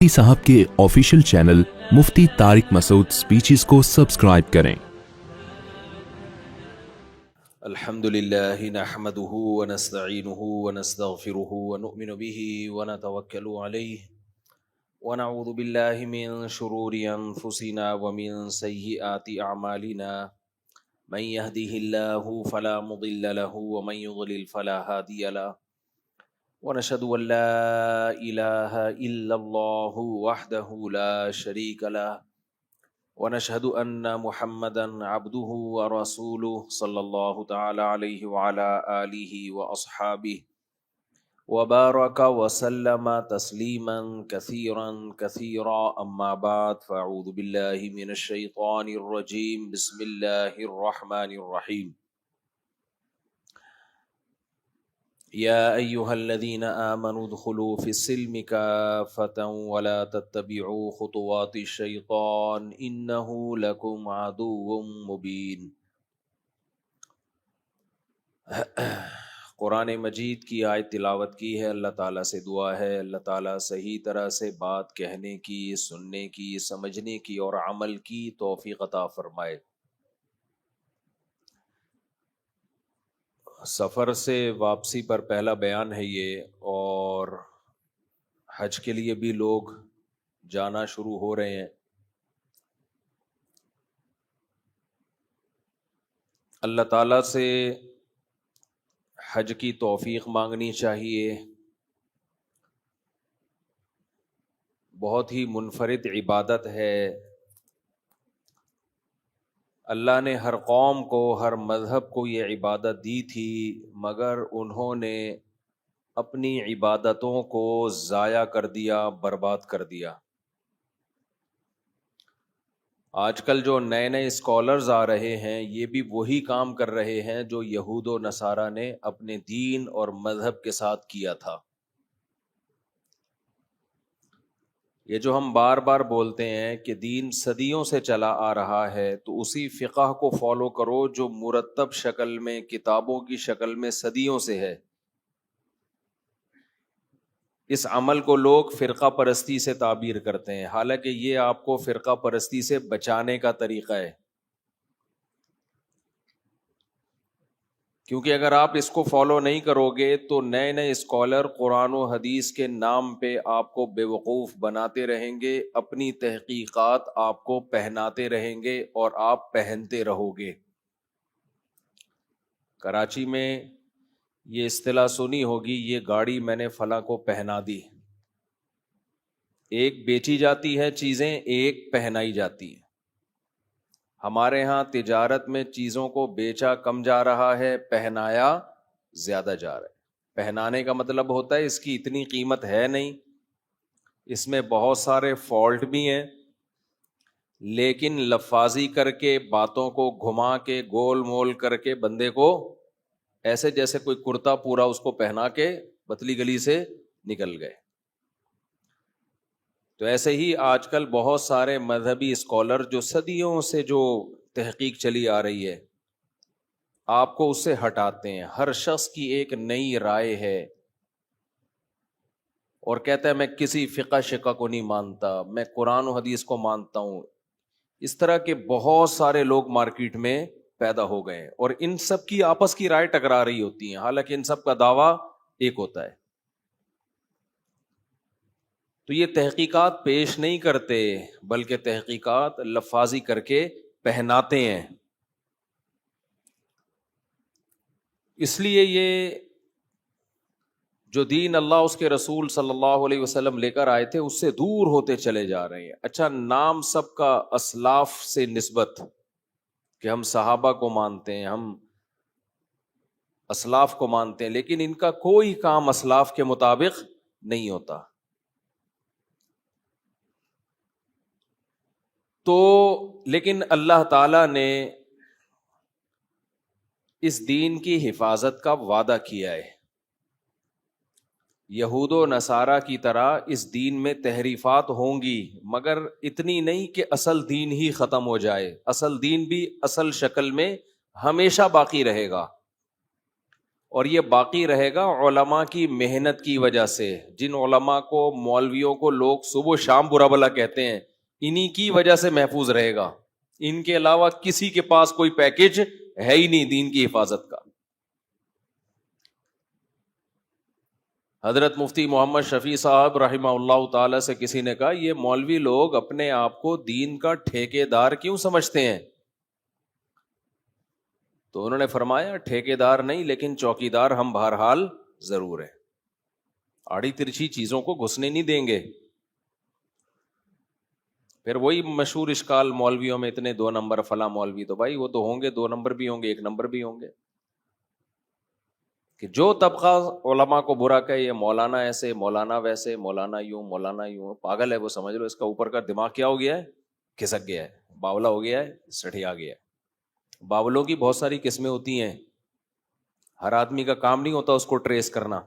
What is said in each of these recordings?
مفتی صاحب کے official channel مفتی طارق مسعود speeches کو سبسکرائب کریں۔ الحمد لله نحمده ونستعينه ونستغفره ونؤمن به ونتوكل عليه ونعوذ بالله من شرور أنفسنا ومن سيئات أعمالنا من يهده الله فلا مضل له ومن يضلل فلا هادي له ونشهد أن لا إله إلا الله وحده لا شريك له ونشهد أن محمدًا عبده ورسوله صلى الله تعالى عليه وعلى آله وأصحابه وبارك وسلم تسليمًا كثيرًا أما بعد فأعوذ بالله من الشيطان الرجيم بسم الله الرحمن الرحيم يا أيها الذين آمنوا ادخلوا في السلم كافة ولا تتبعوا خطوات الشيطان إنه لكم عدو مبين۔ قرآن مجید کی آیت تلاوت کی ہے، اللہ تعالیٰ سے دعا ہے اللہ تعالیٰ صحیح طرح سے بات کہنے کی، سننے کی، سمجھنے کی اور عمل کی توفیق عطا فرمائے۔ سفر سے واپسی پر پہلا بیان ہے یہ، اور حج کے لیے بھی لوگ جانا شروع ہو رہے ہیں۔ اللہ تعالیٰ سے حج کی توفیق مانگنی چاہیے۔ بہت ہی منفرد عبادت ہے۔ اللہ نے ہر قوم کو، ہر مذہب کو یہ عبادت دی تھی، مگر انہوں نے اپنی عبادتوں کو ضائع کر دیا، برباد کر دیا۔ آج کل جو نئے نئے اسکالرز آ رہے ہیں، یہ بھی وہی کام کر رہے ہیں جو یہود و نصارہ نے اپنے دین اور مذہب کے ساتھ کیا تھا۔ یہ جو ہم بار بار بولتے ہیں کہ دین صدیوں سے چلا آ رہا ہے، تو اسی فقہ کو فالو کرو جو مرتب شکل میں، کتابوں کی شکل میں صدیوں سے ہے۔ اس عمل کو لوگ فرقہ پرستی سے تعبیر کرتے ہیں، حالانکہ یہ آپ کو فرقہ پرستی سے بچانے کا طریقہ ہے۔ کیونکہ اگر آپ اس کو فالو نہیں کرو گے تو نئے نئے اسکالر قرآن و حدیث کے نام پہ آپ کو بے وقوف بناتے رہیں گے، اپنی تحقیقات آپ کو پہناتے رہیں گے اور آپ پہنتے رہو گے۔ کراچی میں یہ اصطلاح سنی ہوگی، یہ گاڑی میں نے فلاں کو پہنا دی۔ ایک بیچی جاتی ہے چیزیں، ایک پہنائی جاتی ہے۔ ہمارے ہاں تجارت میں چیزوں کو بیچا کم جا رہا ہے، پہنایا زیادہ جا رہا ہے۔ پہنانے کا مطلب ہوتا ہے اس کی اتنی قیمت ہے نہیں، اس میں بہت سارے فالٹ بھی ہیں، لیکن لفاظی کر کے، باتوں کو گھما کے، گول مول کر کے بندے کو ایسے جیسے کوئی کرتا پورا اس کو پہنا کے پتلی گلی سے نکل گئے۔ تو ایسے ہی آج کل بہت سارے مذہبی اسکالر جو صدیوں سے جو تحقیق چلی آ رہی ہے، آپ کو اس سے ہٹاتے ہیں۔ ہر شخص کی ایک نئی رائے ہے اور کہتا ہے میں کسی فقہ شقہ کو نہیں مانتا، میں قرآن و حدیث کو مانتا ہوں۔ اس طرح کے بہت سارے لوگ مارکیٹ میں پیدا ہو گئے ہیں، اور ان سب کی آپس کی رائے ٹکرا رہی ہوتی ہیں، حالانکہ ان سب کا دعویٰ ایک ہوتا ہے۔ تو یہ تحقیقات پیش نہیں کرتے، بلکہ تحقیقات لفاظی کر کے پہناتے ہیں۔ اس لیے یہ جو دین اللہ اس کے رسول صلی اللہ علیہ وسلم لے کر آئے تھے، اس سے دور ہوتے چلے جا رہے ہیں۔ اچھا، نام سب کا اسلاف سے نسبت کہ ہم صحابہ کو مانتے ہیں، ہم اسلاف کو مانتے ہیں، لیکن ان کا کوئی کام اسلاف کے مطابق نہیں ہوتا۔ تو لیکن اللہ تعالیٰ نے اس دین کی حفاظت کا وعدہ کیا ہے۔ یہود و نصارہ کی طرح اس دین میں تحریفات ہوں گی، مگر اتنی نہیں کہ اصل دین ہی ختم ہو جائے۔ اصل دین بھی اصل شکل میں ہمیشہ باقی رہے گا۔ اور یہ باقی رہے گا علماء کی محنت کی وجہ سے. جن علماء کو مولویوں کو لوگ صبح و شام برا بلا کہتے ہیں, انہی کی وجہ سے محفوظ رہے گا. ان کے علاوہ کسی کے پاس کوئی پیکج ہے ہی نہیں دین کی حفاظت کا. حضرت مفتی محمد شفیع صاحب رحمہ اللہ تعالی سے کسی نے کہا, یہ مولوی لوگ اپنے آپ کو دین کا ٹھیکیدار کیوں سمجھتے ہیں؟ تو انہوں نے فرمایا, ٹھیکیدار نہیں لیکن چوکیدار ہم بہرحال ضرور ہیں. آڑی ترچھی چیزوں کو گھسنے نہیں دیں گے. پھر وہی مشہور اشکال مولویوں میں اتنے 2 نمبر فلاں مولوی, تو بھائی وہ تو ہوں گے 2 نمبر بھی ہوں گے 1 نمبر بھی ہوں گے. کہ جو طبقہ علماء کو برا کہے, یہ مولانا ایسے, مولانا ویسے, مولانا یوں, مولانا یوں, پاگل ہے وہ, سمجھ لو اس کا اوپر کا دماغ کیا ہو گیا ہے, کھسک گیا ہے, باولا ہو گیا ہے, سٹھیا گیا ہے. باولوں کی بہت ساری قسمیں ہوتی ہیں, ہر آدمی کا کام نہیں ہوتا اس کو ٹریس کرنا.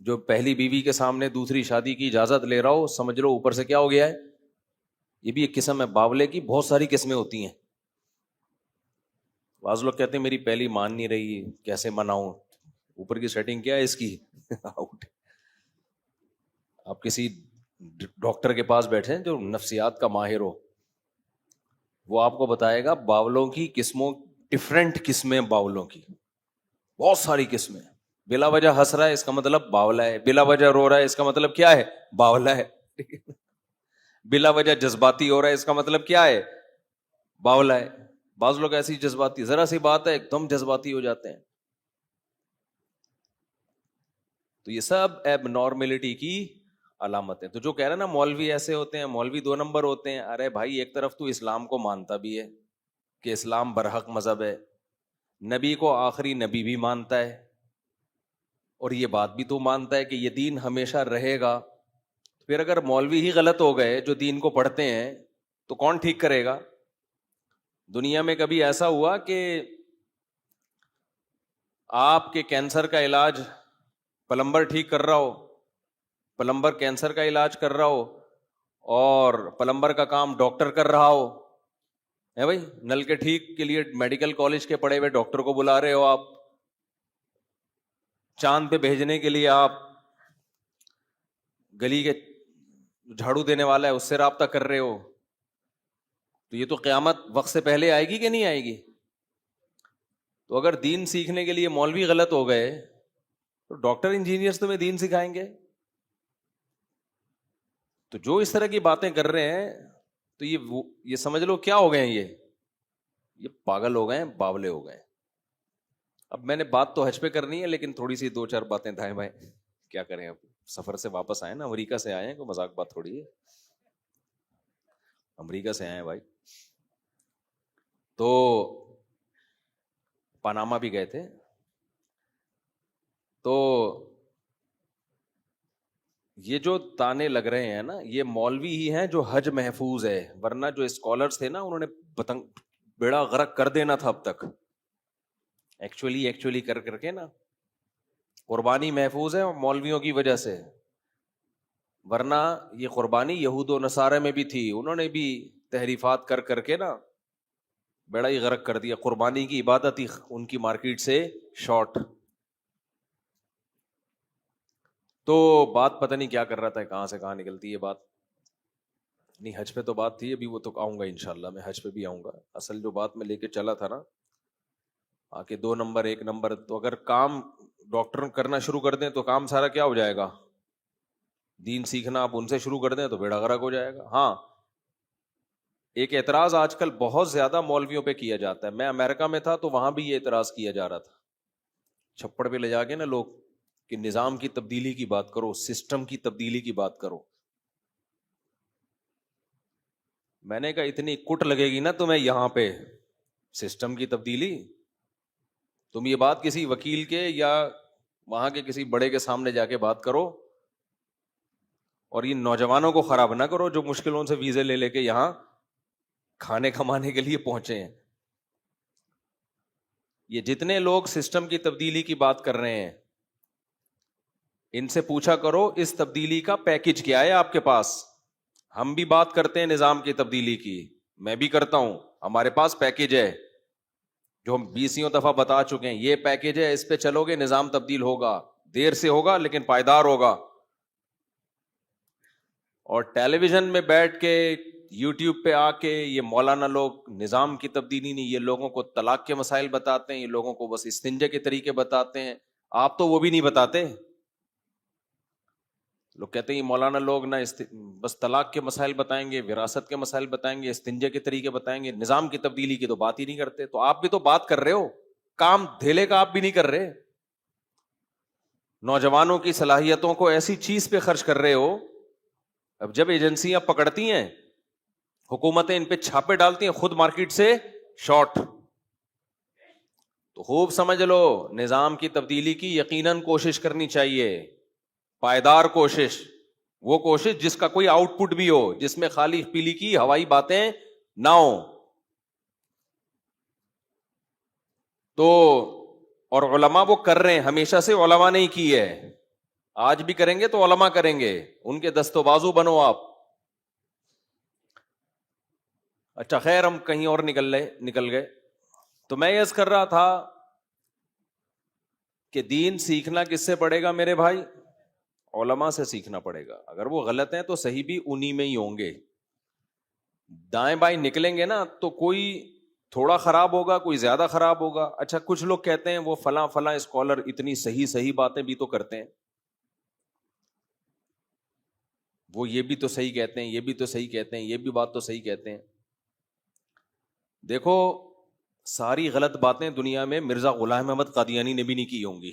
جو پہلی بیوی کے سامنے دوسری شادی کی اجازت لے رہا ہو, سمجھ لو اوپر سے کیا ہو گیا ہے, یہ بھی ایک قسم ہے. باولے کی بہت ساری قسمیں ہوتی ہیں. بعض لوگ کہتے ہیں میری پہلی مان نہیں رہی, کیسے مناؤں, اوپر کی سیٹنگ کیا ہے اس کی آؤٹ. آپ کسی ڈاکٹر کے پاس بیٹھے جو نفسیات کا ماہر ہو, وہ آپ کو بتائے گا باولوں کی قسموں, ڈفرینٹ قسمیں باولوں کی, بہت ساری قسمیں. بلا وجہ ہنس رہا ہے اس کا مطلب باولا ہے, بلا وجہ رو رہا ہے اس کا مطلب کیا ہے, باولا ہے. بلا وجہ جذباتی ہو رہا ہے اس کا مطلب کیا ہے, باولا ہے. بعض لوگ ایسی جذباتی, ذرا سی بات ہے ایک دم جذباتی ہو جاتے ہیں. تو یہ سب ایب نارملٹی کی علامتیں. تو جو کہہ رہے ہیں نا مولوی ایسے ہوتے ہیں, مولوی 2 نمبر ہوتے ہیں, ارے بھائی ایک طرف تو اسلام کو مانتا بھی ہے کہ اسلام برحق مذہب ہے, نبی کو آخری نبی بھی مانتا ہے, اور یہ بات بھی تو مانتا ہے کہ یہ دین ہمیشہ رہے گا. پھر اگر مولوی ہی غلط ہو گئے جو دین کو پڑھتے ہیں, تو کون ٹھیک کرے گا؟ دنیا میں کبھی ایسا ہوا کہ آپ کے کینسر کا علاج پلمبر ٹھیک کر رہا ہو, پلمبر کینسر کا علاج کر رہا ہو, اور پلمبر کا کام ڈاکٹر کر رہا ہو, ہے بھائی؟ نل کے ٹھیک کے لیے میڈیکل کالج کے پڑھے ہوئے ڈاکٹر کو بلا رہے ہو آپ, چاند پہ بھیجنے کے لیے آپ گلی کے جھاڑو دینے والا ہے اس سے رابطہ کر رہے ہو, تو یہ تو قیامت وقت سے پہلے آئے گی کہ نہیں آئے گی؟ تو اگر دین سیکھنے کے لیے مولوی غلط ہو گئے تو ڈاکٹر انجینئرز تمہیں دین سکھائیں گے؟ تو جو اس طرح کی باتیں کر رہے ہیں تو یہ سمجھ لو کیا ہو گئے ہیں, یہ پاگل ہو گئے ہیں, باولے ہو گئے ہیں. اب میں نے بات تو حج پہ کرنی ہے, لیکن تھوڑی سی 2-4 باتیں دائیں بائیں کیا کریں, اب سفر سے واپس آئے نا, امریکہ سے آئے ہیں, کوئی مذاق بات تھوڑی ہے, امریکہ سے آئے ہیں بھائی. تو پاناما بھی گئے تھے. تو یہ جو تانے لگ رہے ہیں نا, یہ مولوی ہی ہیں جو حج محفوظ ہے, ورنہ جو اسکالرز تھے نا انہوں نے بیڑا غرق کر دینا تھا اب تک. ایکچولی کر کے نا قربانی محفوظ ہے مولویوں کی وجہ سے, ورنہ یہ قربانی یہود و نصارہ میں بھی تھی, انہوں نے بھی تحریفات کر کے نا بیڑا ہی غرق کر دیا. قربانی کی عبادت ہی ان کی مارکیٹ سے شارٹ. تو بات پتہ نہیں کیا کر رہا تھا, کہاں سے کہاں نکلتی ہے بات. نہیں, حج پہ تو بات تھی, ابھی وہ تو آؤں گا انشاءاللہ, میں حج پہ بھی آؤں گا. اصل جو بات میں لے کے چلا تھا نا, کہ 2 نمبر 1 نمبر, تو اگر کام ڈاکٹر کرنا شروع کر دیں تو کام سارا کیا ہو جائے گا, دین سیکھنا آپ ان سے شروع کر دیں تو بیڑا غرق ہو جائے گا. ہاں, ایک اعتراض آج کل بہت زیادہ مولویوں پہ کیا جاتا ہے. میں امریکہ میں تھا تو وہاں بھی یہ اعتراض کیا جا رہا تھا, چھپڑ پہ لے جا کے نا لوگ, کہ نظام کی تبدیلی کی بات کرو, سسٹم کی تبدیلی کی بات کرو. میں نے کہا اتنی کٹ لگے گی نا تمہیں یہاں پہ سسٹم کی تبدیلی, تم یہ بات کسی وکیل کے یا وہاں کے کسی بڑے کے سامنے جا کے بات کرو, اور یہ نوجوانوں کو خراب نہ کرو جو مشکلوں سے ویزے لے لے کے یہاں کھانے کمانے کے لیے پہنچے ہیں. یہ جتنے لوگ سسٹم کی تبدیلی کی بات کر رہے ہیں, ان سے پوچھا کرو اس تبدیلی کا پیکج کیا ہے آپ کے پاس. ہم بھی بات کرتے ہیں نظام کی تبدیلی کی, میں بھی کرتا ہوں, ہمارے پاس پیکج ہے, جو ہم 20 دفعہ بتا چکے ہیں. یہ پیکج ہے, اس پہ چلو گے نظام تبدیل ہوگا, دیر سے ہوگا لیکن پائیدار ہوگا. اور ٹیلی ویژن میں بیٹھ کے یوٹیوب پہ آ کے یہ مولانا لوگ نظام کی تبدیلی نہیں, یہ لوگوں کو طلاق کے مسائل بتاتے ہیں, یہ لوگوں کو بس استنجے کے طریقے بتاتے ہیں. آپ تو وہ بھی نہیں بتاتے. لوگ کہتے ہیں یہ مولانا لوگ نہ بس طلاق کے مسائل بتائیں گے, وراثت کے مسائل بتائیں گے, استنجے کے طریقے بتائیں گے, نظام کی تبدیلی کی تو بات ہی نہیں کرتے. تو آپ بھی تو بات کر رہے ہو, کام دھیلے کا آپ بھی نہیں کر رہے. نوجوانوں کی صلاحیتوں کو ایسی چیز پہ خرچ کر رہے ہو. اب جب ایجنسیاں پکڑتی ہیں, حکومتیں ان پہ چھاپے ڈالتی ہیں, خود مارکیٹ سے شارٹ. تو خوب سمجھ لو, نظام کی تبدیلی کی یقیناً کوشش کرنی چاہیے, پائیدار کوشش, وہ کوشش جس کا کوئی آؤٹ پٹ بھی ہو, جس میں خالی پیلی کی ہوائی باتیں نہ ہو. تو اور علماء وہ کر رہے ہیں, ہمیشہ سے علماء نہیں کی ہے, آج بھی کریں گے تو علماء کریں گے, ان کے دست و بازو بنو آپ. اچھا خیر, ہم کہیں اور نکل گئے. تو میں عرض کر رہا تھا کہ دین سیکھنا کس سے پڑے گا میرے بھائی؟ علماء سے سیکھنا پڑے گا. اگر وہ غلط ہیں تو صحیح بھی انہی میں ہی ہوں گے. دائیں بائیں نکلیں گے نا تو کوئی تھوڑا خراب ہوگا, کوئی زیادہ خراب ہوگا. اچھا کچھ لوگ کہتے ہیں وہ فلاں فلاں اسکالر اتنی صحیح باتیں بھی تو کرتے ہیں, وہ یہ بھی تو صحیح کہتے ہیں, یہ بھی تو صحیح کہتے ہیں, یہ بھی بات تو صحیح کہتے ہیں. دیکھو ساری غلط باتیں دنیا میں مرزا غلام احمد قادیانی نے بھی نہیں کی ہوں گی.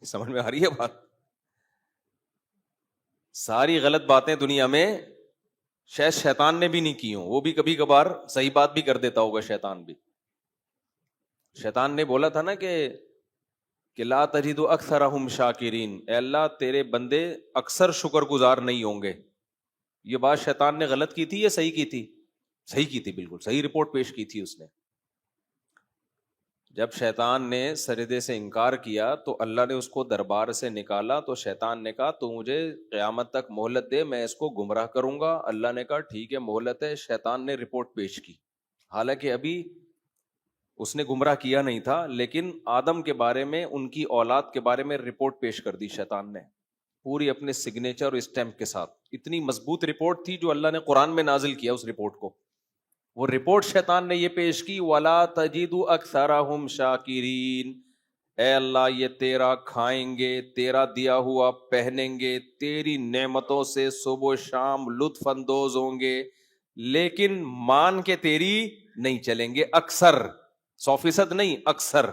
سمجھ میں آ رہی ہے بات؟ ساری غلط باتیں دنیا میں شاید شیطان نے بھی نہیں کی ہوں, وہ بھی کبھی کبھار صحیح بات بھی کر دیتا ہوگا شیطان بھی. شیطان نے بولا تھا نا کہ لا تجد اکثرہم شاکرین, اے اللہ تیرے بندے اکثر شکر گزار نہیں ہوں گے. یہ بات شیطان نے غلط کی تھی یا صحیح کی تھی؟ صحیح کی تھی, بالکل صحیح رپورٹ پیش کی تھی اس نے. جب شیطان نے سجدے سے انکار کیا تو اللہ نے اس کو دربار سے نکالا, تو شیطان نے کہا تو مجھے قیامت تک مہلت دے, میں اس کو گمراہ کروں گا. اللہ نے کہا ٹھیک ہے مہلت ہے. شیطان نے رپورٹ پیش کی, حالانکہ ابھی اس نے گمراہ کیا نہیں تھا, لیکن آدم کے بارے میں, ان کی اولاد کے بارے میں رپورٹ پیش کر دی شیطان نے, پوری اپنے سگنیچر اور اسٹیمپ کے ساتھ. اتنی مضبوط رپورٹ تھی جو اللہ نے قرآن میں نازل کیا اس رپورٹ کو. وہ رپورٹ شیطان نے یہ پیش کی, وَلَا تَجِدُ أَكْثَرَهُمْ شَاكِرِينَ, اے اللہ یہ تیرا کھائیں گے, تیرا دیا ہوا پہنیں گے, تیری نعمتوں سے صبح و شام لطف اندوز ہوں گے, لیکن مان کے تیری نہیں چلیں گے. اکثر, 100% نہیں, اکثر.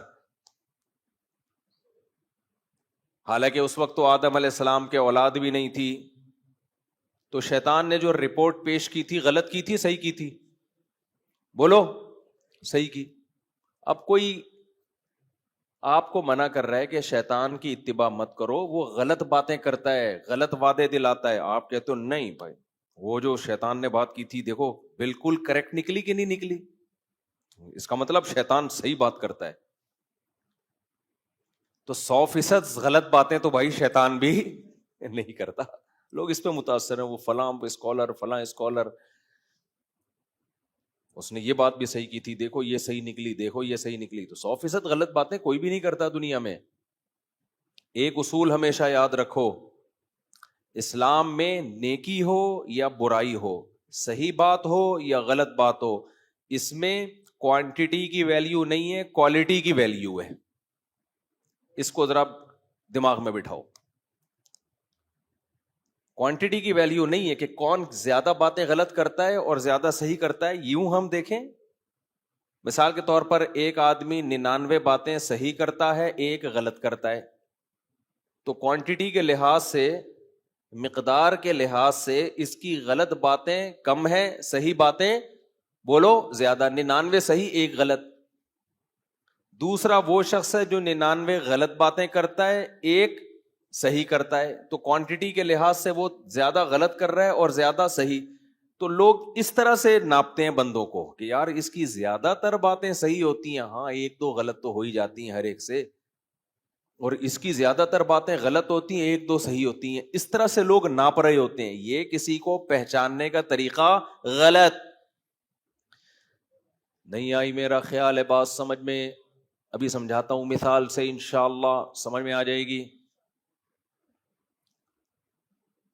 حالانکہ اس وقت تو آدم علیہ السلام کے اولاد بھی نہیں تھی. تو شیطان نے جو رپورٹ پیش کی تھی غلط کی تھی صحیح کی تھی؟ بولو, صحیح کی. اب کوئی آپ کو منع کر رہا ہے کہ شیطان کی اتباع مت کرو, وہ غلط باتیں کرتا ہے, غلط وعدے دلاتا ہے. آپ کہتے ہو نہیں بھائی, وہ جو شیطان نے بات کی تھی دیکھو بالکل کریکٹ نکلی کہ نہیں نکلی, اس کا مطلب شیطان صحیح بات کرتا ہے. تو 100% غلط باتیں تو بھائی شیطان بھی نہیں کرتا. لوگ اس پہ متاثر ہیں, وہ فلاں اسکالر, فلاں اسکالر, اس نے یہ بات بھی صحیح کی تھی, دیکھو یہ صحیح نکلی, دیکھو یہ صحیح نکلی. تو 100% غلط باتیں کوئی بھی نہیں کرتا دنیا میں. ایک اصول ہمیشہ یاد رکھو, اسلام میں نیکی ہو یا برائی ہو, صحیح بات ہو یا غلط بات ہو, اس میں کوانٹٹی کی ویلیو نہیں ہے, کوالٹی کی ویلیو ہے. اس کو ذرا دماغ میں بٹھاؤ. کوانٹٹی کی ویلیو نہیں ہے کہ کون زیادہ باتیں غلط کرتا ہے اور زیادہ صحیح کرتا ہے. یوں ہم دیکھیں, مثال کے طور پر ایک آدمی 99 باتیں صحیح کرتا ہے, ایک غلط کرتا ہے, تو کوانٹٹی کے لحاظ سے, مقدار کے لحاظ سے اس کی غلط باتیں کم ہیں, صحیح باتیں بولو زیادہ. 99 صحیح, ایک غلط. دوسرا وہ شخص ہے جو 99 غلط باتیں کرتا ہے, ایک صحیح کرتا ہے, تو کوانٹٹی کے لحاظ سے وہ زیادہ غلط کر رہا ہے اور زیادہ صحیح. تو لوگ اس طرح سے ناپتے ہیں بندوں کو کہ یار اس کی زیادہ تر باتیں صحیح ہوتی ہیں, ہاں ایک دو غلط تو ہو ہی جاتی ہیں ہر ایک سے, اور اس کی زیادہ تر باتیں غلط ہوتی ہیں, ایک دو صحیح ہوتی ہیں. اس طرح سے لوگ ناپ رہے ہوتے ہیں. یہ کسی کو پہچاننے کا طریقہ غلط. نہیں آئی میرا خیال ہے بات سمجھ میں؟ ابھی سمجھاتا ہوں مثال سے، انشاءاللہ سمجھ میں آ جائے گی۔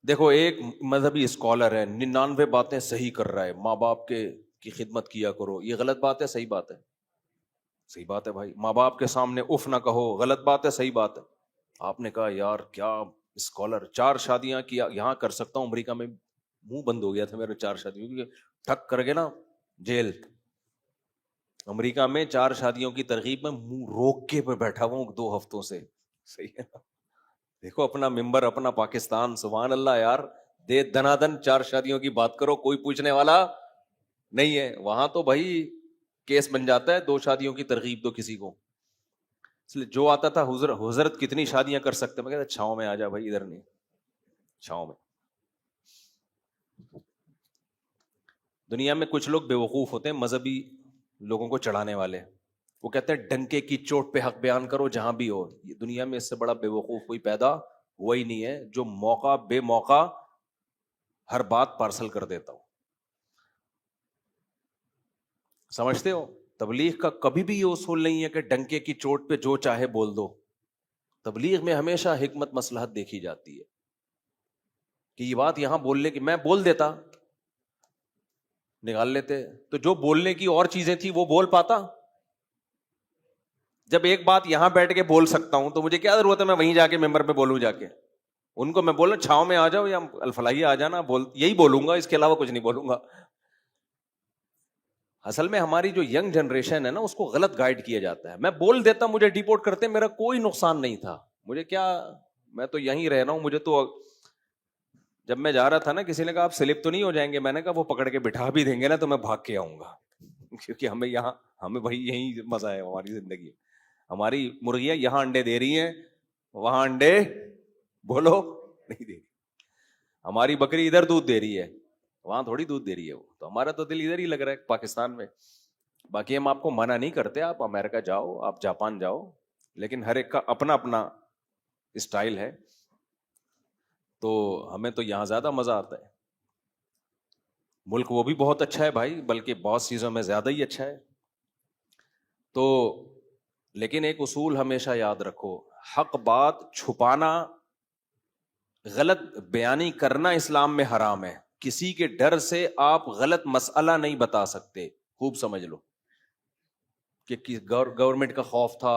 دیکھو ایک مذہبی اسکالر ہے، 99 باتیں صحیح کر رہا ہے، ماں باپ کی خدمت کیا کرو، یہ غلط بات ہے صحیح بات ہے؟ صحیح بات ہے بھائی۔ ماں باپ کے سامنے اف نہ کہو، غلط بات ہے صحیح بات ہے؟ آپ نے کہا یار کیا اسکالر، 4 شادیاں کیا، یہاں کر سکتا ہوں، امریکہ میں منہ بند ہو گیا تھا میرے 4 شادیوں کی، ٹھک کر کے نا جیل۔ امریکہ میں 4 شادیوں کی ترغیب میں منہ روک کے پہ بیٹھا ہوا ہوں 2 ہفتوں سے، صحیح ہے نا؟ دیکھو اپنا ممبر، اپنا پاکستان، سبحان اللہ یار، دے دنادن 4 شادیوں کی بات کرو، کوئی پوچھنے والا نہیں ہے۔ وہاں تو بھائی کیس بن جاتا ہے، 2 شادیوں کی ترغیب دو کسی کو۔ اس لیے جو آتا تھا حضرت کتنی شادیاں کر سکتے، میں کہتا چھاؤں میں آ جا بھائی، ادھر نہیں، چھاؤں میں۔ دنیا میں کچھ لوگ بے وقوف ہوتے ہیں، مذہبی لوگوں کو چڑھانے والے، وہ کہتے ہیں ڈنکے کی چوٹ پہ حق بیان کرو جہاں بھی ہو۔ یہ دنیا میں اس سے بڑا بے وقوف کوئی پیدا ہوا ہی نہیں ہے، جو موقع بے موقع ہر بات پارسل کر دیتا ہو۔ سمجھتے ہو؟ تبلیغ کا کبھی بھی یہ اصول نہیں ہے کہ ڈنکے کی چوٹ پہ جو چاہے بول دو۔ تبلیغ میں ہمیشہ حکمت مصلحت دیکھی جاتی ہے کہ یہ بات یہاں بولنے کی، میں بول دیتا، نکال لیتے، تو جو بولنے کی اور چیزیں تھی وہ بول پاتا؟ جب ایک بات یہاں بیٹھ کے بول سکتا ہوں تو مجھے کیا ضرورت ہے میں وہیں جا کے ممبر پہ بولوں؟ جا کے ان کو میں بولوں چھاؤں میں آ جاؤ یا الفلاحی آ جانا، یہی بولوں گا، اس کے علاوہ کچھ نہیں بولوں گا۔ اصل میں ہماری جو ینگ جنریشن ہے نا، اس کو غلط گائیڈ کیا جاتا ہے۔ میں بول دیتا، مجھے ڈیپورٹ کرتے، میرا کوئی نقصان نہیں تھا، مجھے کیا، میں تو یہیں رہ رہا ہوں، مجھے تو۔ جب میں جا رہا تھا نا، کسی نے کہا آپ سلپ تو نہیں ہو جائیں گے، میں نے کہا وہ پکڑ کے بٹھا بھی دیں گے نا تو میں بھاگ کے آؤں گا، کیونکہ ہمیں بھائی یہی مزہ ہے ہماری زندگی۔ ہماری مرغیاں یہاں انڈے دے رہی ہیں، وہاں انڈے بولو نہیں دے رہی۔ ہماری بکری ادھر دودھ دے رہی ہے، وہاں تھوڑی دودھ دے رہی ہے وہ، تو ہمارا تو دل ادھر ہی لگ رہا ہے پاکستان میں۔ باقی ہم آپ کو منع نہیں کرتے، آپ امریکہ جاؤ، آپ جاپان جاؤ، لیکن ہر ایک کا اپنا اپنا اسٹائل ہے، تو ہمیں تو یہاں زیادہ مزہ آتا ہے۔ ملک وہ بھی بہت اچھا ہے بھائی، بلکہ بہت چیزوں میں زیادہ ہی اچھا ہے۔ تو لیکن ایک اصول ہمیشہ یاد رکھو، حق بات چھپانا، غلط بیانی کرنا اسلام میں حرام ہے۔ کسی کے ڈر سے آپ غلط مسئلہ نہیں بتا سکتے، خوب سمجھ لو کہ گورنمنٹ کا خوف تھا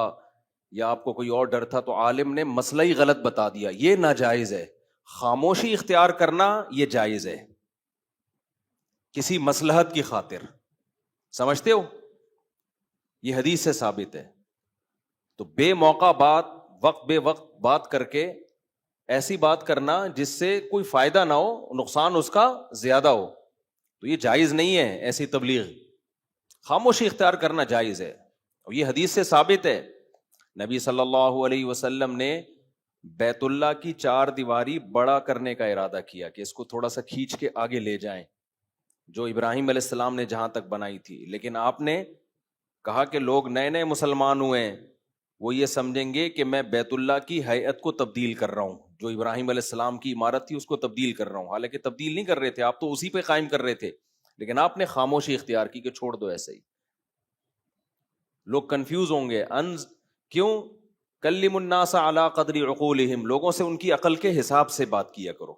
یا آپ کو کوئی اور ڈر تھا تو عالم نے مسئلہ ہی غلط بتا دیا، یہ ناجائز ہے۔ خاموشی اختیار کرنا یہ جائز ہے کسی مصلحت کی خاطر، سمجھتے ہو؟ یہ حدیث سے ثابت ہے۔ تو بے موقع بات، وقت بے وقت بات کر کے ایسی بات کرنا جس سے کوئی فائدہ نہ ہو، نقصان اس کا زیادہ ہو، تو یہ جائز نہیں ہے۔ ایسی تبلیغ، خاموشی اختیار کرنا جائز ہے، اور یہ حدیث سے ثابت ہے۔ نبی صلی اللہ علیہ وسلم نے بیت اللہ کی 4 دیواری بڑا کرنے کا ارادہ کیا کہ اس کو تھوڑا سا کھینچ کے آگے لے جائیں، جو ابراہیم علیہ السلام نے جہاں تک بنائی تھی، لیکن آپ نے کہا کہ لوگ نئے نئے مسلمان ہوئے ہیں، وہ یہ سمجھیں گے کہ میں بیت اللہ کی ہیئت کو تبدیل کر رہا ہوں، جو ابراہیم علیہ السلام کی عمارت تھی اس کو تبدیل کر رہا ہوں، حالانکہ تبدیل نہیں کر رہے تھے آپ، تو اسی پہ قائم کر رہے تھے، لیکن آپ نے خاموشی اختیار کی کہ چھوڑ دو ایسے ہی۔ لوگ کنفیوز ہوں گے، کیوں؟ کلم الناس علی قدر عقولہم، لوگوں سے ان کی عقل کے حساب سے بات کیا کرو۔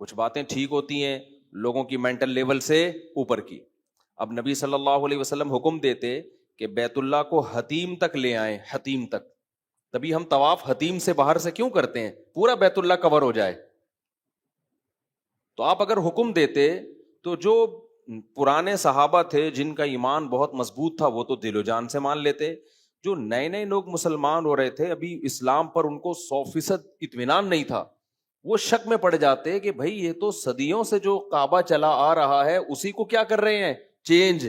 کچھ باتیں ٹھیک ہوتی ہیں لوگوں کی مینٹل لیول سے اوپر کی۔ اب نبی صلی اللہ علیہ وسلم حکم دیتے کہ بیت اللہ کو حتیم تک لے آئیں، حتیم تک، تبھی ہم طواف حتیم سے باہر سے کیوں کرتے ہیں؟ پورا بیت اللہ کور ہو جائے۔ تو آپ اگر حکم دیتے تو جو پرانے صحابہ تھے جن کا ایمان بہت مضبوط تھا وہ تو دل و جان سے مان لیتے، جو نئے نئے لوگ مسلمان ہو رہے تھے، ابھی اسلام پر ان کو 100% اطمینان نہیں تھا، وہ شک میں پڑ جاتے کہ بھائی یہ تو صدیوں سے جو کعبہ چلا آ رہا ہے اسی کو کیا کر رہے ہیں، چینج۔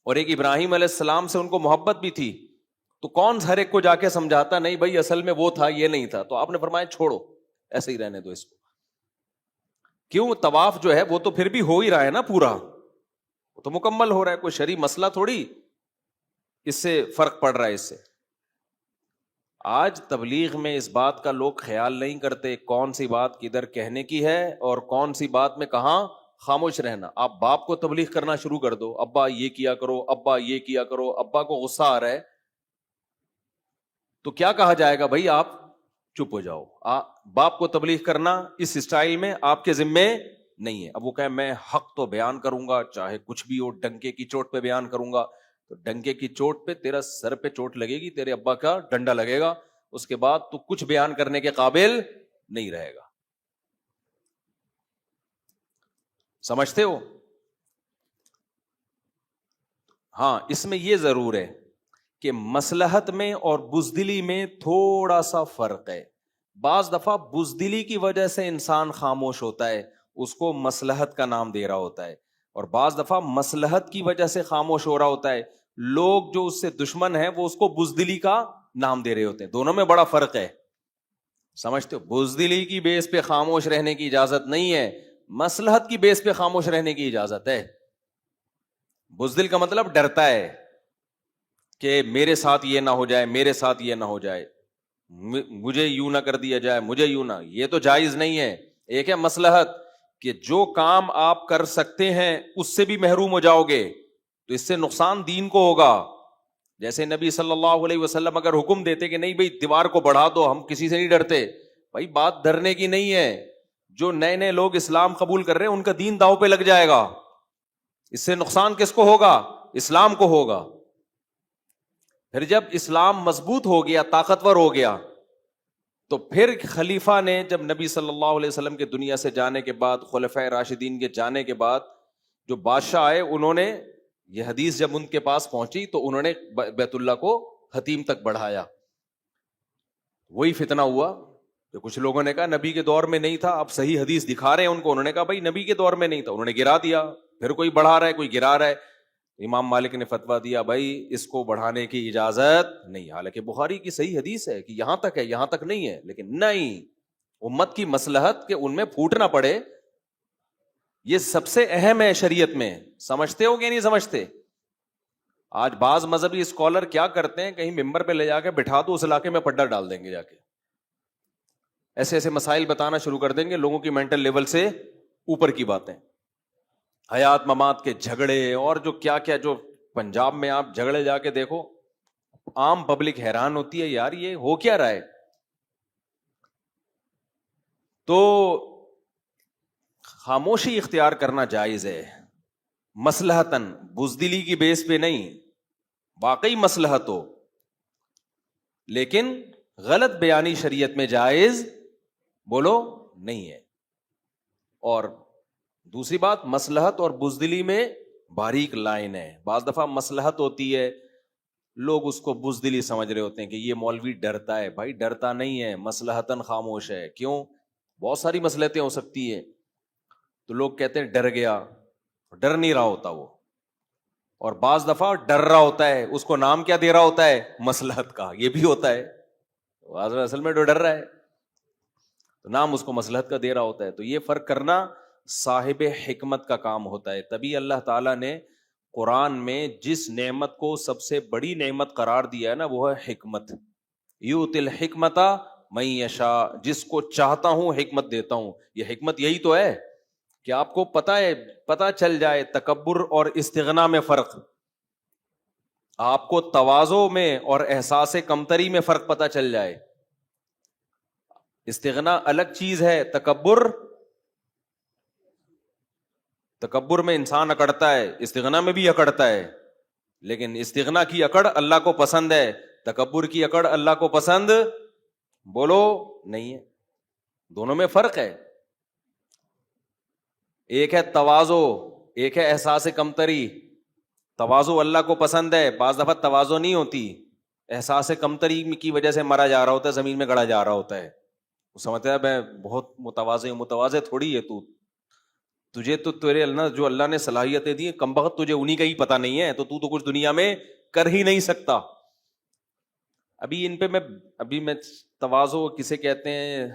اور ایک ابراہیم علیہ السلام سے ان کو محبت بھی تھی، تو کون ہر ایک کو جا کے سمجھاتا نہیں بھائی اصل میں وہ تھا یہ نہیں تھا، تو آپ نے فرمایا چھوڑو ایسے ہی رہنے دو اس کو۔ کیوں؟ طواف جو ہے وہ تو پھر بھی ہو ہی رہا ہے نا، پورا وہ تو مکمل ہو رہا ہے، کوئی شرعی مسئلہ تھوڑی اس سے فرق پڑ رہا ہے اس سے۔ آج تبلیغ میں اس بات کا لوگ خیال نہیں کرتے کون سی بات کدھر کہنے کی ہے اور کون سی بات میں کہاں خاموش رہنا. آپ باپ کو تبلیغ کرنا شروع کر دو, ابا یہ کیا کرو, ابا یہ کیا کرو, ابا کو غصہ آ رہا ہے تو کیا کہا جائے گا؟ بھائی آپ چپ ہو جاؤ. باپ کو تبلیغ کرنا اس اسٹائل میں آپ کے ذمے نہیں ہے. اب وہ کہے میں حق تو بیان کروں گا چاہے کچھ بھی ہو, ڈنکے کی چوٹ پہ بیان کروں گا, تو ڈنکے کی چوٹ پہ تیرا سر پہ چوٹ لگے گی, تیرے ابا کا ڈنڈا لگے گا, اس کے بعد تو کچھ بیان کرنے کے قابل نہیں رہے گا. سمجھتے ہو؟ ہاں, اس میں یہ ضرور ہے کہ مصلحت میں اور بزدلی میں تھوڑا سا فرق ہے. بعض دفعہ بزدلی کی وجہ سے انسان خاموش ہوتا ہے, اس کو مصلحت کا نام دے رہا ہوتا ہے, اور بعض دفعہ مصلحت کی وجہ سے خاموش ہو رہا ہوتا ہے, لوگ جو اس سے دشمن ہیں وہ اس کو بزدلی کا نام دے رہے ہوتے ہیں. دونوں میں بڑا فرق ہے, سمجھتے ہو؟ بزدلی کی بیس پہ خاموش رہنے کی اجازت نہیں ہے, مصلحت کی بیس پہ خاموش رہنے کی اجازت ہے. بزدل کا مطلب ڈرتا ہے کہ میرے ساتھ یہ نہ ہو جائے, میرے ساتھ یہ نہ ہو جائے, مجھے یوں نہ کر دیا جائے, مجھے یوں نہ. یہ تو جائز نہیں ہے. ایک ہے مصلحت کہ جو کام آپ کر سکتے ہیں اس سے بھی محروم ہو جاؤ گے تو اس سے نقصان دین کو ہوگا. جیسے نبی صلی اللہ علیہ وسلم اگر حکم دیتے کہ نہیں بھائی دیوار کو بڑھا دو, ہم کسی سے نہیں ڈرتے, بھائی بات ڈرنے کی نہیں ہے. جو نئے نئے لوگ اسلام قبول کر رہے ہیں ان کا دین داؤ پہ لگ جائے گا, اس سے نقصان کس کو ہوگا؟ اسلام کو ہوگا. پھر جب اسلام مضبوط ہو گیا, طاقتور ہو گیا, تو پھر خلیفہ نے جب نبی صلی اللہ علیہ وسلم کے دنیا سے جانے کے بعد, خلفائے راشدین کے جانے کے بعد, جو بادشاہ آئے انہوں نے یہ حدیث جب ان کے پاس پہنچی تو انہوں نے بیت اللہ کو حتیم تک بڑھایا. وہی فتنہ ہوا کہ کچھ لوگوں نے کہا نبی کے دور میں نہیں تھا, اب صحیح حدیث دکھا رہے ہیں ان کو, انہوں نے کہا بھائی نبی کے دور میں نہیں تھا, انہوں نے گرا دیا. پھر کوئی بڑھا رہا ہے, کوئی گرا رہا ہے. امام مالک نے فتویٰ دیا بھائی اس کو بڑھانے کی اجازت نہیں, حالانکہ بخاری کی صحیح حدیث ہے کہ یہاں تک ہے, یہاں تک نہیں ہے. لیکن نہیں, امت کی مصلحت کہ ان میں پھوٹ نہ پڑے, یہ سب سے اہم ہے شریعت میں. سمجھتے ہو کہ نہیں سمجھتے؟ آج بعض مذہبی اسکالر کیا کرتے ہیں, کہیں ممبر پہ لے جا کے بٹھا دو, اس علاقے میں پڈا ڈال دیں گے, جا کے ایسے ایسے مسائل بتانا شروع کر دیں گے, لوگوں کی مینٹل لیول سے اوپر کی باتیں, حیات ممات کے جھگڑے, اور جو کیا کیا, جو پنجاب میں آپ جھگڑے جا کے دیکھو, عام پبلک حیران ہوتی ہے یار یہ ہو کیا رہا ہے. تو خاموشی اختیار کرنا جائز ہے مصلحتاً, بزدلی کی بیس پہ نہیں, واقعی مصلحت ہو, لیکن غلط بیانی شریعت میں جائز بولو نہیں ہے. اور دوسری بات, مصلحت اور بزدلی میں باریک لائن ہے. بعض دفعہ مصلحت ہوتی ہے, لوگ اس کو بزدلی سمجھ رہے ہوتے ہیں کہ یہ مولوی ڈرتا ہے. بھائی ڈرتا نہیں ہے, مصلحتاً خاموش ہے. کیوں؟ بہت ساری مصلحتیں ہو سکتی ہیں, تو لوگ کہتے ہیں ڈر گیا, ڈر نہیں رہا ہوتا وہ. اور بعض دفعہ ڈر رہا ہوتا ہے, اس کو نام کیا دے رہا ہوتا ہے؟ مصلحت کا. یہ بھی ہوتا ہے, اصل میں جو ڈر رہا ہے تو نام اس کو مصلحت کا دے رہا ہوتا ہے. تو یہ فرق کرنا صاحب حکمت کا کام ہوتا ہے. تبھی اللہ تعالیٰ نے قرآن میں جس نعمت کو سب سے بڑی نعمت قرار دیا ہے نا, وہ ہے حکمت. یؤتی الحکمت من یشاء, جس کو چاہتا ہوں حکمت دیتا ہوں. یہ حکمت یہی تو ہے کہ آپ کو پتہ چل جائے تکبر اور استغنا میں فرق, آپ کو تواضع میں اور احساس کمتری میں فرق پتہ چل جائے. استغنا الگ چیز ہے, تکبر میں انسان اکڑتا ہے, استغنا میں بھی اکڑتا ہے, لیکن استغنا کی اکڑ اللہ کو پسند ہے, تکبر کی اکڑ اللہ کو پسند بولو نہیں ہے. دونوں میں فرق ہے. ایک ہے تواضع, ایک ہے احساس کمتری. تواضع اللہ کو پسند ہے, بعض دفعہ تواضع نہیں ہوتی, احساس کمتری کی وجہ سے مرا جا رہا ہوتا ہے, زمین میں گڑا جا رہا ہوتا ہے. وہ سمجھتا ہے میں بہت متواضع ہوں. متواضع تھوڑی ہے تو, تجھے تو تیرے اللہ جو اللہ نے صلاحیتیں دی, کم بخت تجھے انہی کا ہی پتہ نہیں ہے, تو کچھ دنیا میں کر ہی نہیں سکتا. ابھی ان پہ میں تواضع کسے کہتے ہیں,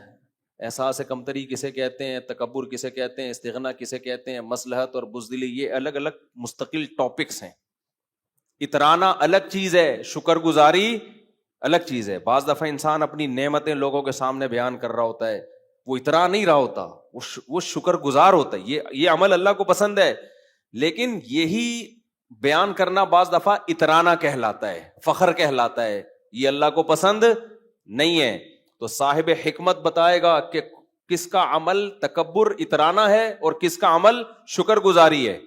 احساس کمتری کسے کہتے ہیں, تکبر کسے کہتے ہیں, استغنا کسے کہتے ہیں, مصلحت اور بزدلی, یہ الگ الگ مستقل ٹاپکس ہیں. اترانا الگ چیز ہے, شکر گزاری الگ چیز ہے. بعض دفعہ انسان اپنی نعمتیں لوگوں کے سامنے بیان کر رہا ہوتا ہے, وہ اترا نہیں رہا ہوتا, وہ شکر گزار ہوتا ہے. یہ عمل اللہ کو پسند ہے, لیکن یہی بیان کرنا بعض دفعہ اترانا کہلاتا ہے, فخر کہلاتا ہے. یہ اللہ کو پسند نہیں ہے. تو صاحب حکمت بتائے گا کہ کس کا عمل تکبر اترانا ہے اور کس کا عمل شکر گزاری ہے.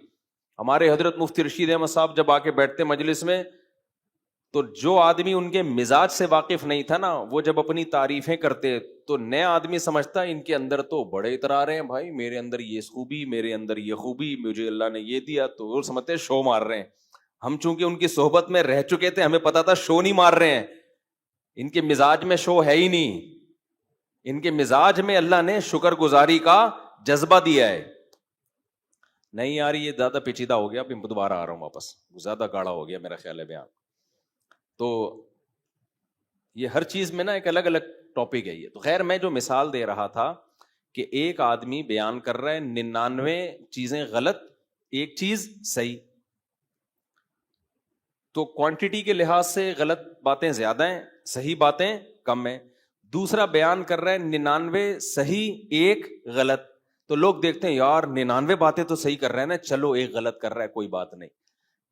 ہمارے حضرت مفتی رشید احمد صاحب جب آ کے بیٹھتے مجلس میں, تو جو آدمی ان کے مزاج سے واقف نہیں تھا نا, وہ جب اپنی تعریفیں کرتے تو نیا آدمی سمجھتا ان کے اندر تو بڑے اترا رہے ہیں بھائی, میرے اندر یہ خوبی, میرے اندر یہ خوبی, مجھے اللہ نے یہ دیا, تو وہ سمجھتے شو مار رہے ہیں. ہم چونکہ ان کی صحبت میں رہ چکے تھے, ہمیں پتا تھا شو نہیں مار رہے ہیں, ان کے مزاج میں شو ہے ہی نہیں. ان کے مزاج میں اللہ نے شکر گزاری کا جذبہ دیا ہے. نہیں یار یہ زیادہ پیچیدہ ہو گیا, اب دوبارہ آ رہا ہوں واپس, زیادہ گاڑا ہو گیا میرا خیال ہے بیان. تو یہ ہر چیز میں نا ایک الگ الگ ٹاپک ہے یہ. تو خیر میں جو مثال دے رہا تھا کہ ایک آدمی بیان کر رہا ہے 99 چیزیں غلط, ایک چیز صحیح. تو کوانٹٹی کے لحاظ سے غلط باتیں زیادہ ہیں, صحیح باتیں کم ہیں. دوسرا بیان کر رہا ہے 99 صحیح ایک غلط. تو لوگ دیکھتے ہیں یار 99 باتیں تو صحیح کر رہے ہیں نا, چلو ایک غلط کر رہا ہے, کوئی بات نہیں.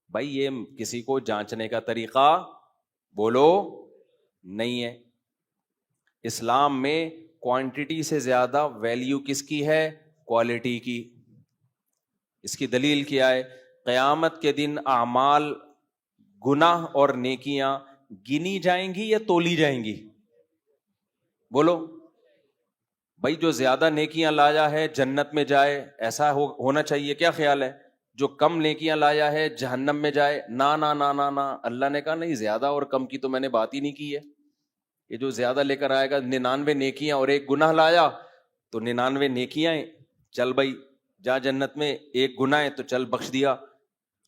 بھائی یہ کسی کو جانچنے کا طریقہ بولو نہیں ہے. اسلام میں کوانٹٹی سے زیادہ ویلیو کس کی ہے؟ کوالٹی کی. اس کی دلیل کیا ہے؟ قیامت کے دن اعمال, گناہ اور نیکیاں گنی جائیں گی یا تولی جائیں گی؟ بولو بھائی, جو زیادہ نیکیاں لایا ہے جنت میں جائے, ایسا ہونا چاہیے, کیا خیال ہے؟ جو کم نیکیاں لایا ہے جہنم میں جائے؟ نا نا نا نا نا, اللہ نے کہا نہیں, زیادہ اور کم کی تو میں نے بات ہی نہیں کی ہے. یہ جو زیادہ لے کر آئے گا 99 نیکیاں اور ایک گناہ لایا, تو 99 نیکیاں چل بھائی جا جنت میں, ایک گناہ ہے تو چل بخش دیا.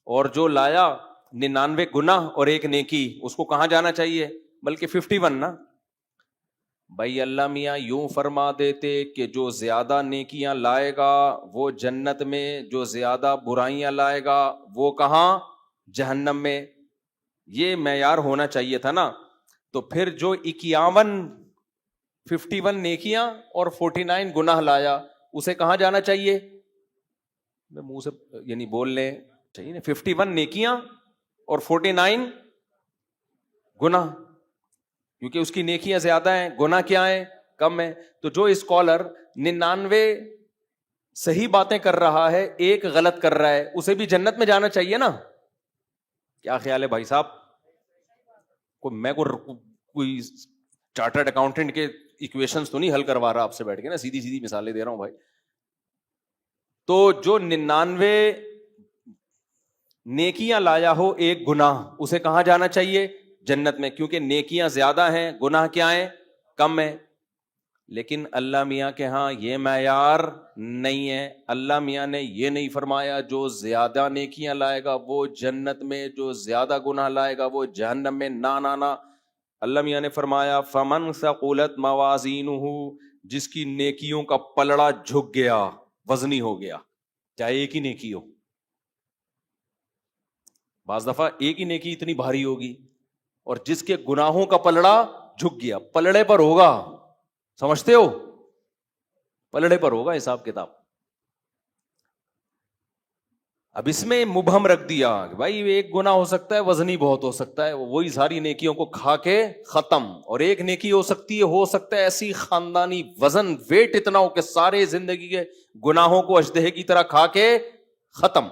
اور جو لایا 99 گناہ اور ایک نیکی, اس کو کہاں جانا چاہیے؟ بلکہ 51 نا. بھائی اللہ میاں یوں فرما دیتے کہ جو زیادہ نیکیاں لائے گا وہ جنت میں, جو زیادہ برائیاں لائے گا وہ کہاں؟ جہنم میں. یہ معیار ہونا چاہیے تھا نا. تو پھر جو 51 نیکیاں اور 49 گناہ لایا, اسے کہاں جانا چاہیے؟ منہ سے یعنی بول لیں چاہیے نا, 51 نیکیاں اور 49 گناہ, کیونکہ اس کی نیکیاں زیادہ ہیں, گناہ کیا ہیں؟ کم ہیں. تو جو اسکالر 99 صحیح باتیں کر رہا ہے, ایک غلط کر رہا ہے, اسے بھی جنت میں جانا چاہیے نا. کیا خیال ہے بھائی صاحب؟ میں کوئی چارٹرڈ اکاؤنٹنٹ کے ایکویشنز تو نہیں حل کروا رہا آپ سے بیٹھ کے نا, سیدھی سیدھی مثالیں دے رہا ہوں بھائی. تو جو 99 نیکیاں لایا ہو ایک گناہ, اسے کہاں جانا چاہیے؟ جنت میں, کیونکہ نیکیاں زیادہ ہیں, گناہ کیا ہیں؟ کم ہیں. لیکن اللہ میاں کے ہاں یہ معیار نہیں ہے. اللہ میاں نے یہ نہیں فرمایا جو زیادہ نیکیاں لائے گا وہ جنت میں, جو زیادہ گناہ لائے گا وہ جہنم میں. نا نا نا, اللہ میاں نے فرمایا فمن ثقلت موازینہ, جس کی نیکیوں کا پلڑا جھک گیا, وزنی ہو گیا, چاہے ایک ہی نیکی ہو. بعض دفعہ ایک ہی نیکی اتنی بھاری ہوگی, اور جس کے گناہوں کا پلڑا جھک گیا, پلڑے پر ہوگا, سمجھتے ہو, پلڑے پر ہوگا حساب کتاب. اب اس میں مبہم رکھ دیا کہ بھائی ایک گناہ ہو سکتا ہے وزنی بہت ہو سکتا ہے, وہی ساری نیکیوں کو کھا کے ختم. اور ایک نیکی ہو سکتا ہے ایسی خاندانی وزن ویٹ اتنا ہو کہ سارے زندگی کے گناہوں کو اژدہے کی طرح کھا کے ختم.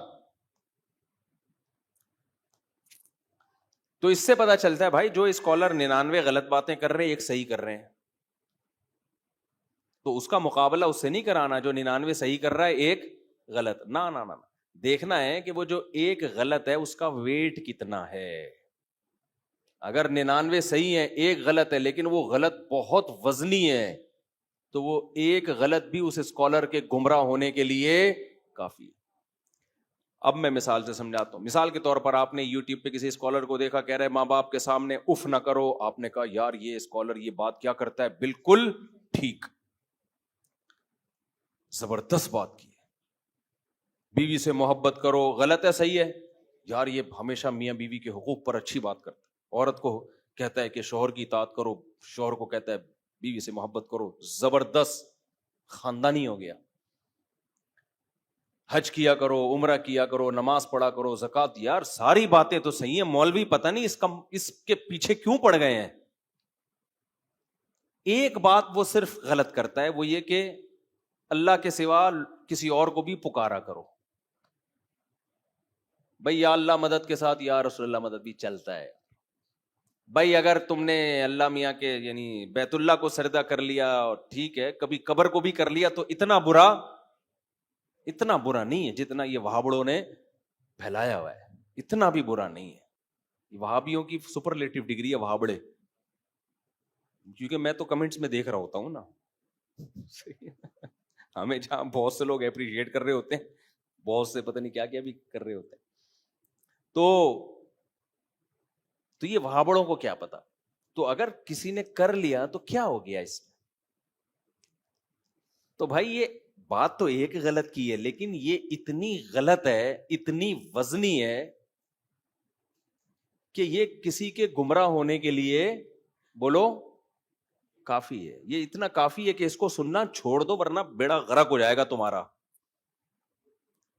تو اس سے پتا چلتا ہے بھائی جو اسکالر 99 غلط باتیں کر رہے ہیں, ایک صحیح کر رہے ہیں, تو اس کا مقابلہ اس سے نہیں کرانا جو 99 صحیح کر رہا ہے ایک غلط. نا نا نا, دیکھنا ہے کہ وہ جو ایک غلط ہے اس کا ویٹ کتنا ہے. اگر 99 صحیح ہے ایک غلط ہے, لیکن وہ غلط بہت وزنی ہے, تو وہ ایک غلط بھی اس اسکالر کے گمراہ ہونے کے لیے کافی ہے. اب میں مثال سے سمجھاتا ہوں. مثال کے طور پر آپ نے یوٹیوب پہ کسی اسکالر کو دیکھا, کہہ رہے ماں باپ کے سامنے اف نہ کرو. آپ نے کہا یار یہ اسکالر یہ بات کیا کرتا ہے, بالکل ٹھیک, زبردست بات کی. بیوی سے محبت کرو, غلط ہے صحیح ہے؟ یار یہ ہمیشہ میاں بیوی کے حقوق پر اچھی بات کرتا ہے. عورت کو کہتا ہے کہ شوہر کی اطاعت کرو, شوہر کو کہتا ہے بیوی سے محبت کرو. زبردست, خاندانی ہو گیا. حج کیا کرو، عمرہ کیا کرو، نماز پڑھا کرو، زکوٰۃ. یار ساری باتیں تو صحیح ہیں، مولوی پتہ نہیں اس کے پیچھے کیوں پڑ گئے ہیں. ایک بات وہ صرف غلط کرتا ہے، وہ یہ کہ اللہ کے سوا کسی اور کو بھی پکارا کرو. بھائی یا اللہ مدد کے ساتھ یا رسول اللہ مدد بھی چلتا ہے. بھائی اگر تم نے اللہ میاں کے یعنی بیت اللہ کو سجدہ کر لیا ٹھیک ہے، کبھی قبر کو بھی کر لیا تو اتنا برا نہیں ہے جتنا یہ وہابڑوں نے پھیلایا ہوا ہے. اتنا بھی برا نہیں ہے. وہابیوں کی سپرلیٹو ڈگری ہے وہابڑے، کیونکہ میں تو کمنٹس میں دیکھ رہا ہوتا ہوں نا. ہمیں جہاں بہت سے لوگ اپریشیٹ کر رہے ہوتے ہیں، بہت سے پتہ نہیں کیا کیا بھی کر رہے ہوتے ہیں. تو یہ وہابڑوں کو کیا پتا. تو اگر کسی نے کر لیا تو کیا ہو گیا اس میں؟ تو بھائی یہ بات تو ایک غلط کی ہے، لیکن یہ اتنی غلط ہے، اتنی وزنی ہے کہ یہ کسی کے گمراہ ہونے کے لیے بولو کافی ہے. یہ اتنا کافی ہے کہ اس کو سننا چھوڑ دو ورنہ بیڑا غرق ہو جائے گا تمہارا.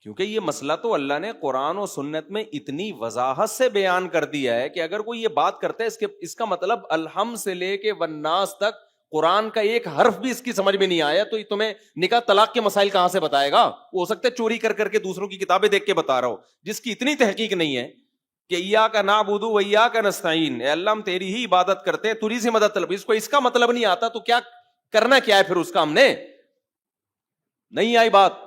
کیونکہ یہ مسئلہ تو اللہ نے قرآن و سنت میں اتنی وضاحت سے بیان کر دیا ہے کہ اگر کوئی یہ بات کرتا ہے اس کا مطلب الحم سے لے کے والناس تک قرآن کا ایک حرف بھی اس کی سمجھ میں نہیں آیا تو یہ تمہیں نکاح طلاق کے مسائل کہاں سے بتائے گا؟ وہ ہو سکتا ہے چوری کر کر کے دوسروں کی کتابیں دیکھ کے بتا رہا ہو، جس کی اتنی تحقیق نہیں ہے کہ ایاک نعبد و ایاک نستعین، اے اللہ ہم تیری ہی عبادت کرتے ہیں، تجھی سے مدد طلب. اس کو اس کا مطلب نہیں آتا تو کیا کرنا کیا ہے پھر اس کا؟ ہم نے نہیں آئی بات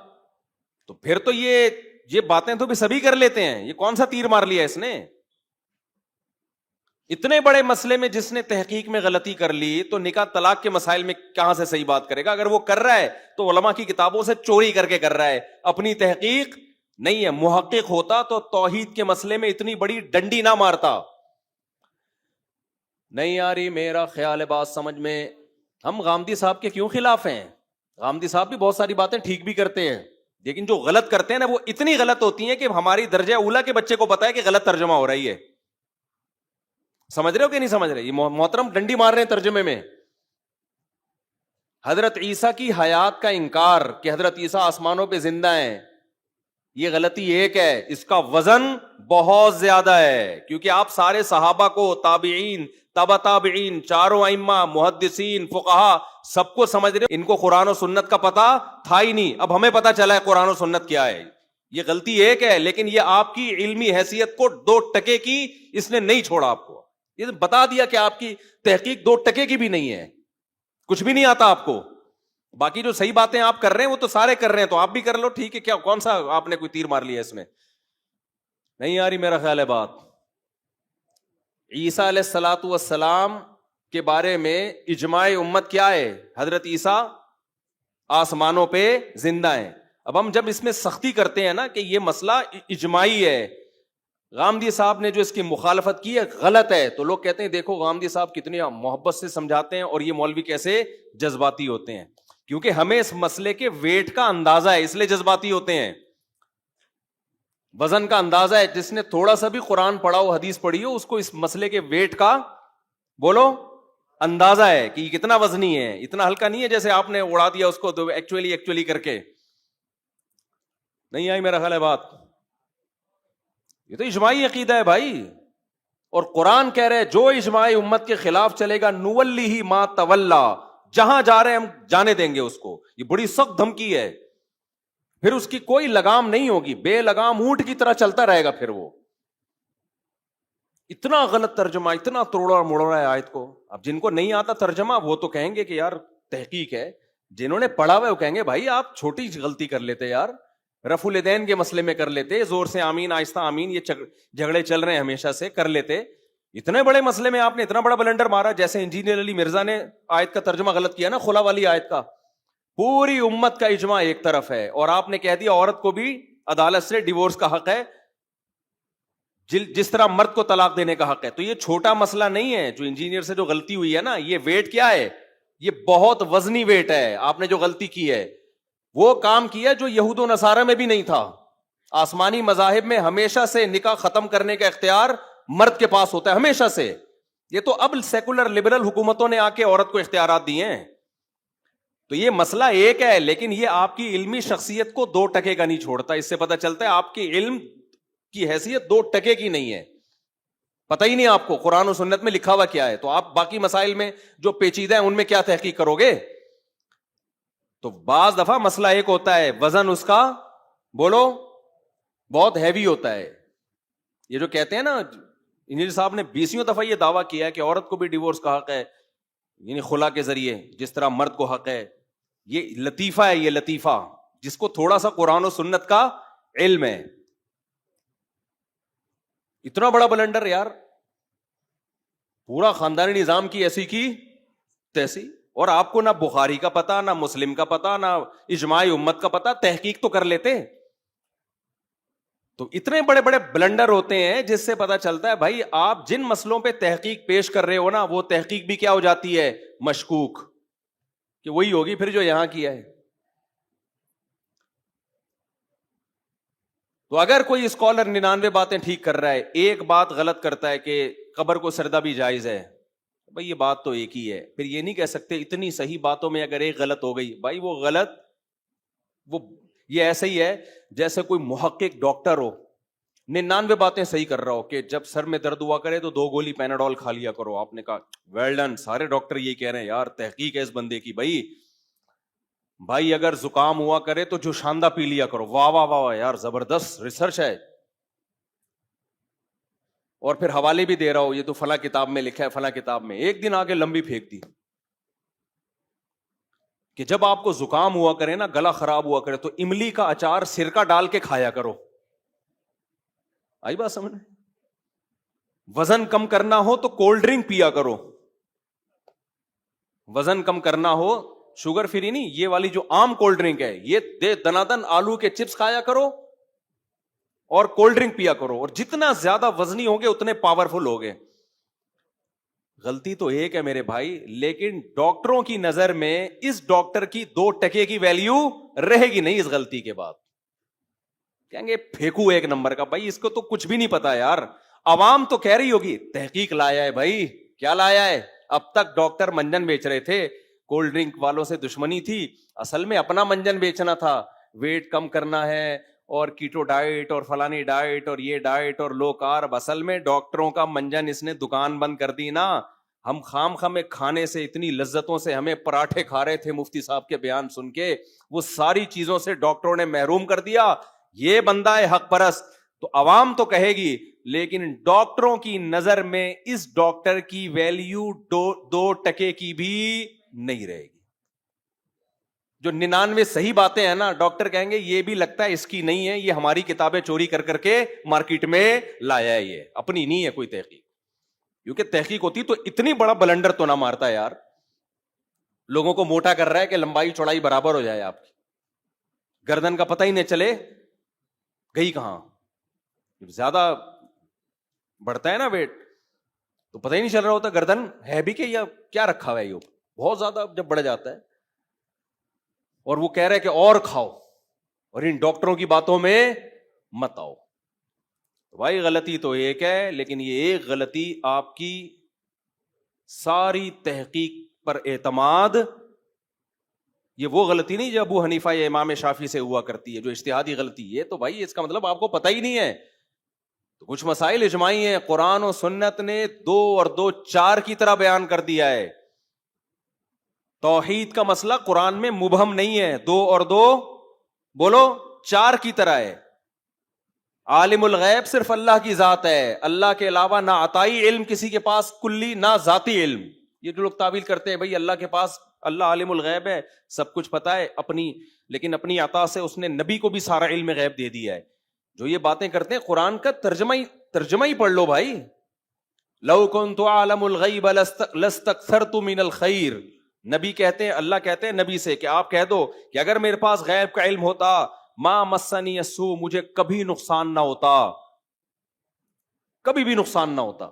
تو پھر تو یہ باتیں تو بھی سبھی کر لیتے ہیں. یہ کون سا تیر مار لیا اس نے؟ اتنے بڑے مسئلے میں جس نے تحقیق میں غلطی کر لی تو نکاح طلاق کے مسائل میں کہاں سے صحیح بات کرے گا؟ اگر وہ کر رہا ہے تو علماء کی کتابوں سے چوری کر کے کر رہا ہے، اپنی تحقیق نہیں ہے. محقق ہوتا تو توحید کے مسئلے میں اتنی بڑی ڈنڈی نہ مارتا. نہیں آ رہی میرا خیال ہے بات سمجھ میں؟ ہم غامدی صاحب کے کیوں خلاف ہیں؟ غامدی صاحب بھی بہت ساری باتیں ٹھیک بھی کرتے ہیں، لیکن جو غلط کرتے ہیں نا وہ اتنی غلط ہوتی ہیں کہ ہماری درجہ اولا کے بچے کو پتا ہے کہ غلط ترجمہ ہو رہی ہے. سمجھ رہے ہو کہ نہیں سمجھ رہے؟ یہ محترم ڈنڈی مار رہے ہیں ترجمے میں. حضرت عیسیٰ کی حیات کا انکار کہ حضرت عیسیٰ آسمانوں پہ زندہ ہیں، یہ غلطی ایک ہے، اس کا وزن بہت زیادہ ہے. کیونکہ آپ سارے صحابہ کو، تابعین، تبع تابعین، چاروں ائمہ، محدثین، فقہا سب کو سمجھ رہے، ان کو قرآن و سنت کا پتہ تھا ہی نہیں. اب ہمیں پتہ چلا ہے قرآن و سنت کیا ہے. یہ غلطی ایک ہے، لیکن یہ آپ کی علمی حیثیت کو 2% کی اس نے نہیں چھوڑا. آپ کو یہ بتا دیا کہ آپ کی تحقیق 2% کی بھی نہیں ہے، کچھ بھی نہیں آتا آپ کو. باقی جو صحیح باتیں آپ کر رہے ہیں وہ تو سارے کر رہے ہیں، تو آپ بھی کر لو ٹھیک ہے. کیا کون سا آپ نے کوئی تیر مار لیا اس میں؟ نہیں آ رہی میرا خیال ہے بات. عیسیٰ علیہ الصلوۃ والسلام کے بارے میں اجماع امت کیا ہے؟ حضرت عیسیٰ آسمانوں پہ زندہ ہیں. اب ہم جب اس میں سختی کرتے ہیں نا کہ یہ مسئلہ اجماعی ہے، غامدی صاحب نے جو اس کی مخالفت کی ہے غلط ہے، تو لوگ کہتے ہیں دیکھو غامدی صاحب کتنی محبت سے سمجھاتے ہیں اور یہ مولوی کیسے جذباتی ہوتے ہیں. کیونکہ ہمیں اس مسئلے کے ویٹ کا اندازہ ہے، اس لیے جذباتی ہوتے ہیں. وزن کا اندازہ ہے. جس نے تھوڑا سا بھی قرآن پڑھا ہو، حدیث پڑھی ہو، اس کو اس مسئلے کے ویٹ کا بولو اندازہ ہے کہ یہ کتنا وزنی ہے. اتنا ہلکا نہیں ہے جیسے آپ نے اڑا دیا اس کو ایکچولی کر کے. نہیں آئی میرا خیال ہے بات. یہ تو اجماعی عقیدہ ہے بھائی، اور قرآن کہہ رہے جو اجماع امت کے خلاف چلے گا نولیہ ما تولا، جہاں جا رہے ہیں ہم جانے دیں گے اس کو. یہ بڑی سخت دھمکی ہے. پھر اس کی کوئی لگام نہیں ہوگی، بے لگام اونٹ کی طرح چلتا رہے گا. پھر وہ اتنا غلط ترجمہ، اتنا توڑا موڑا ہے آیت کو. اب جن کو نہیں آتا ترجمہ وہ تو کہیں گے کہ یار تحقیق ہے. جنہوں نے پڑھا ہوا ہے وہ کہیں گے بھائی آپ چھوٹی غلطی کر لیتے یار، رفع الیدین کے مسئلے میں کر لیتے، زور سے آمین آہستہ آمین، یہ جھگڑے چل رہے ہیں ہمیشہ سے، کر لیتے. اتنے بڑے مسئلے میں آپ نے اتنا بڑا بلنڈر مارا. جیسے انجینئر علی مرزا نے آیت کا ترجمہ غلط کیا نا، خلا والی آیت کا. پوری امت کا اجماع ایک طرف ہے اور آپ نے کہہ دیا عورت کو بھی عدالت سے ڈیورس کا حق ہے جس طرح مرد کو طلاق دینے کا حق ہے. تو یہ چھوٹا مسئلہ نہیں ہے جو انجینئر سے جو غلطی ہوئی ہے نا. یہ ویٹ کیا ہے؟ یہ بہت وزنی ویٹ ہے. آپ نے جو غلطی کی ہے وہ کام کیا جو یہود و نصارہ میں بھی نہیں تھا. آسمانی مذاہب میں ہمیشہ سے نکاح ختم کرنے کا اختیار مرد کے پاس ہوتا ہے، ہمیشہ سے. یہ تو اب سیکولر لبرل حکومتوں نے آ کے عورت کو اختیارات دیے ہیں. تو یہ مسئلہ ایک ہے، لیکن یہ آپ کی علمی شخصیت کو 2% کا نہیں چھوڑتا. اس سے پتہ چلتا ہے آپ کی علم کی حیثیت 2% کی نہیں ہے. پتہ ہی نہیں آپ کو قرآن و سنت میں لکھا ہوا کیا ہے، تو آپ باقی مسائل میں جو پیچیدہ ہیں ان میں کیا تحقیق کرو گے؟ تو بعض دفعہ مسئلہ ایک ہوتا ہے، وزن اس کا بولو بہت ہیوی ہوتا ہے. یہ جو کہتے ہیں نا، انجینئر صاحب نے 20 دفعہ یہ دعویٰ کیا ہے کہ عورت کو بھی ڈیورس کا حق ہے، یعنی خلا کے ذریعے جس طرح مرد کو حق ہے. یہ لطیفہ ہے، یہ لطیفہ جس کو تھوڑا سا قرآن و سنت کا علم ہے. اتنا بڑا بلنڈر یار، پورا خاندانی نظام کی ایسی کی تیسی، اور آپ کو نہ بخاری کا پتا، نہ مسلم کا پتا، نہ اجماع امت کا پتا. تحقیق تو کر لیتے. تو اتنے بڑے بڑے بلنڈر ہوتے ہیں جس سے پتا چلتا ہے بھائی آپ جن مسئلوں پہ تحقیق پیش کر رہے ہو نا، وہ تحقیق بھی کیا ہو جاتی ہے؟ مشکوک، کہ وہی ہوگی پھر جو یہاں کیا ہے. تو اگر کوئی اسکالر 99 باتیں ٹھیک کر رہا ہے، ایک بات غلط کرتا ہے کہ قبر کو سردہ بھی جائز ہے، بھائی یہ بات تو ایک ہی ہے. پھر یہ نہیں کہہ سکتے اتنی صحیح باتوں میں اگر ایک غلط ہو گئی، بھائی وہ غلط، وہ یہ ایسا ہی ہے جیسے کوئی محقق ڈاکٹر ہو، 99 باتیں صحیح کر رہا ہو کہ جب سر میں درد ہوا کرے تو 2 گولی پیناڈول کھا لیا کرو. آپ نے کہا ویل ڈن، سارے ڈاکٹر یہ کہہ رہے ہیں، یار تحقیق ہے اس بندے کی. بھائی اگر زکام ہوا کرے تو جو شاندہ پی لیا کرو. واہ واہ واہ یار، زبردست ریسرچ ہے. اور پھر حوالے بھی دے رہا ہو، یہ تو فلاں کتاب میں لکھا ہے، فلاں کتاب میں. ایک دن آگے لمبی پھینک دی کہ جب آپ کو زکام ہوا کرے نا، گلا خراب ہوا کرے، تو املی کا اچار سرکہ ڈال کے کھایا کرو. آئی بات سمجھ؟ وزن کم کرنا ہو تو کولڈ ڈرنک پیا کرو. وزن کم کرنا ہو، شوگر فری نہیں، یہ والی جو عام کولڈ ڈرنک ہے، یہ دے دنادن آلو کے چپس کھایا کرو اور کولڈ ڈرنک پیا کرو. اور جتنا زیادہ وزنی ہوگے اتنے پاورفل ہوگے. غلطی تو ایک ہے میرے بھائی، لیکن ڈاکٹروں کی نظر میں اس ڈاکٹر کی 2% کی ویلیو رہے گی نہیں اس غلطی کے بعد. کہیں گے پھینکو ایک نمبر کا. بھائی اس کو تو کچھ بھی نہیں پتا یار. عوام تو کہہ رہی ہوگی تحقیق لایا ہے. بھائی کیا لایا ہے؟ اب تک ڈاکٹر منجن بیچ رہے تھے، کولڈ ڈرنک والوں سے دشمنی تھی، اصل میں اپنا منجن بیچنا تھا. ویٹ کم کرنا ہے اور کیٹو ڈائٹ اور فلانی ڈائٹ اور یہ ڈائٹ اور لو کارب. اصل میں ڈاکٹروں کا منجن اس نے دکان بند کر دی نا. ہم خام خام کھانے سے اتنی لذتوں سے ہمیں پراٹھے کھا رہے تھے مفتی صاحب کے بیان سن کے، وہ ساری چیزوں سے ڈاکٹروں نے محروم کر دیا. یہ بندہ ہے حق پرست. تو عوام تو کہے گی، لیکن ڈاکٹروں کی نظر میں اس ڈاکٹر کی ویلیو 2% کی بھی نہیں رہے گی. جو 99 صحیح باتیں ہیں نا، ڈاکٹر کہیں گے یہ بھی لگتا ہے اس کی نہیں ہے، یہ ہماری کتابیں چوری کر کر کے مارکیٹ میں لایا ہے، یہ اپنی نہیں ہے کوئی تحقیق. کیونکہ تحقیق ہوتی تو اتنی بڑا بلنڈر تو نہ مارتا یار. لوگوں کو موٹا کر رہا ہے کہ لمبائی چوڑائی برابر ہو جائے، آپ کی گردن کا پتہ ہی نہیں چلے گئی کہاں. زیادہ بڑھتا ہے نا ویٹ تو پتہ ہی نہیں چل رہا ہوتا گردن ہے بھی کہ یا کیا رکھا ہوا ہے. یہ بہت زیادہ جب بڑھ جاتا ہے اور وہ کہہ رہے کہ اور کھاؤ اور ان ڈاکٹروں کی باتوں میں مت آؤ. بھائی غلطی تو ایک ہے، لیکن یہ ایک غلطی آپ کی ساری تحقیق پر اعتماد، یہ وہ غلطی نہیں جو ابو حنیفہ یا امام شافعی سے ہوا کرتی ہے، جو اجتہادی غلطی. یہ تو بھائی اس کا مطلب آپ کو پتہ ہی نہیں ہے. تو کچھ مسائل اجماعی ہیں، قرآن و سنت نے 2 اور 2 4 کی طرح بیان کر دیا ہے. توحید کا مسئلہ قرآن میں مبہم نہیں ہے، 2 اور 2 بولو 4 کی طرح ہے. عالم الغیب صرف اللہ کی ذات ہے، اللہ کے علاوہ نہ عطائی علم کسی کے پاس کلی، نہ ذاتی علم. یہ جو لوگ تعویل کرتے ہیں بھائی اللہ کے پاس، اللہ عالم الغیب ہے، سب کچھ پتا ہے اپنی، لیکن اپنی عطا سے اس نے نبی کو بھی سارا علم غیب دے دیا ہے. جو یہ باتیں کرتے ہیں قرآن کا ترجمہ ہی پڑھ لو بھائی. لو کنت اعلم الغیب لاستکثرت من الخیر. نبی کہتے ہیں، اللہ کہتے ہیں نبی سے کہ آپ کہہ دو کہ اگر میرے پاس غیب کا علم ہوتا، ما مسنی السوء، مجھے کبھی نقصان نہ ہوتا، کبھی بھی نقصان نہ ہوتا.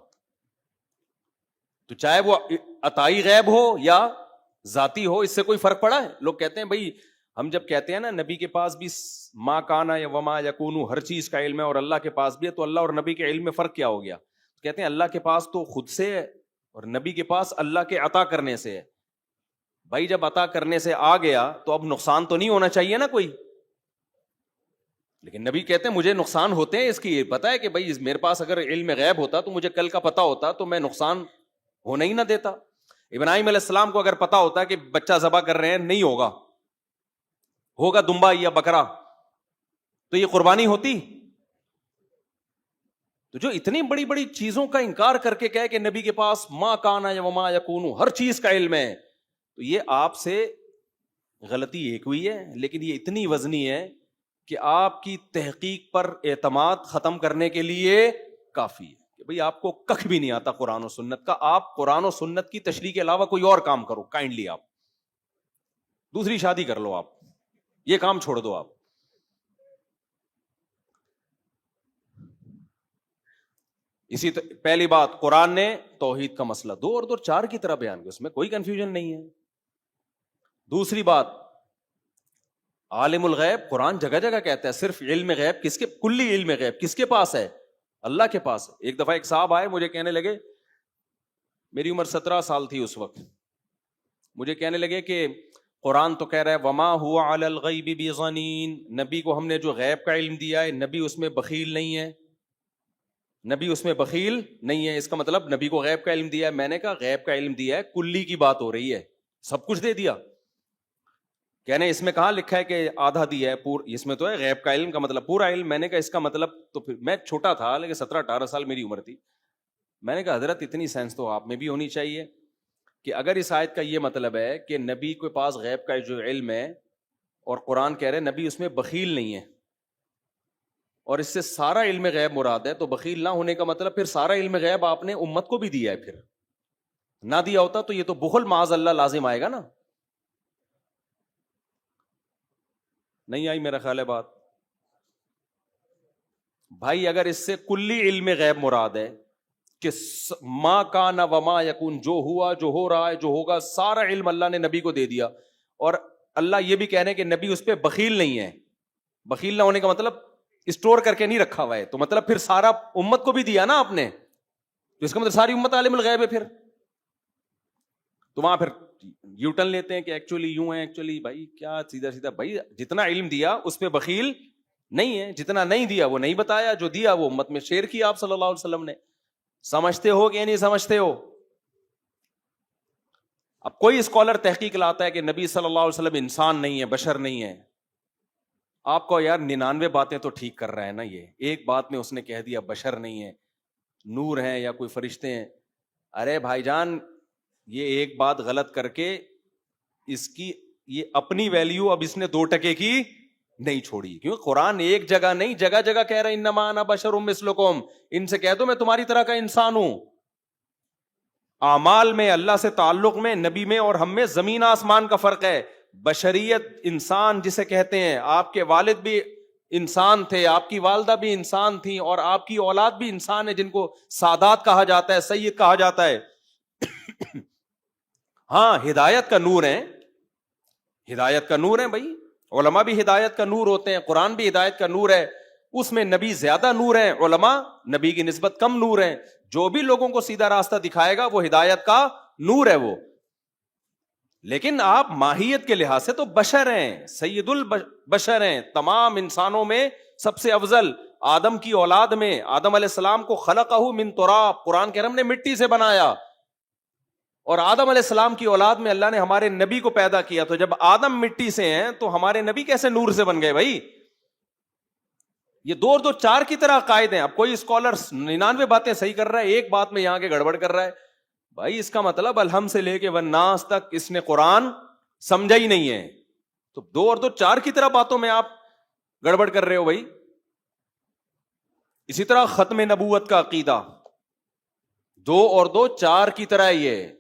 تو چاہے وہ عطائی غیب ہو یا ذاتی ہو، اس سے کوئی فرق پڑا ہے؟ لوگ کہتے ہیں بھائی ہم جب کہتے ہیں نا نبی کے پاس بھی ما کانا یا وما یکونو ہر چیز کا علم ہے اور اللہ کے پاس بھی ہے، تو اللہ اور نبی کے علم میں فرق کیا ہو گیا؟ کہتے ہیں اللہ کے پاس تو خود سے ہے اور نبی کے پاس اللہ کے عطا کرنے سے ہے. بھائی جب عطا کرنے سے آ گیا تو اب نقصان تو نہیں ہونا چاہیے نا کوئی. لیکن نبی کہتے ہیں مجھے نقصان ہوتے ہیں اس کی یہ پتا ہے کہ بھائی میرے پاس اگر علم غیب ہوتا تو مجھے کل کا پتا ہوتا تو میں نقصان ہونا ہی نہ دیتا. ابراہیم علیہ السلام کو اگر پتا ہوتا کہ بچہ ذبح کر رہے ہیں نہیں ہوگا دمبا یا بکرا, تو یہ قربانی ہوتی. تو جو اتنی بڑی بڑی چیزوں کا انکار کر کے کہے کہ نبی کے پاس ما کانا یا وما یکون ہر چیز کا علم ہے, تو یہ آپ سے غلطی ایک ہوئی ہے, لیکن یہ اتنی وزنی ہے کہ آپ کی تحقیق پر اعتماد ختم کرنے کے لیے کافی ہے کہ بھئی آپ کو کخ بھی نہیں آتا قرآن و سنت کا, آپ قرآن و سنت کی تشریح کے علاوہ کوئی اور کام کرو, کائنڈلی آپ دوسری شادی کر لو, آپ یہ کام چھوڑ دو. آپ اسی پہلی بات, قرآن نے توحید کا مسئلہ 2 اور 2 4 کی طرح بیان کیا, اس میں کوئی کنفیوژن نہیں ہے. دوسری بات, عالم الغیب قرآن جگہ جگہ کہتا ہے صرف علم غیب کس کے, کلی علم غیب کس کے پاس ہے, اللہ کے پاس ہے. ایک دفعہ ایک صاحب آئے, مجھے کہنے لگے, میری عمر 17 سال تھی اس وقت, مجھے کہنے لگے کہ قرآن تو کہہ رہا ہے وما هو علی الغیب بضنین, نبی کو ہم نے جو غیب کا علم دیا ہے نبی اس میں بخیل نہیں ہے, نبی اس میں بخیل نہیں ہے. اس کا مطلب نبی کو غیب کا علم دیا ہے. میں نے کہا غیب کا علم دیا ہے, کلی کی بات ہو رہی ہے, سب کچھ دے دیا. کہنے اس میں کہاں لکھا ہے کہ آدھا دیا ہے, اس میں تو ہے غیب کا علم کا مطلب پورا علم. میں نے کہا اس کا مطلب, تو پھر میں چھوٹا تھا لیکن 17-18 سال میری عمر تھی. میں نے کہا حضرت اتنی سینس تو آپ میں بھی ہونی چاہیے کہ اگر اس آیت کا یہ مطلب ہے کہ نبی کے پاس غیب کا جو علم ہے اور قرآن کہہ رہے نبی اس میں بخیل نہیں ہے, اور اس سے سارا علم غیب مراد ہے, تو بخیل نہ ہونے کا مطلب پھر سارا علم غیب آپ نے امت کو بھی دیا ہے. پھر نہ دیا ہوتا تو یہ تو بخل معاذ اللہ لازم آئے گا نا. نہیں آئی میرا خیال ہے بات بھائی. اگر اس سے کلی علم غیب مراد ہے کہ ما کان وما یکون, جو ہوا جو ہو رہا ہے جو ہوگا سارا علم اللہ نے نبی کو دے دیا, اور اللہ یہ بھی کہہ رہے ہیں کہ نبی اس پہ بخیل نہیں ہے. بخیل نہ ہونے کا مطلب اسٹور کر کے نہیں رکھا ہوا ہے, تو مطلب پھر سارا امت کو بھی دیا نا آپ نے, تو اس کا مطلب ساری امت عالم الغیب ہے. پھر تو وہاں پھر یو ٹرن لیتے ہیں کہ ایکچولی یوں ہے, ایکچولی بھائی کیا سیدھا سیدھا, بھائی جتنا علم دیا اس پہ بخیل نہیں ہے, جتنا نہیں دیا وہ نہیں بتایا, جو دیا وہ امت میں شیئر کیا آپ صلی اللہ علیہ وسلم نے. سمجھتے ہو کہ نہیں سمجھتے ہو؟ اب کوئی اسکالر تحقیق لاتا ہے کہ نبی صلی اللہ علیہ وسلم انسان نہیں ہے, بشر نہیں ہے, آپ کو یار 99 باتیں تو ٹھیک کر رہا ہے نا, یہ ایک بات میں اس نے کہہ دیا بشر نہیں ہے, نور ہیں یا کوئی فرشتے ہیں. ارے بھائی جان, یہ ایک بات غلط کر کے اس کی یہ اپنی ویلیو اب اس نے 2% کی نہیں چھوڑی, کیونکہ قرآن ایک جگہ نہیں جگہ جگہ کہہ رہا ہے انما انا بشر مثلکم, ان سے کہہ دو میں تمہاری طرح کا انسان ہوں. اعمال میں, اللہ سے تعلق میں, نبی میں اور ہم میں زمین آسمان کا فرق ہے. بشریت, انسان جسے کہتے ہیں, آپ کے والد بھی انسان تھے, آپ کی والدہ بھی انسان تھی, اور آپ کی اولاد بھی انسان ہے جن کو سادات کہا جاتا ہے, سید کہا جاتا ہے. ہاں ہدایت کا نور ہے, ہدایت کا نور ہے بھائی, علماء بھی ہدایت کا نور ہوتے ہیں, قرآن بھی ہدایت کا نور ہے, اس میں نبی زیادہ نور ہیں, علماء نبی کی نسبت کم نور ہیں. جو بھی لوگوں کو سیدھا راستہ دکھائے گا وہ ہدایت کا نور ہے وہ. لیکن آپ ماہیت کے لحاظ سے تو بشر ہیں, سید البشر ہیں, تمام انسانوں میں سب سے افضل. آدم کی اولاد میں آدم علیہ السلام کو خلقہ من تراب, قرآن کے ہم نے مٹی سے بنایا, اور آدم علیہ السلام کی اولاد میں اللہ نے ہمارے نبی کو پیدا کیا. تو جب آدم مٹی سے ہیں تو ہمارے نبی کیسے نور سے بن گئے بھائی؟ یہ 2 اور 2 4 کی طرح قائد ہیں. اب کوئی اسکالر 99 باتیں صحیح کر رہا ہے, ایک بات میں یہاں کے گڑبڑ کر رہا ہے, بھائی اس کا مطلب الحمد سے لے کے والناس تک اس نے قرآن سمجھا ہی نہیں ہے. تو 2 اور 2 4 کی طرح باتوں میں آپ گڑبڑ کر رہے ہو بھائی. اسی طرح ختم نبوت کا عقیدہ 2 اور 2 4 کی طرح ہی ہے.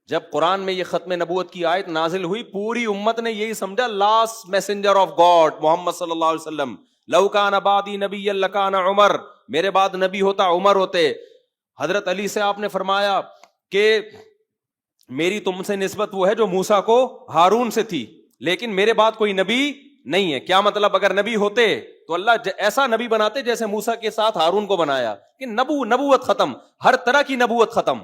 جب قرآن میں یہ ختم نبوت کی آیت نازل ہوئی, پوری امت نے یہی سمجھا لاسٹ میسنجر آف گاڈ محمد صلی اللہ علیہ وسلم. لو کان بعدی نبی لکان عمر, میرے بعد نبی ہوتا عمر ہوتے. حضرت علی سے آپ نے فرمایا کہ میری تم سے نسبت وہ ہے جو موسیٰ کو ہارون سے تھی, لیکن میرے بعد کوئی نبی نہیں ہے. کیا مطلب؟ اگر نبی ہوتے تو اللہ ایسا نبی بناتے جیسے موسیٰ کے ساتھ ہارون کو بنایا, کہ نبوت ختم, ہر طرح کی نبوت ختم.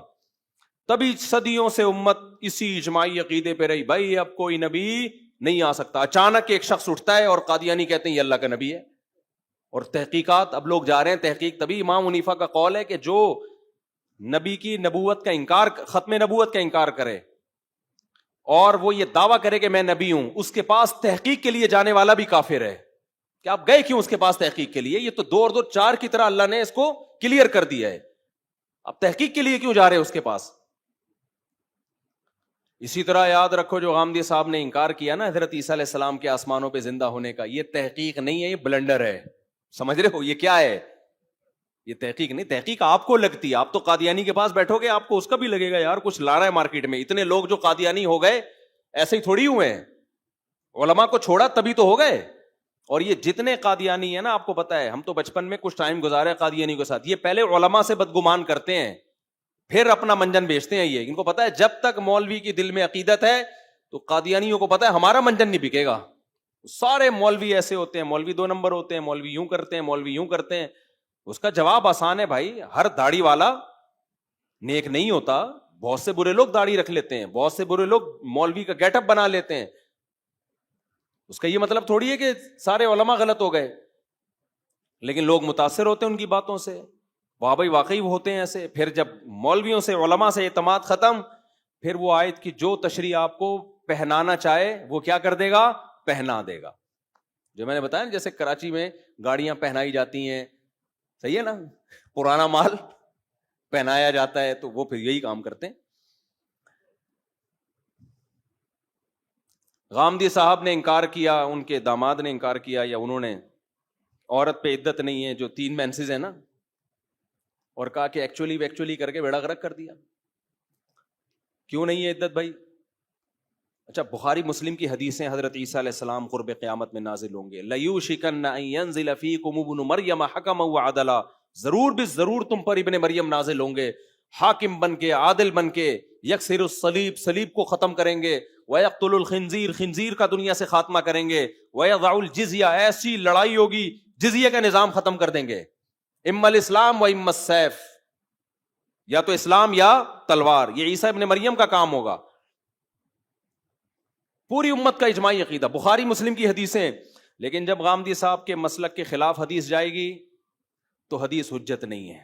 تبھی صدیوں سے امت اسی اجماعی عقیدے پہ رہی، بھائی اب کوئی نبی نہیں آ سکتا. اچانک ایک شخص اٹھتا ہے اور قادیانی کہتے ہیں یہ اللہ کا نبی ہے. اور تحقیقات اب لوگ جا رہے ہیں تحقیق، تبھی امام حنیفہ کا قول ہے کہ جو نبی کی نبوت کا انکار، ختم نبوت کا انکار کرے اور وہ یہ دعویٰ کرے کہ میں نبی ہوں، اس کے پاس تحقیق کے لیے جانے والا بھی کافر ہے. کہ آپ گئے کیوں اس کے پاس تحقیق کے لیے؟ یہ تو 2 اور 2 4 کی طرح اللہ نے اس کو کلیئر کر دیا ہے. اب تحقیق کے لیے کیوں جا رہے اس کے پاس؟ اسی طرح یاد رکھو جو غامدی صاحب نے انکار کیا نا حضرت عیسیٰ علیہ السلام کے آسمانوں پہ زندہ ہونے کا، یہ تحقیق نہیں ہے، یہ بلنڈر ہے. سمجھ رہے ہو یہ کیا ہے؟ یہ تحقیق نہیں. تحقیق آپ کو لگتی ہے، آپ تو قادیانی کے پاس بیٹھو گے آپ کو اس کا بھی لگے گا یار کچھ لا رہا ہے مارکیٹ میں. اتنے لوگ جو قادیانی ہو گئے ایسے ہی تھوڑی ہوئے ہیں، علماء کو چھوڑا تبھی تو ہو گئے. اور یہ جتنے قادیانی ہیں نا، آپ کو پتا ہے ہم تو بچپن میں کچھ ٹائم گزارے قادیانی کے ساتھ، یہ پہلے علماء سے بدگمان کرتے ہیں پھر اپنا منجن بیچتے ہیں. یہ ان کو پتا ہے جب تک مولوی کی دل میں عقیدت ہے تو قادیانیوں کو پتا ہے ہمارا منجن نہیں بکے گا. سارے مولوی ایسے ہوتے ہیں، مولوی 2 نمبر ہوتے ہیں، مولوی یوں کرتے ہیں، مولوی یوں کرتے ہیں. اس کا جواب آسان ہے بھائی، ہر داڑھی والا نیک نہیں ہوتا. بہت سے برے لوگ داڑھی رکھ لیتے ہیں، بہت سے برے لوگ مولوی کا گیٹ اپ بنا لیتے ہیں. اس کا یہ مطلب تھوڑی ہے کہ سارے علماء غلط ہو گئے، لیکن لوگ متاثر ہوتے ہیں ان کی باتوں سے. واہ بھائی واقعی وہ ہوتے ہیں ایسے. پھر جب مولویوں سے علماء سے اعتماد ختم، پھر وہ آیت کی جو تشریح آپ کو پہنانا چاہے وہ کیا کر دے گا؟ پہنا دے گا. جو میں نے بتایا جیسے کراچی میں گاڑیاں پہنائی جاتی ہیں، صحیح ہے نا، پرانا مال پہنایا جاتا ہے، تو وہ پھر یہی کام کرتے ہیں. غامدی صاحب نے انکار کیا، ان کے داماد نے انکار کیا، یا انہوں نے، عورت پہ عدت نہیں ہے جو 3 مینسز ہیں نا، اور کہا کہ ایکچولی کر کے بیڑا غرق کر دیا. کیوں نہیں ہے عدت بھائی؟ اچھا بخاری مسلم کی حدیثیں، حضرت عیسیٰ علیہ السلام قرب قیامت میں نازل ہوں گے. لَيُوشِكَنَّ أَن يَنزِلَ فِيكُمُ ابْنُ مَرْيَمَ حَكَمًا وَعَدْلًا، ضرور بھی ضرور تم پر ابن مریم نازل ہوں گے حاکم بن کے، عادل بن کے. یکسر الصلیب، صلیب کو ختم کریں گے. وَيَقْتُلُ الْخِنزِيرَ، خنزیر کا دنیا سے خاتمہ کریں گے. وَيَضَعُ الْجِزْيَةَ، ایسی لڑائی ہوگی جزیہ کا نظام ختم کر دیں گے. اما الاسلام و اما السیف، یا تو اسلام یا تلوار. یہ عیسیٰ ابن مریم کا کام ہوگا. پوری امت کا اجماعی عقیدہ، بخاری مسلم کی حدیثیں. لیکن جب غامدی صاحب کے مسلک کے خلاف حدیث جائے گی تو حدیث حجت نہیں ہے.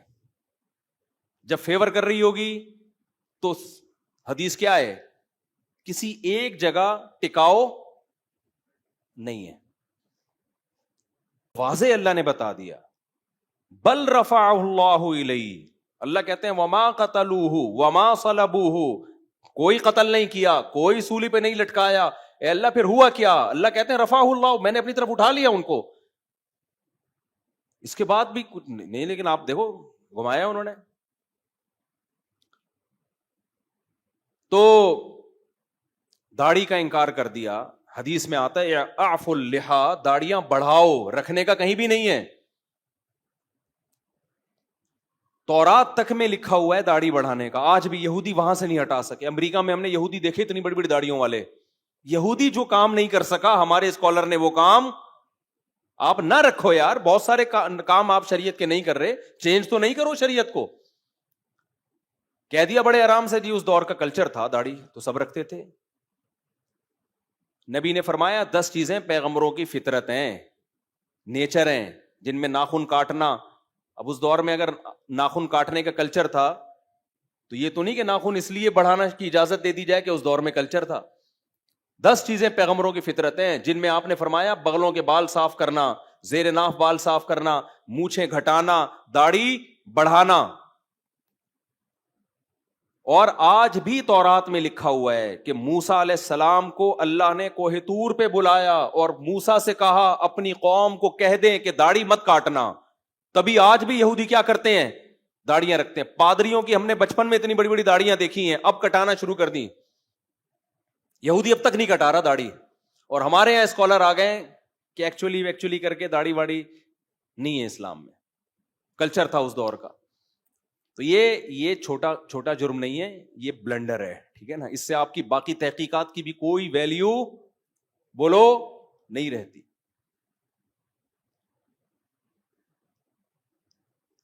جب فیور کر رہی ہوگی تو حدیث کیا ہے؟ کسی ایک جگہ ٹکاؤ نہیں ہے. واضح اللہ نے بتا دیا. بل رفعہ اللہ الیہ، اللہ کہتے ہیں وما قتلوہ وما صلبوہ، کوئی قتل نہیں کیا، کوئی سولی پہ نہیں لٹکایا. اے اللہ پھر ہوا کیا؟ اللہ کہتے ہیں رفعہ اللہ، میں نے اپنی طرف اٹھا لیا ان کو. اس کے بعد بھی کچھ نہیں، لیکن آپ دیکھو گھمایا انہوں نے. تو داڑھی کا انکار کر دیا. حدیث میں آتا ہے اعف اللحا، داڑیاں بڑھاؤ، رکھنے کا کہیں بھی نہیں ہے. تورات تک میں لکھا ہوا ہے داڑھی بڑھانے کا، آج بھی یہودی وہاں سے نہیں ہٹا سکے. امریکہ میں ہم نے یہودی دیکھے اتنی بڑی بڑی داڑھیوں والے. یہودی جو کام نہیں کر سکا، ہمارے اسکالر نے وہ کام. آپ نہ رکھو یار، بہت سارے کام آپ شریعت کے نہیں کر رہے، چینج تو نہیں کرو شریعت کو. کہہ دیا بڑے آرام سے، جی اس دور کا کلچر تھا، داڑھی تو سب رکھتے تھے. نبی نے فرمایا 10 چیزیں پیغمبروں کی فطرت ہیں، نیچر ہیں، جن میں ناخن کاٹنا. اب اس دور میں اگر ناخن کاٹنے کا کلچر تھا تو یہ تو نہیں کہ ناخن اس لیے بڑھانا کی اجازت دے دی جائے کہ اس دور میں کلچر تھا. 10 چیزیں پیغمبروں کی فطرت ہیں، جن میں آپ نے فرمایا بغلوں کے بال صاف کرنا، زیر ناف بال صاف کرنا، مونچھیں گھٹانا، داڑھی بڑھانا. اور آج بھی تورات میں لکھا ہوا ہے کہ موسیٰ علیہ السلام کو اللہ نے کوہ طور پہ بلایا اور موسیٰ سے کہا اپنی قوم کو کہہ دیں کہ داڑھی مت کاٹنا. تبھی آج بھی یہودی کیا کرتے ہیں؟ داڑیاں رکھتے ہیں. پادریوں کی ہم نے بچپن میں اتنی بڑی بڑی داڑیاں دیکھی ہیں، اب کٹانا شروع کر دی. یہودی اب تک نہیں کٹا رہا داڑھی. اور ہمارے یہاں اسکالر آ گئے کہ ایکچولی کر کے داڑھی واڑی نہیں ہے اسلام میں، کلچر تھا اس دور کا. تو یہ چھوٹا جرم نہیں ہے، یہ بلنڈر ہے. ٹھیک ہے نا، اس سے آپ کی باقی تحقیقات کی بھی کوئی ویلیو بولو نہیں رہتی.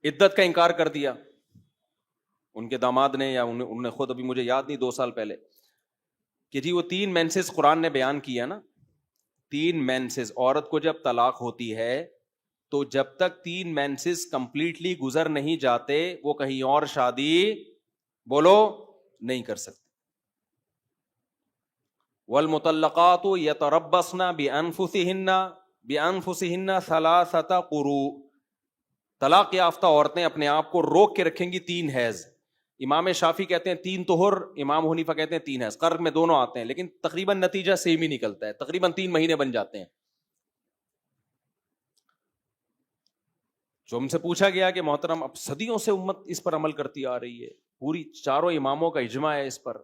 عدت کا انکار کر دیا. ان کے داماد نے یا انہوں نے خود، ابھی مجھے یاد نہیں، 2 سال پہلے، کہ جی وہ 3 مینسز قرآن نے بیان کیا نا، 3 مینسز. عورت کو جب طلاق ہوتی ہے تو جب تک 3 مینسز کمپلیٹلی گزر نہیں جاتے وہ کہیں اور شادی بولو نہیں کر سکتے. والمطلقات یتربصن بانفسہن 3 قروء. طلاق یافتہ عورتیں اپنے آپ کو روک کے رکھیں گی 3 حیض. امام شافعی کہتے ہیں 3 طہر، امام حنیفہ کہتے ہیں 3 حیض. قرء میں دونوں آتے ہیں لیکن تقریباً نتیجہ سیم ہی نکلتا ہے، تقریباً 3 مہینے بن جاتے ہیں. جو ہم سے پوچھا گیا کہ محترم اب صدیوں سے امت اس پر عمل کرتی آ رہی ہے، پوری 4 اماموں کا اجماع ہے اس پر.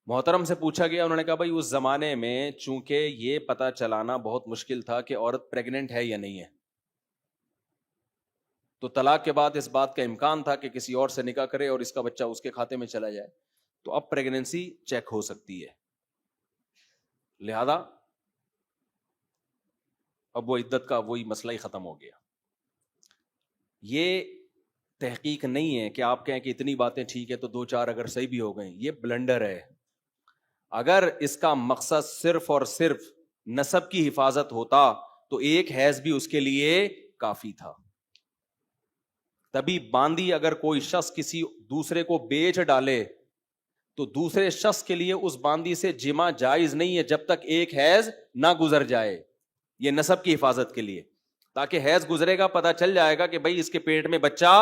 محترم سے پوچھا گیا، انہوں نے کہا بھائی اس زمانے میں چونکہ یہ پتہ چلانا بہت مشکل تھا کہ عورت پریگننٹ ہے یا نہیں ہے، تو طلاق کے بعد اس بات کا امکان تھا کہ کسی اور سے نکاح کرے اور اس کا بچہ اس کے کھاتے میں چلا جائے. تو اب پریگننسی چیک ہو سکتی ہے، لہذا اب وہ عدت کا وہی مسئلہ ہی ختم ہو گیا. یہ تحقیق نہیں ہے کہ آپ کہیں کہ اتنی باتیں ٹھیک ہے تو 2-4 اگر صحیح بھی ہو گئیں، یہ بلنڈر ہے. اگر اس کا مقصد صرف اور صرف نسب کی حفاظت ہوتا تو 1 حیض بھی اس کے لیے کافی تھا. تبھی باندی اگر کوئی شخص کسی دوسرے کو بیچ ڈالے تو دوسرے شخص کے لیے اس باندی سے جمع جائز نہیں ہے جب تک 1 حیض نہ گزر جائے. یہ نسب کی حفاظت کے لیے، تاکہ حیض گزرے گا پتہ چل جائے گا کہ بھائی اس کے پیٹ میں بچہ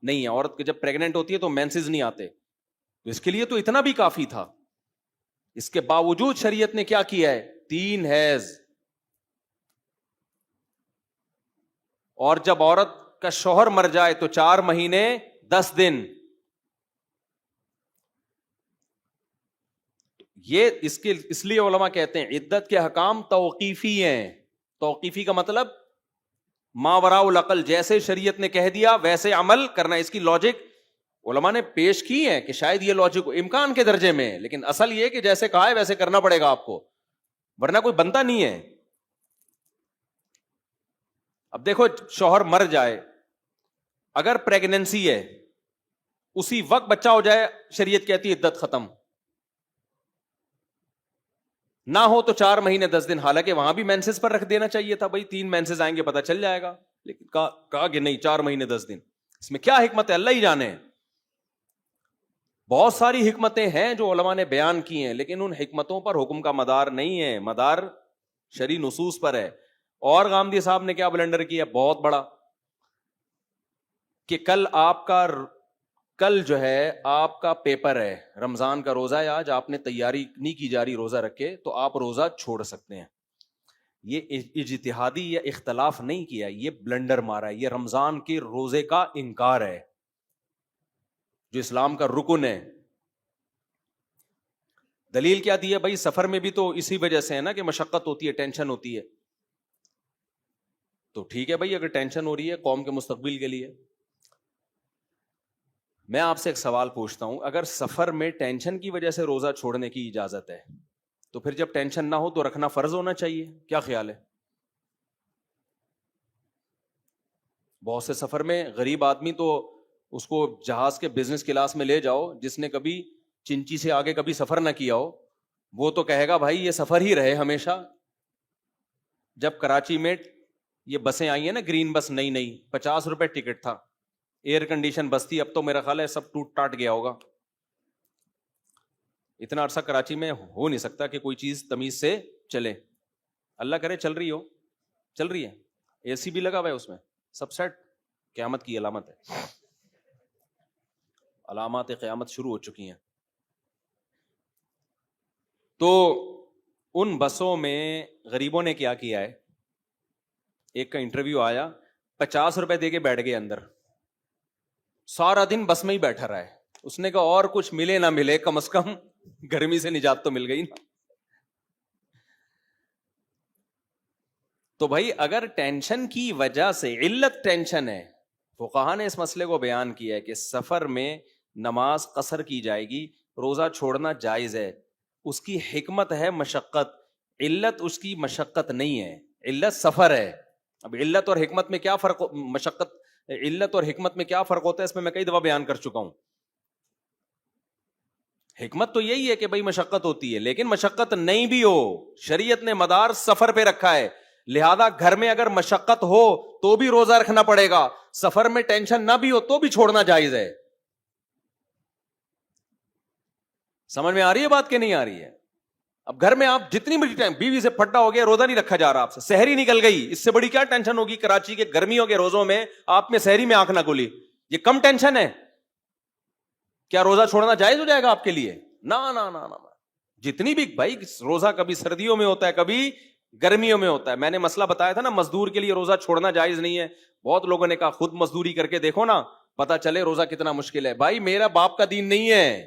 نہیں ہے. عورت جب پریگننٹ ہوتی ہے تو مینسز نہیں آتے، تو اس کے لیے تو اتنا بھی کافی تھا. اس کے باوجود شریعت نے کیا کیا ہے؟ 3 حیض. اور جب عورت کا شوہر مر جائے تو 4 مہینے 10 دن. یہ اس لیے علماء کہتے ہیں عدت کے حکام توقیفی ہیں. توقیفی کا مطلب ما وراء العقل، جیسے شریعت نے کہہ دیا ویسے عمل کرنا. اس کی لاجک علماء نے پیش کی ہے کہ شاید یہ لاجک امکان کے درجے میں ہے، لیکن اصل یہ کہ جیسے کہا ہے ویسے کرنا پڑے گا آپ کو، ورنہ کوئی بنتا نہیں ہے. اب دیکھو شوہر مر جائے، اگر پریگننسی ہے اسی وقت بچہ ہو جائے، شریعت کہتی ہے عدت ختم. نہ ہو تو 4 مہینے 10 دن. حالانکہ وہاں بھی مینسز پر رکھ دینا چاہیے تھا، بھائی 3 مینسز آئیں گے پتہ چل جائے گا، لیکن کہا کہ نہیں 4 مہینے 10 دن. اس میں کیا حکمت ہے اللہ ہی جانے. بہت ساری حکمتیں ہیں جو علماء نے بیان کی ہیں، لیکن ان حکمتوں پر حکم کا مدار نہیں ہے، مدار شرعی نصوص پر ہے. اور غامدی صاحب نے کیا بلنڈر کیا بہت بڑا، کہ کل جو ہے آپ کا پیپر ہے، رمضان کا روزہ ہے، آج آپ نے تیاری نہیں کی جا رہی روزہ رکھے تو آپ روزہ چھوڑ سکتے ہیں. یہ اجتہادی یا اختلاف نہیں کیا، یہ بلنڈر مارا ہے. یہ رمضان کے روزے کا انکار ہے جو اسلام کا رکن ہے. دلیل کیا دی ہے؟ بھائی سفر میں بھی تو اسی وجہ سے ہے نا کہ مشقت ہوتی ہے، ٹینشن ہوتی ہے. تو ٹھیک ہے بھائی، اگر ٹینشن ہو رہی ہے قوم کے مستقبل کے لیے. میں آپ سے ایک سوال پوچھتا ہوں، اگر سفر میں ٹینشن کی وجہ سے روزہ چھوڑنے کی اجازت ہے تو پھر جب ٹینشن نہ ہو تو رکھنا فرض ہونا چاہیے. کیا خیال ہے؟ بہت سے سفر میں غریب آدمی تو اس کو جہاز کے بزنس کلاس میں لے جاؤ، جس نے کبھی چنچی سے آگے کبھی سفر نہ کیا ہو وہ تو کہے گا بھائی یہ سفر ہی رہے ہمیشہ. جب کراچی میں یہ بسیں آئی ہیں نا، گرین بس، نئی 50 روپے ٹکٹ تھا، ایئر کنڈیشن بس تھی. اب تو میرا خیال ہے سب ٹوٹ ٹاٹ گیا ہوگا. اتنا عرصہ کراچی میں ہو نہیں سکتا کہ کوئی چیز تمیز سے چلے. اللہ کرے چل رہی ہے، اے سی بھی لگا ہوا ہے اس میں، سب سیٹ. قیامت کی علامت ہے، علامات قیامت شروع ہو چکی ہیں. تو ان بسوں میں غریبوں نے کیا کیا ہے؟ ایک کا انٹرویو آیا، 50 روپے دے کے بیٹھ گئے اندر، سارا دن بس میں ہی بیٹھا رہا ہے. اس نے کہا اور کچھ ملے نہ ملے کم از کم گرمی سے نجات تو مل گئی نا. تو بھائی اگر ٹینشن کی وجہ سے، علت ٹینشن ہے، فقہاء نے اس مسئلے کو بیان کیا ہے کہ سفر میں نماز قصر کی جائے گی، روزہ چھوڑنا جائز ہے. اس کی حکمت ہے مشقت، علت اس کی مشقت نہیں ہے، علت سفر ہے. اب علت اور حکمت میں کیا فرق؟ مشقت علت اور حکمت میں کیا فرق ہوتا ہے اس میں کئی دفعہ بیان کر چکا ہوں. حکمت تو یہی ہے کہ بھائی مشقت ہوتی ہے, لیکن مشقت نہیں بھی ہو, شریعت نے مدار سفر پہ رکھا ہے, لہذا گھر میں اگر مشقت ہو تو بھی روزہ رکھنا پڑے گا, سفر میں ٹینشن نہ بھی ہو تو بھی چھوڑنا جائز ہے. سمجھ میں آ رہی ہے بات کہ نہیں آ رہی ہے؟ اب گھر میں آپ جتنی بڑی ٹائم بیوی سے پھٹا ہو گیا, روزہ نہیں رکھا جا رہا آپ سے, سحری نکل گئی, اس سے بڑی کیا ٹینشن ہوگی؟ کراچی کے گرمیوں کے روزوں میں آپ میں سحری میں آنکھ نہ کھلی, یہ کم ٹینشن ہے. کیا روزہ چھوڑنا جائز ہو جائے گا آپ کے لیے؟ نہ. جتنی بھی بھائی روزہ کبھی سردیوں میں ہوتا ہے, کبھی گرمیوں میں ہوتا ہے. میں نے مسئلہ بتایا تھا نا, مزدور کے لیے روزہ چھوڑنا جائز نہیں ہے. بہت لوگوں نے کہا خود مزدوری کر کے دیکھو نا, پتا چلے روزہ کتنا مشکل ہے. بھائی میرا باپ کا دین نہیں ہے,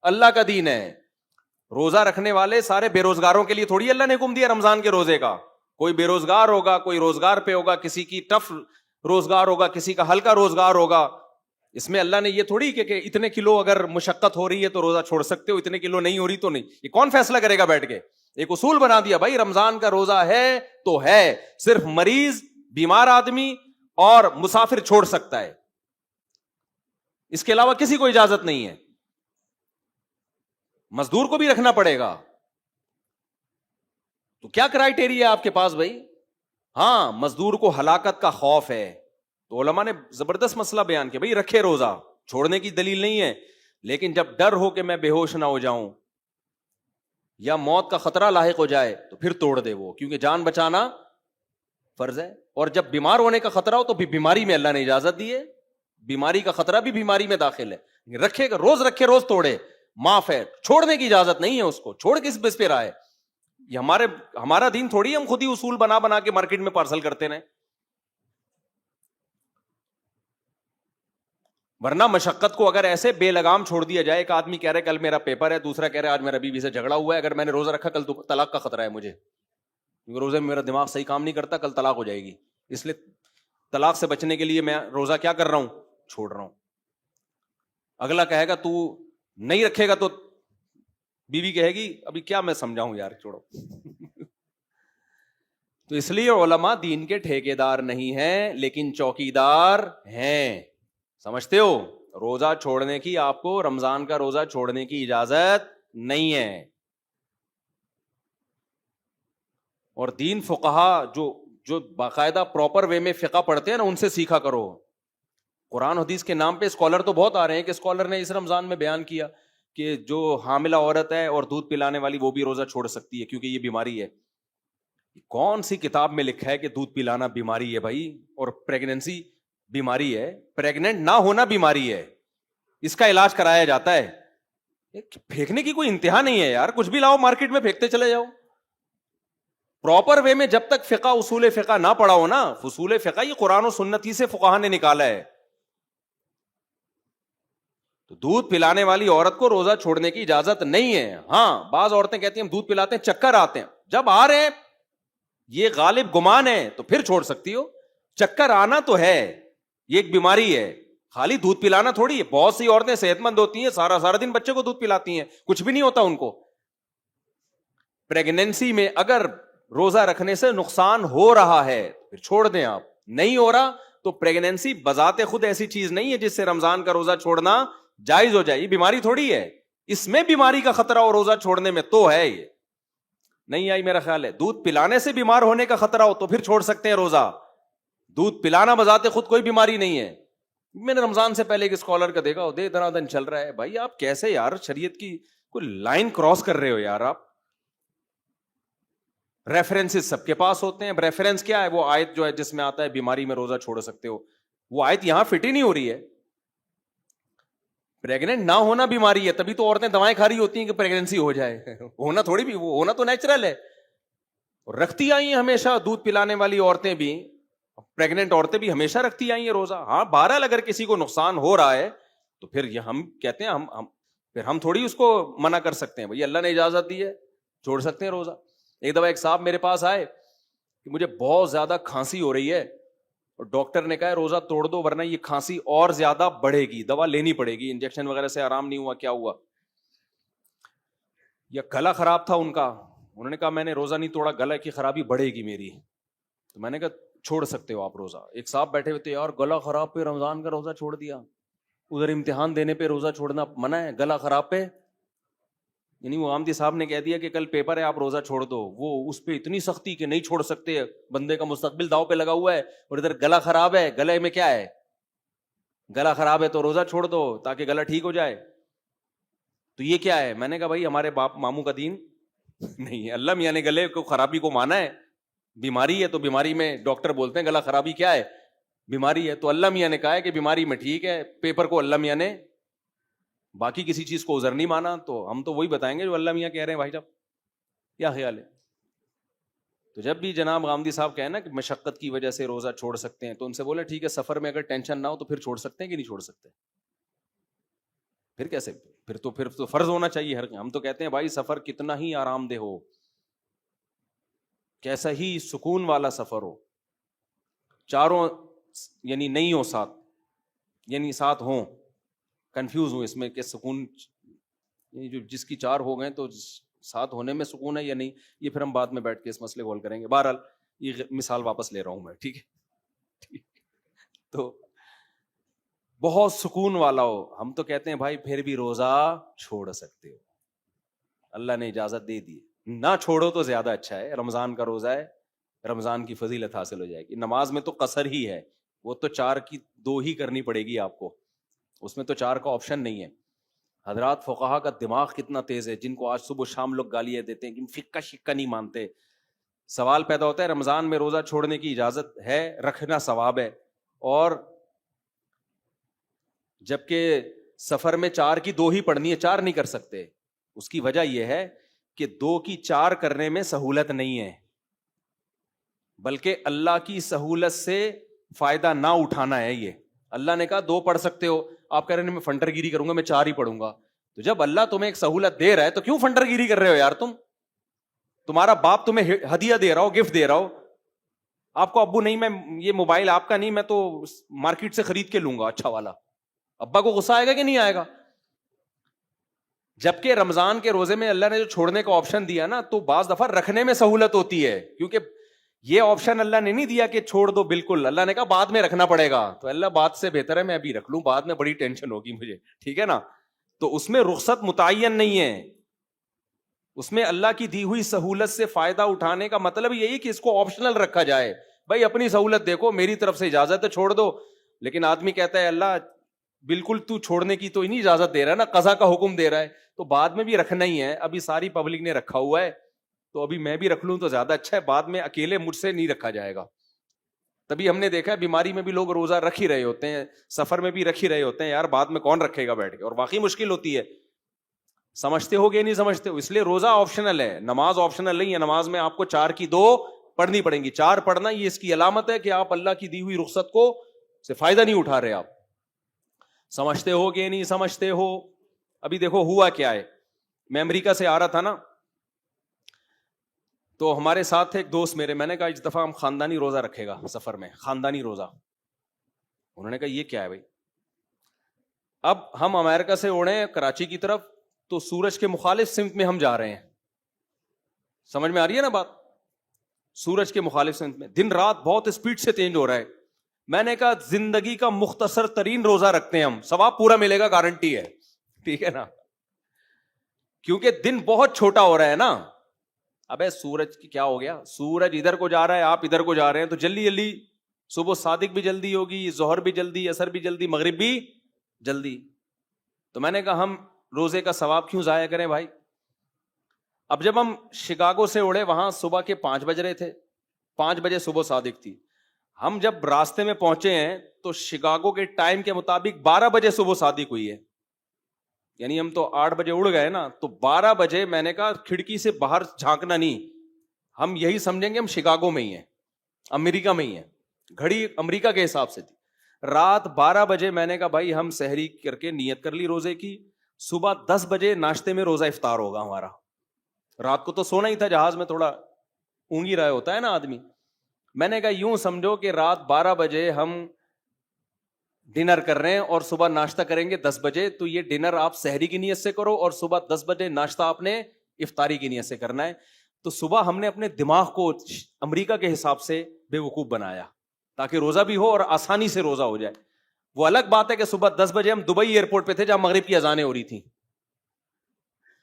اللہ کا دین ہے. روزہ رکھنے والے سارے بے روزگاروں کے لیے تھوڑی اللہ نے حکم دیا رمضان کے روزے کا. کوئی بے روزگار ہوگا, کوئی روزگار پہ ہوگا, کسی کی ٹف روزگار ہوگا, کسی کا ہلکا روزگار ہوگا. اس میں اللہ نے یہ تھوڑی کہ اتنے کلو اگر مشقت ہو رہی ہے تو روزہ چھوڑ سکتے ہو, اتنے کلو نہیں ہو رہی تو نہیں. یہ کون فیصلہ کرے گا بیٹھ کے؟ ایک اصول بنا دیا بھائی رمضان کا روزہ ہے تو ہے, صرف مریض, بیمار آدمی اور مسافر چھوڑ سکتا ہے, اس کے علاوہ کسی کو اجازت نہیں ہے. مزدور کو بھی رکھنا پڑے گا. تو کیا کرائیٹیریا ہے آپ کے پاس بھائی؟ ہاں مزدور کو ہلاکت کا خوف ہے تو علماء نے زبردست مسئلہ بیان کیا, بھائی رکھے روزہ, چھوڑنے کی دلیل نہیں ہے, لیکن جب ڈر ہو کہ میں بے ہوش نہ ہو جاؤں یا موت کا خطرہ لاحق ہو جائے تو پھر توڑ دے وہ, کیونکہ جان بچانا فرض ہے. اور جب بیمار ہونے کا خطرہ ہو تو بھی بیماری میں اللہ نے اجازت دی ہے, بیماری کا خطرہ بھی بیماری میں داخل ہے. رکھے گا روز, رکھے روز توڑے, معاف ہے. چھوڑنے کی اجازت نہیں ہے اس کو, چھوڑ کس بس پہ رہا ہے؟ یہ ہمارا دین تھوڑی ہم خود ہی اصول بنا کے مارکیٹ میں پارسل کرتے رہے. ورنہ مشقت کو اگر ایسے بے لگام چھوڑ دیا جائے, ایک آدمی کہہ رہا ہے کل میرا پیپر ہے, دوسرا کہہ رہا ہے آج میرا بیوی سے جھگڑا ہوا ہے, اگر میں نے روزہ رکھا کل تو طلاق کا خطرہ ہے مجھے, کیونکہ روزے میں میرا دماغ صحیح کام نہیں کرتا, کل طلاق ہو جائے گی, اس لیے طلاق سے بچنے کے لیے میں روزہ کیا کر رہا ہوں, چھوڑ رہا ہوں. اگلا کہے گا تو نہیں رکھے گا تو بیوی کہے گی ابھی کیا میں سمجھاؤں یار, چھوڑو. تو اس لیے علماء دین کے ٹھیکیدار نہیں ہیں لیکن چوکیدار ہیں. سمجھتے ہو؟ روزہ چھوڑنے کی, آپ کو رمضان کا روزہ چھوڑنے کی اجازت نہیں ہے. اور دین فقہا جو باقاعدہ پراپر وے میں فقہ پڑھتے ہیں نا, ان سے سیکھا کرو. قرآن حدیث کے نام پہ اسکالر تو بہت آ رہے ہیں, کہ اسکالر نے اس رمضان میں بیان کیا کہ جو حاملہ عورت ہے اور دودھ پلانے والی وہ بھی روزہ چھوڑ سکتی ہے کیونکہ یہ بیماری ہے. کون سی کتاب میں لکھا ہے کہ دودھ پلانا بیماری ہے بھائی, اور پریگننسی بیماری ہے؟ پریگننٹ نہ ہونا بیماری ہے, اس کا علاج کرایا جاتا ہے. پھینکنے کی کوئی انتہا نہیں ہے یار, کچھ بھی لاؤ مارکیٹ میں پھینکتے چلے جاؤ. پراپر وے میں جب تک فقہ اصول فقہ نہ پڑھا ہو نا, اصول فقہ یہ قرآن و سنت ہی سے فقہا نے نکالا ہے. تو دودھ پلانے والی عورت کو روزہ چھوڑنے کی اجازت نہیں ہے. ہاں بعض عورتیں کہتی ہیں ہم دودھ پلاتے ہیں, چکر آتے ہیں, جب آ رہے ہیں یہ غالب گمان ہے تو پھر چھوڑ سکتی ہو. چکر آنا تو ہے, یہ ایک بیماری ہے, خالی دودھ پلانا تھوڑی ہے. بہت سی عورتیں صحت مند ہوتی ہیں, سارا دن بچے کو دودھ پلاتی ہیں, کچھ بھی نہیں ہوتا ان کو. پریگنینسی میں اگر روزہ رکھنے سے نقصان ہو رہا ہے پھر چھوڑ دیں آپ, نہیں ہو رہا تو پریگنینسی بذات خود ایسی چیز نہیں ہے جس سے رمضان کا روزہ چھوڑنا جائز ہو جائے. یہ بیماری تھوڑی ہے, اس میں بیماری کا خطرہ اور روزہ چھوڑنے میں تو ہے. یہ نہیں آئی میرا خیال ہے. دودھ پلانے سے بیمار ہونے کا خطرہ ہو تو پھر چھوڑ سکتے ہیں روزہ. دودھ پلانا بذات خود کوئی بیماری نہیں ہے. میں نے رمضان سے پہلے ایک اسکالر کا دیکھا, دے دنا دن چل رہا ہے. بھائی آپ کیسے یار شریعت کی کوئی لائن کراس کر رہے ہو یار آپ. ریفرنسز سب کے پاس ہوتے ہیں. ریفرنس کیا ہے؟ وہ آیت جو ہے جس میں آتا ہے بیماری میں روزہ چھوڑ سکتے ہو, وہ آیت یہاں فٹ ہی نہیں ہو رہی ہے. پریگننٹ نہ ہونا بیماری ہے, تبھی تو عورتیں دوائیں کھا رہی ہوتی ہیں کہ پریگننسی ہو جائے. ہونا تھوڑی بھی, وہ ہونا تو نیچرل ہے. رکھتی آئی ہیں ہمیشہ دودھ پلانے والی عورتیں بھی, پریگننٹ عورتیں بھی ہمیشہ رکھتی آئی ہیں روزہ. ہاں بہرحال اگر کسی کو نقصان ہو رہا ہے تو پھر یہ ہم کہتے ہیں پھر ہم تھوڑی اس کو منع کر سکتے ہیں. بھائی اللہ نے اجازت دی ہے, چھوڑ سکتے ہیں روزہ. ایک دفعہ ایک صاحب میرے پاس آئے کہ مجھے بہت زیادہ کھانسی ہو رہی ہے, اور ڈاکٹر نے کہا روزہ توڑ دو ورنہ یہ کھانسی اور زیادہ بڑھے گی, دوا لینی پڑے گی, انجیکشن وغیرہ سے آرام نہیں ہوا, کیا ہوا, یا گلا خراب تھا ان کا. انہوں نے کہا میں نے روزہ نہیں توڑا, گلا کی خرابی بڑھے گی میری. تو میں نے کہا چھوڑ سکتے ہو آپ روزہ. ایک صاحب بیٹھے ہوئے تھے, یار گلا خراب پہ رمضان کا روزہ چھوڑ دیا, ادھر امتحان دینے پہ روزہ چھوڑنا منع ہے, گلا خراب پہ, یعنی وہ آمدی صاحب نے کہہ دیا کہ کل پیپر ہے آپ روزہ چھوڑ دو, وہ اس پہ اتنی سختی کہ نہیں چھوڑ سکتے, بندے کا مستقبل داؤ پہ لگا ہوا ہے, اور ادھر گلا خراب ہے, گلے میں کیا ہے, گلا خراب ہے تو روزہ چھوڑ دو تاکہ گلا ٹھیک ہو جائے. تو یہ کیا ہے؟ میں نے کہا بھائی ہمارے باپ ماموں کا دین نہیں ہے. اللہ میاں نے گلے کو خرابی کو مانا ہے, بیماری ہے تو بیماری میں ڈاکٹر بولتے ہیں گلا خرابی کیا ہے, بیماری ہے, تو اللہ میاں نے کہا ہے کہ بیماری میں ٹھیک ہے, پیپر کو اللہ میاں نے, باقی کسی چیز کو عذر نہیں مانا. تو ہم تو وہی بتائیں گے جو اللہ میاں کہہ رہے ہیں. بھائی صاحب کیا خیال ہے؟ تو جب بھی جناب غامدی صاحب کہیں نا کہ مشقت کی وجہ سے روزہ چھوڑ سکتے ہیں, تو ان سے بولے ٹھیک ہے, سفر میں اگر ٹینشن نہ ہو تو پھر چھوڑ سکتے ہیں کہ نہیں چھوڑ سکتے؟ پھر کیسے؟ پھر تو فرض ہونا چاہیے ہر. ہم تو کہتے ہیں بھائی سفر کتنا ہی آرام دہ ہو, کیسا ہی سکون والا سفر ہو, چاروں یعنی نہیں ہو ساتھ, یعنی ساتھ ہوں, کنفیوز ہوں اس میں کہ سکون جو جس کی چار ہو گئے تو ساتھ ہونے میں سکون ہے یا نہیں, یہ پھر ہم بعد میں بیٹھ کے اس مسئلے کو حل کریں گے. بہرحال یہ مثال واپس لے رہا ہوں میں, ٹھیک ہے. تو بہت سکون والا ہو, ہم تو کہتے ہیں بھائی پھر بھی روزہ چھوڑ سکتے ہو, اللہ نے اجازت دے دی, نہ چھوڑو تو زیادہ اچھا ہے. رمضان کا روزہ ہے, رمضان کی فضیلت حاصل ہو جائے گی. نماز میں تو قصر ہی ہے, وہ تو 4 کی 2 ہی کرنی پڑے گی آپ کو, اس میں تو 4 کا آپشن نہیں ہے. حضرات فقہا کا دماغ کتنا تیز ہے, جن کو آج صبح شام لوگ گالیاں دیتے ہیں کہ فقہ شکہ نہیں مانتے. سوال پیدا ہوتا ہے رمضان میں روزہ چھوڑنے کی اجازت ہے, رکھنا ثواب ہے, اور جبکہ سفر میں 4 کی 2 ہی پڑھنی ہے, 4 نہیں کر سکتے. اس کی وجہ یہ ہے کہ 2 کی 4 کرنے میں سہولت نہیں ہے, بلکہ اللہ کی سہولت سے فائدہ نہ اٹھانا ہے. یہ اللہ نے کہا 2 پڑھ سکتے ہو, آپ کہہ رہے ہیں میں فنٹر گیری کروں گا, میں 4 ہی پڑھوں گا. تو جب اللہ تمہیں ایک سہولت دے رہا ہے تو کیوں فنٹر گیری کر رہے ہو یار؟ تمہارا باپ تمہیں ہدیہ دے رہا ہو, گفٹ دے رہا ہو, آپ کو ابو نہیں میں یہ موبائل آپ کا نہیں, میں تو مارکیٹ سے خرید کے لوں گا اچھا والا, ابا کو غصہ آئے گا کہ نہیں آئے گا؟ جبکہ رمضان کے روزے میں اللہ نے جو چھوڑنے کا آپشن دیا نا, تو بعض دفعہ رکھنے میں سہولت ہوتی ہے, کیونکہ یہ آپشن اللہ نے نہیں دیا کہ چھوڑ دو بالکل, اللہ نے کہا بعد میں رکھنا پڑے گا. تو اللہ بات سے بہتر ہے میں ابھی رکھ لوں, بعد میں بڑی ٹینشن ہوگی مجھے, ٹھیک ہے نا. تو اس میں رخصت متعین نہیں ہے, اس میں اللہ کی دی ہوئی سہولت سے فائدہ اٹھانے کا مطلب یہی کہ اس کو آپشنل رکھا جائے. بھائی اپنی سہولت دیکھو, میری طرف سے اجازت ہے چھوڑ دو, لیکن آدمی کہتا ہے اللہ بالکل تو چھوڑنے کی تو نہیں اجازت دے رہا ہے نا, قضا کا حکم دے رہا ہے, تو بعد میں بھی رکھنا ہی ہے. ابھی ساری پبلک نے رکھا ہوا ہے تو ابھی میں بھی رکھ لوں تو زیادہ اچھا ہے, بعد میں اکیلے مجھ سے نہیں رکھا جائے گا. تبھی ہم نے دیکھا ہے بیماری میں بھی لوگ روزہ رکھ ہی رہے ہوتے ہیں, سفر میں بھی رکھ ہی رہے ہوتے ہیں, یار بعد میں کون رکھے گا بیٹھ کے, اور واقعی مشکل ہوتی ہے. سمجھتے ہو کہ نہیں سمجھتے ہو؟ اس لیے روزہ آپشنل ہے, نماز آپشنل نہیں ہے. نماز میں آپ کو 4 کی 2 پڑھنی پڑیں گی. 4 پڑھنا یہ اس کی علامت ہے کہ آپ اللہ کی دی ہوئی رخصت کو سے فائدہ نہیں اٹھا رہے. آپ سمجھتے ہو کہ نہیں سمجھتے ہو؟ ابھی دیکھو ہوا کیا ہے, میں امریکہ سے آ رہا تھا نا, تو ہمارے ساتھ ایک دوست میرے, میں نے کہا اس دفعہ ہم خاندانی روزہ رکھے گا سفر میں, خاندانی روزہ. انہوں نے کہا یہ کیا ہے بھائی؟ اب ہم امریکہ سے اڑے ہیں کراچی کی طرف, تو سورج کے مخالف سمت میں ہم جا رہے ہیں. سمجھ میں آ رہی ہے نا بات؟ سورج کے مخالف سمت میں, دن رات بہت اسپیڈ سے چینج ہو رہا ہے. میں نے کہا زندگی کا مختصر ترین روزہ رکھتے ہیں ہم, ثواب پورا ملے گا, گارنٹی ہے, ٹھیک ہے نا, کیونکہ دن بہت چھوٹا ہو رہا ہے نا. ابے سورج کی کیا ہو گیا, سورج ادھر کو جا رہا ہے, آپ ادھر کو جا رہے ہیں, تو جلدی جلدی صبح صادق بھی جلدی ہوگی, ظہر بھی جلدی, عصر بھی جلدی, مغرب بھی جلدی. تو میں نے کہا ہم روزے کا ثواب کیوں ضائع کریں بھائی. اب جب ہم شکاگو سے اڑے, وہاں صبح کے 5 بج رہے تھے, 5 بجے صبح صادق تھی. ہم جب راستے میں پہنچے ہیں تو شکاگو کے ٹائم کے مطابق 12 بجے صبح صادق ہوئی ہے. یعنی ہم تو 8 بجے اڑ گئے نا, تو 12 بجے میں نے کہا کھڑکی سے باہر جھانکنا نہیں, ہم یہی سمجھیں گے ہم شکاگو میں ہی ہیں, امریکہ میں ہی ہیں. گھڑی امریکہ کے حساب سے تھی. رات 12 بجے میں نے کہا بھائی ہم سحری کر کے نیت کر لی روزے کی, صبح 10 بجے ناشتے میں روزہ افطار ہوگا ہمارا. رات کو تو سونا ہی تھا, جہاز میں تھوڑا اونگی رہا ہوتا ہے نا آدمی. میں نے کہا یوں سمجھو کہ رات 12 بجے ہم ڈنر کر رہے ہیں اور صبح ناشتہ کریں گے 10 بجے, تو یہ ڈنر آپ سحری کی نیت سے کرو اور صبح 10 بجے ناشتہ آپ نے افطاری کی نیت سے کرنا ہے. تو صبح ہم نے اپنے دماغ کو امریکہ کے حساب سے بے وقوف بنایا. تاکہ روزہ بھی ہو اور آسانی سے روزہ ہو جائے. وہ الگ بات ہے کہ صبح 10 بجے ہم دبئی ایئرپورٹ پہ تھے جہاں مغرب کی اذانیں ہو رہی تھیں,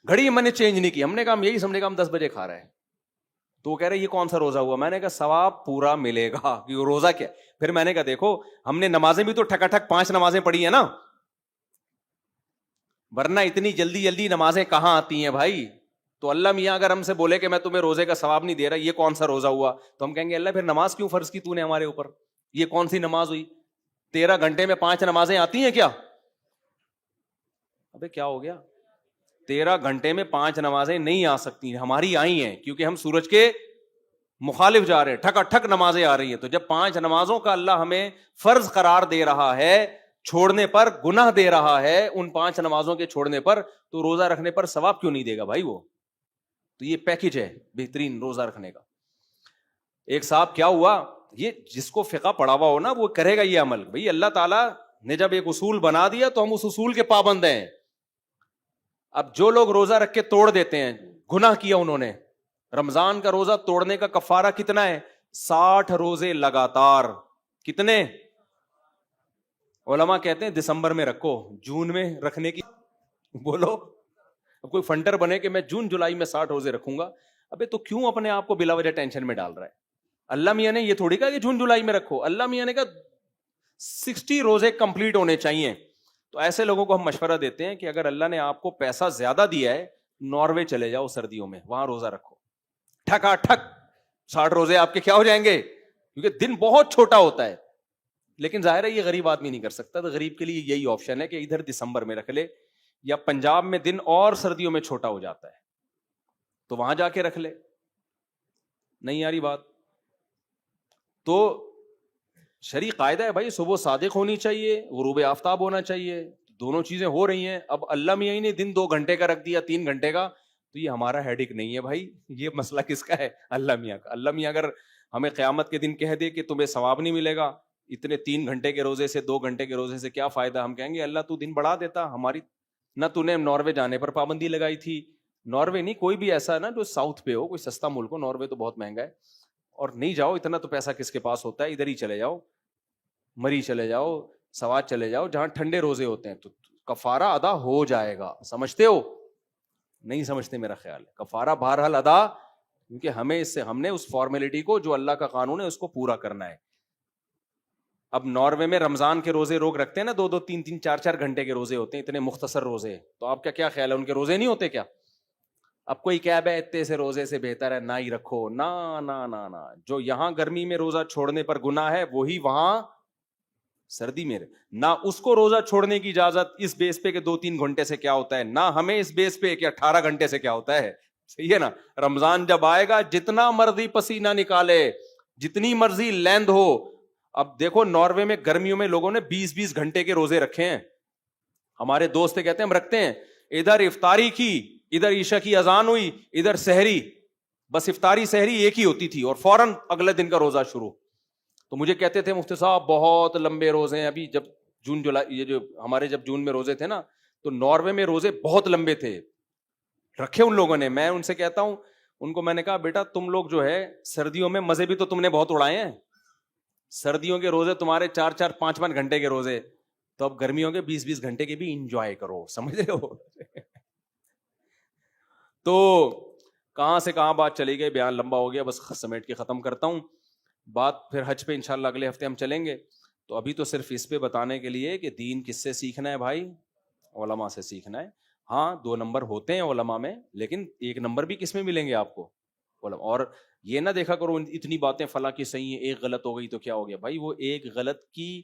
گھڑی میں نے چینج نہیں کی, ہم نے کہا ہم یہی سمجھے گا ہم 10 بجے کھا رہے ہیں. تو وہ کہہ رہے یہ کون سا روزہ ہوا؟ میں نے کہا ثواب پورا ملے گا. کہ روزہ کیا؟ پھر میں نے کہا دیکھو ہم نے نمازیں بھی تو ٹھکا ٹھک 5 نمازیں پڑھی ہیں نا, ورنہ اتنی جلدی جلدی نمازیں کہاں آتی ہیں بھائی. تو اللہ میاں اگر ہم سے بولے کہ میں تمہیں روزے کا ثواب نہیں دے رہا, یہ کون سا روزہ ہوا؟ تو ہم کہیں گے اللہ پھر نماز کیوں فرض کی تو نے ہمارے اوپر؟ یہ کون سی نماز ہوئی؟ 13 گھنٹے میں 5 نمازیں آتی ہیں کیا؟ ابے کیا ہو گیا؟ 13 گھنٹے میں 5 نمازیں نہیں آ سکتی, ہماری آئی ہیں کیونکہ ہم سورج کے مخالف جا رہے ہیں, ٹھکا ٹھک نمازیں آ رہی ہیں. تو جب 5 نمازوں کا اللہ ہمیں فرض قرار دے رہا ہے, چھوڑنے پر گناہ دے رہا ہے ان 5 نمازوں کے چھوڑنے پر, تو روزہ رکھنے پر ثواب کیوں نہیں دے گا بھائی وہ؟ تو یہ پیکج ہے بہترین روزہ رکھنے کا. ایک صاحب کیا ہوا, یہ جس کو فقہ پڑھا ہوا ہو نا وہ کرے گا یہ عمل. بھئی اللہ تعالیٰ نے جب ایک اصول بنا دیا تو ہم اس اصول کے پابند ہیں. اب جو لوگ روزہ رکھ کے توڑ دیتے ہیں, گناہ کیا انہوں نے. رمضان کا روزہ توڑنے کا کفارہ کتنا ہے؟ 60 روزے لگاتار. کتنے؟ علماء کہتے ہیں دسمبر میں رکھو, جون میں رکھنے کی بولو. اب کوئی فنڈر بنے کہ میں جون جولائی میں 60 روزے رکھوں گا, ابے تو کیوں اپنے آپ کو بلا وجہ ٹینشن میں ڈال رہا ہے؟ اللہ میاں نے یہ تھوڑی کہا کہ جون جولائی میں رکھو, اللہ میاں نے کہا 60 روزے کمپلیٹ ہونے چاہیے. تو ایسے لوگوں کو ہم مشورہ دیتے ہیں کہ اگر اللہ نے آپ کو پیسہ زیادہ دیا ہے, ناروے چلے جاؤ سردیوں میں, وہاں روزہ رکھو ٹھکا ٹھک. 60 روزے آپ کے کیا ہو جائیں گے, کیونکہ دن بہت چھوٹا ہوتا ہے. لیکن ظاہر ہے یہ غریب آدمی نہیں کر سکتا, تو غریب کے لیے یہی آپشن ہے کہ ادھر دسمبر میں رکھ لے, یا پنجاب میں دن اور سردیوں میں چھوٹا ہو جاتا ہے تو وہاں جا کے رکھ لے. نہیں آ رہی بات؟ تو شرعی قاعدہ ہے بھائی, صبح صادق ہونی چاہیے, غروب آفتاب ہونا چاہیے, دونوں چیزیں ہو رہی ہیں. اب اللہ میاں نے دن 2 گھنٹے کا رکھ دیا, 3 گھنٹے کا, تو یہ ہمارا ہیڈک نہیں ہے بھائی, یہ مسئلہ کس کا ہے؟ اللہ میاں کا. اللہ میاں اگر ہمیں قیامت کے دن کہہ دے کہ تمہیں ثواب نہیں ملے گا اتنے 3 گھنٹے کے روزے سے, 2 گھنٹے کے روزے سے کیا فائدہ؟ ہم کہیں گے اللہ تو دن بڑھا دیتا ہماری, نہ تو نے ناروے جانے پر پابندی لگائی تھی. ناروے نہیں, کوئی بھی ایسا نا جو ساؤتھ پہ ہو, کوئی سستا ملک ہو. ناروے تو بہت مہنگا ہے, اور نہیں جاؤ, اتنا تو پیسہ کس کے پاس ہوتا ہے, ادھر ہی چلے جاؤ, مری چلے جاؤ, سوات چلے جاؤ, جہاں ٹھنڈے روزے ہوتے ہیں, تو کفارہ ادا ہو جائے گا. سمجھتے ہو؟ نہیں سمجھتے میرا خیال ہے. کفارہ بہرحال ادا, کیونکہ ہم نے اس فارمیلٹی کو جو اللہ کا قانون ہے اس کو پورا کرنا ہے. اب ناروے میں رمضان کے روزے لوگ رکھتے ہیں نا, 2-2, 3-3, 4-4 گھنٹے کے روزے ہوتے ہیں, اتنے مختصر روزے. تو آپ کا کیا خیال ہے, ان کے روزے نہیں ہوتے کیا؟ اب کوئی کہہ ہے اتنے سے روزے سے بہتر ہے نہ ہی رکھو. نا نا نا نا, جو یہاں گرمی میں روزہ چھوڑنے پر گناہ ہے وہی وہاں سردی میں نہ, اس کو روزہ چھوڑنے کی اجازت اس بیس پہ کہ 2-3 گھنٹے سے کیا ہوتا ہے, نہ ہمیں اس بیس پہ کہ 18 گھنٹے سے کیا ہوتا ہے. صحیح ہے نا؟ رمضان جب آئے گا جتنا مرضی پسینہ نکالے, جتنی مرضی لیند ہو. اب دیکھو ناروے میں گرمیوں میں لوگوں نے 20-20 گھنٹے کے روزے رکھے ہیں. ہمارے دوست کہتے ہیں ہم رکھتے ہیں, ادھر افطاری کی, ادھر عشاء کی اذان ہوئی, ادھر سحری, بس افطاری سحری ایک ہی ہوتی تھی اور فوراً اگلے دن کا روزہ شروع. تو مجھے کہتے تھے مفتی صاحب بہت لمبے روزے ہیں. ابھی جب جون جولائی, یہ جو ہمارے جب جون میں روزے تھے نا, تو ناروے میں روزے بہت لمبے تھے, رکھے ان لوگوں نے. میں ان سے کہتا ہوں, ان کو میں نے کہا بیٹا تم لوگ جو ہے سردیوں میں مزے بھی تو تم نے بہت اڑائے ہیں, سردیوں کے روزے تمہارے 4-4, 5-5 گھنٹے کے روزے, تو اب گرمیوں کے 20-20 گھنٹے کے بھی انجوائے کرو. سمجھ رہے ہو؟ تو کہاں سے کہاں بات چلی گئی, بیان لمبا ہو گیا, بس سمیٹ کے ختم کرتا ہوں بات. پھر حج پہ انشاءاللہ اگلے ہفتے ہم چلیں گے. تو ابھی تو صرف اس پہ بتانے کے لیے کہ دین کس سے سیکھنا ہے بھائی, علماء سے سیکھنا ہے. ہاں 2 نمبر ہوتے ہیں علماء میں, لیکن 1 نمبر بھی کس میں ملیں گے آپ کو؟ علماء. اور یہ نہ دیکھا کرو اتنی باتیں فلاں کی صحیح ہیں, ایک غلط ہو گئی تو کیا ہو گیا. بھائی وہ ایک غلط کی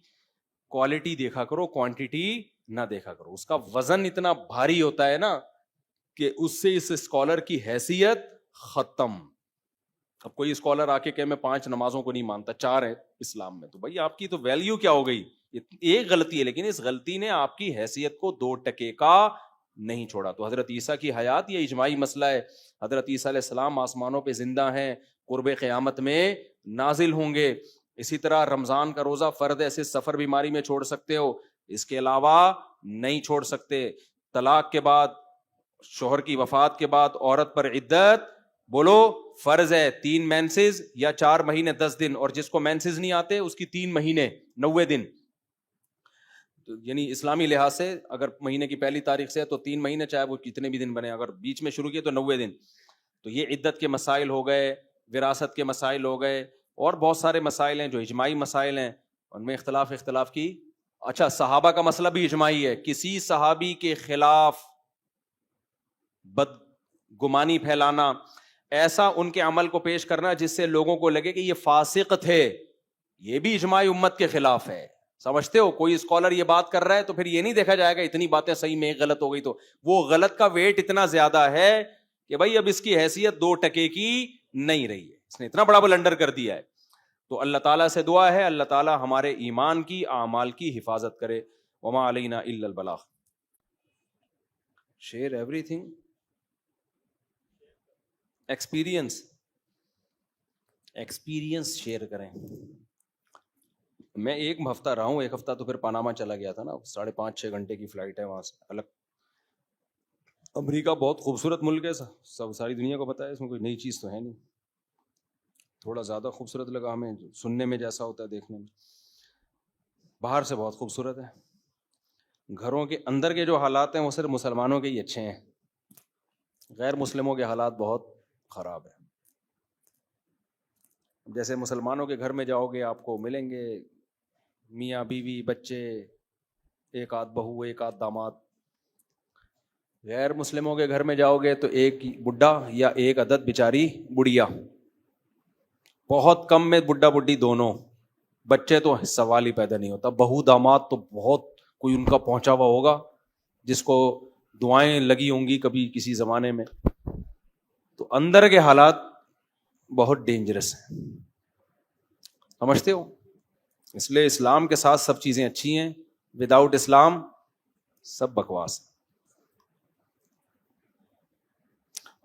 کوالٹی دیکھا کرو, کوانٹیٹی نہ دیکھا کرو. اس کا وزن اتنا بھاری ہوتا ہے نا کہ اس سے اس اسکالر کی حیثیت ختم. اب کوئی اسکالر آ کے کہ میں 5 نمازوں کو نہیں مانتا, 4 ہے اسلام میں, تو بھائی آپ کی تو ویلیو کیا ہو گئی؟ ایک غلطی ہے, لیکن اس غلطی نے آپ کی حیثیت کو 2 ٹکے کا نہیں چھوڑا. تو حضرت عیسیٰ کی حیات یہ اجماعی مسئلہ ہے. حضرت عیسیٰ علیہ السلام آسمانوں پہ زندہ ہیں, قرب قیامت میں نازل ہوں گے. اسی طرح رمضان کا روزہ فرض ہے, ایسے سفر بیماری میں چھوڑ سکتے ہو, اس کے علاوہ نہیں چھوڑ سکتے. طلاق کے بعد, شوہر کی وفات کے بعد عورت پر عدت بولو فرض ہے 3 مینسز یا 4 مہینے 10 دن, اور جس کو مینسز نہیں آتے اس کی 3 مہینے 90 دن. یعنی اسلامی لحاظ سے اگر مہینے کی پہلی تاریخ سے ہے تو 3 مہینے, چاہے وہ کتنے بھی دن بنے, اگر بیچ میں شروع کیے تو 90 دن. تو یہ عدت کے مسائل ہو گئے, وراثت کے مسائل ہو گئے, اور بہت سارے مسائل ہیں جو اجماعی مسائل ہیں, ان میں اختلاف کی. اچھا, صحابہ کا مسئلہ بھی اجماعی ہے. کسی صحابی کے خلاف بدگمانی پھیلانا, ایسا ان کے عمل کو پیش کرنا جس سے لوگوں کو لگے کہ یہ فاسق تھے, یہ بھی اجماعی امت کے خلاف ہے. سمجھتے ہو, کوئی اسکالر یہ بات کر رہا ہے تو پھر یہ نہیں دیکھا جائے گا اتنی باتیں صحیح میں غلط ہو گئی تو وہ غلط کا ویٹ اتنا زیادہ ہے کہ بھائی اب اس کی حیثیت 2 ٹکے کی نہیں رہی ہے, اس نے اتنا بڑا بلنڈر کر دیا ہے. تو اللہ تعالیٰ سے دعا ہے اللہ تعالیٰ ہمارے ایمان کی, اعمال کی حفاظت کرے. وما علینا الا البلاغ. Share everything. Experience share کریں. میں ایک ہفتہ رہا ہوں, 1 ہفتہ تو پھر پاناما چلا گیا تھا نا, 5.5-6 گھنٹے کی فلائٹ ہے وہاں سے الگ. امریکہ بہت خوبصورت ملک ہے, سب ساری دنیا کو پتا ہے, اس میں کوئی نئی چیز تو ہے نہیں. تھوڑا زیادہ خوبصورت لگا ہمیں, سننے میں جیسا ہوتا ہے دیکھنے میں, باہر سے بہت خوبصورت ہے. گھروں کے اندر کے جو حالات ہیں وہ صرف مسلمانوں کے ہی اچھے ہیں, غیر مسلموں کے حالات بہت خراب ہیں. جیسے مسلمانوں کے گھر میں جاؤ گے آپ کو ملیں گے میاں بیوی بچے, 1 آدھ بہو 1 آدھ داماد. غیر مسلموں کے گھر میں جاؤ گے تو 1 بڈھا یا 1 عدد بیچاری بڑھیا, بہت کم میں بڈھا بڈھی دونوں, بچے تو سوال ہی پیدا نہیں ہوتا. بہو داماد تو بہت کوئی ان کا پہنچا ہوا ہوگا جس کو دعائیں لگی ہوں گی کبھی کسی زمانے میں. تو اندر کے حالات بہت ڈینجرس ہیں, سمجھتے ہو. اس لیے اسلام کے ساتھ سب چیزیں اچھی ہیں, وداؤٹ اسلام سب بکواس ہے.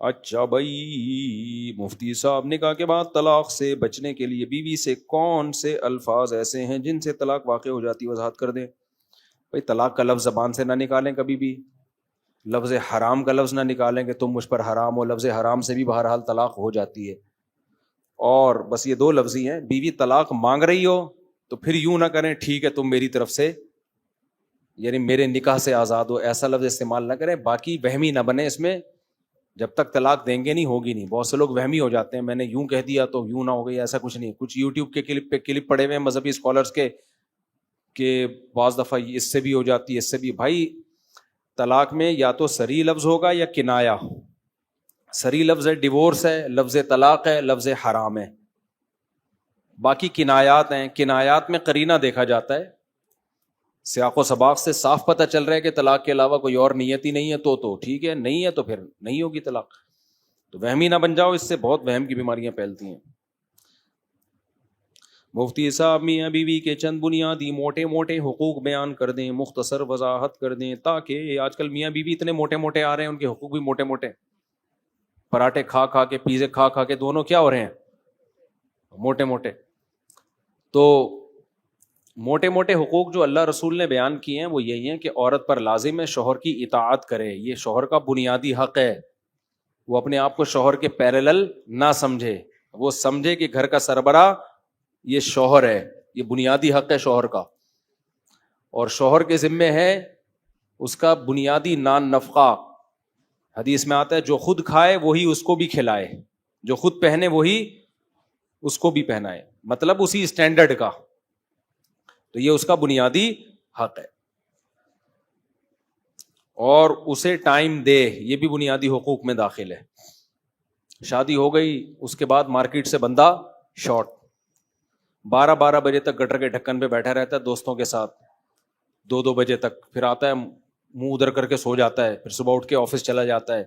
اچھا بھائی, مفتی صاحب نکاح کے بعد طلاق سے بچنے کے لیے بیوی سے کون سے الفاظ ایسے ہیں جن سے طلاق واقع ہو جاتی, وضاحت کر دیں. بھائی طلاق کا لفظ زبان سے نہ نکالیں کبھی بھی, لفظ حرام کا لفظ نہ نکالیں کہ تم مجھ پر حرام ہو, لفظ حرام سے بھی بہرحال طلاق ہو جاتی ہے. اور بس یہ 2 لفظ ہی ہیں. بیوی طلاق مانگ رہی ہو تو پھر یوں نہ کریں ٹھیک ہے تم میری طرف سے یعنی میرے نکاح سے آزاد ہو, ایسا لفظ استعمال نہ کریں. باقی وہمی نہ بنے اس میں, جب تک طلاق دیں گے نہیں ہوگی نہیں. بہت سے لوگ وہمی ہو جاتے ہیں, میں نے یوں کہہ دیا تو یوں نہ ہو گئی, ایسا کچھ نہیں. کچھ یوٹیوب کے کلپ پہ کلپ پڑے ہوئے ہیں مذہبی اسکالرس کے کہ بعض دفعہ اس سے بھی ہو جاتی ہے اس سے بھی. بھائی طلاق میں یا تو صریح لفظ ہوگا یا کنایا. صریح لفظ ہے ڈیورس ہے, لفظ طلاق ہے, لفظ حرام ہے. باقی کنایات ہیں, کنایات میں قرینہ دیکھا جاتا ہے, سیاق و سباق سے صاف پتہ چل رہا ہے کہ طلاق کے علاوہ کوئی اور نیت ہی نہیں ہے تو ٹھیک ہے, نہیں ہے تو پھر نہیں ہوگی طلاق. تو وہمی نہ بن جاؤ, اس سے بہت وہم کی بیماریاں پھیلتی ہیں. مفتی صاحب میاں بیوی کے چند بنیادی موٹے موٹے حقوق بیان کر دیں, مختصر وضاحت کر دیں, تاکہ آج کل میاں بیوی اتنے موٹے موٹے آ رہے ہیں, ان کے حقوق بھی موٹے موٹے, پراٹھے کھا کھا کے پیزے کھا کھا کے دونوں کیا ہو رہے ہیں موٹے موٹے. تو موٹے موٹے حقوق جو اللہ رسول نے بیان کیے ہیں وہ یہی ہیں کہ عورت پر لازم ہے شوہر کی اطاعت کرے, یہ شوہر کا بنیادی حق ہے. وہ اپنے آپ کو شوہر کے پیرالل نہ سمجھے, وہ سمجھے کہ گھر کا سربراہ یہ شوہر ہے, یہ بنیادی حق ہے شوہر کا. اور شوہر کے ذمے ہے اس کا بنیادی نان نفقہ. حدیث میں آتا ہے جو خود کھائے وہی اس کو بھی کھلائے, جو خود پہنے وہی اس کو بھی پہنائے, مطلب اسی اسٹینڈرڈ کا. تو یہ اس کا بنیادی حق ہے. اور اسے ٹائم دے, یہ بھی بنیادی حقوق میں داخل ہے. شادی ہو گئی, اس کے بعد مارکیٹ سے بندہ شارٹ, 12 بجے تک گٹر کے ڈھکن پہ بیٹھا رہتا ہے دوستوں کے ساتھ, 2 بجے تک, پھر آتا ہے منہ ادھر کر کے سو جاتا ہے, پھر صبح اٹھ کے آفس چلا جاتا ہے.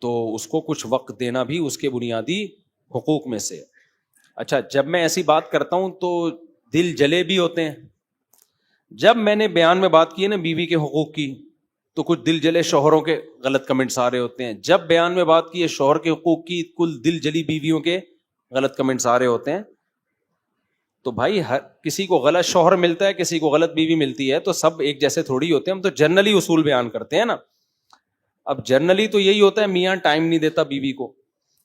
تو اس کو کچھ وقت دینا بھی اس کے بنیادی حقوق میں سے. اچھا, جب میں ایسی بات کرتا ہوں تو دل جلے بھی ہوتے ہیں. جب میں نے بیان میں بات کی ہے نا بیوی کے حقوق کی, تو کچھ دل جلے شوہروں کے غلط کمنٹس آ رہے ہوتے ہیں. جب بیان میں بات کی ہے شوہر کے حقوق کی, کل دل جلی بیویوں کے غلط کمنٹس آ رہے ہوتے ہیں. تو بھائی ہر کسی کو غلط شوہر ملتا ہے, کسی کو غلط بیوی ملتی ہے, تو سب ایک جیسے تھوڑی ہوتے ہیں. ہم تو جنرلی اصول بیان کرتے ہیں نا. اب جنرلی تو یہی ہوتا ہے میاں ٹائم نہیں دیتا بیوی کو,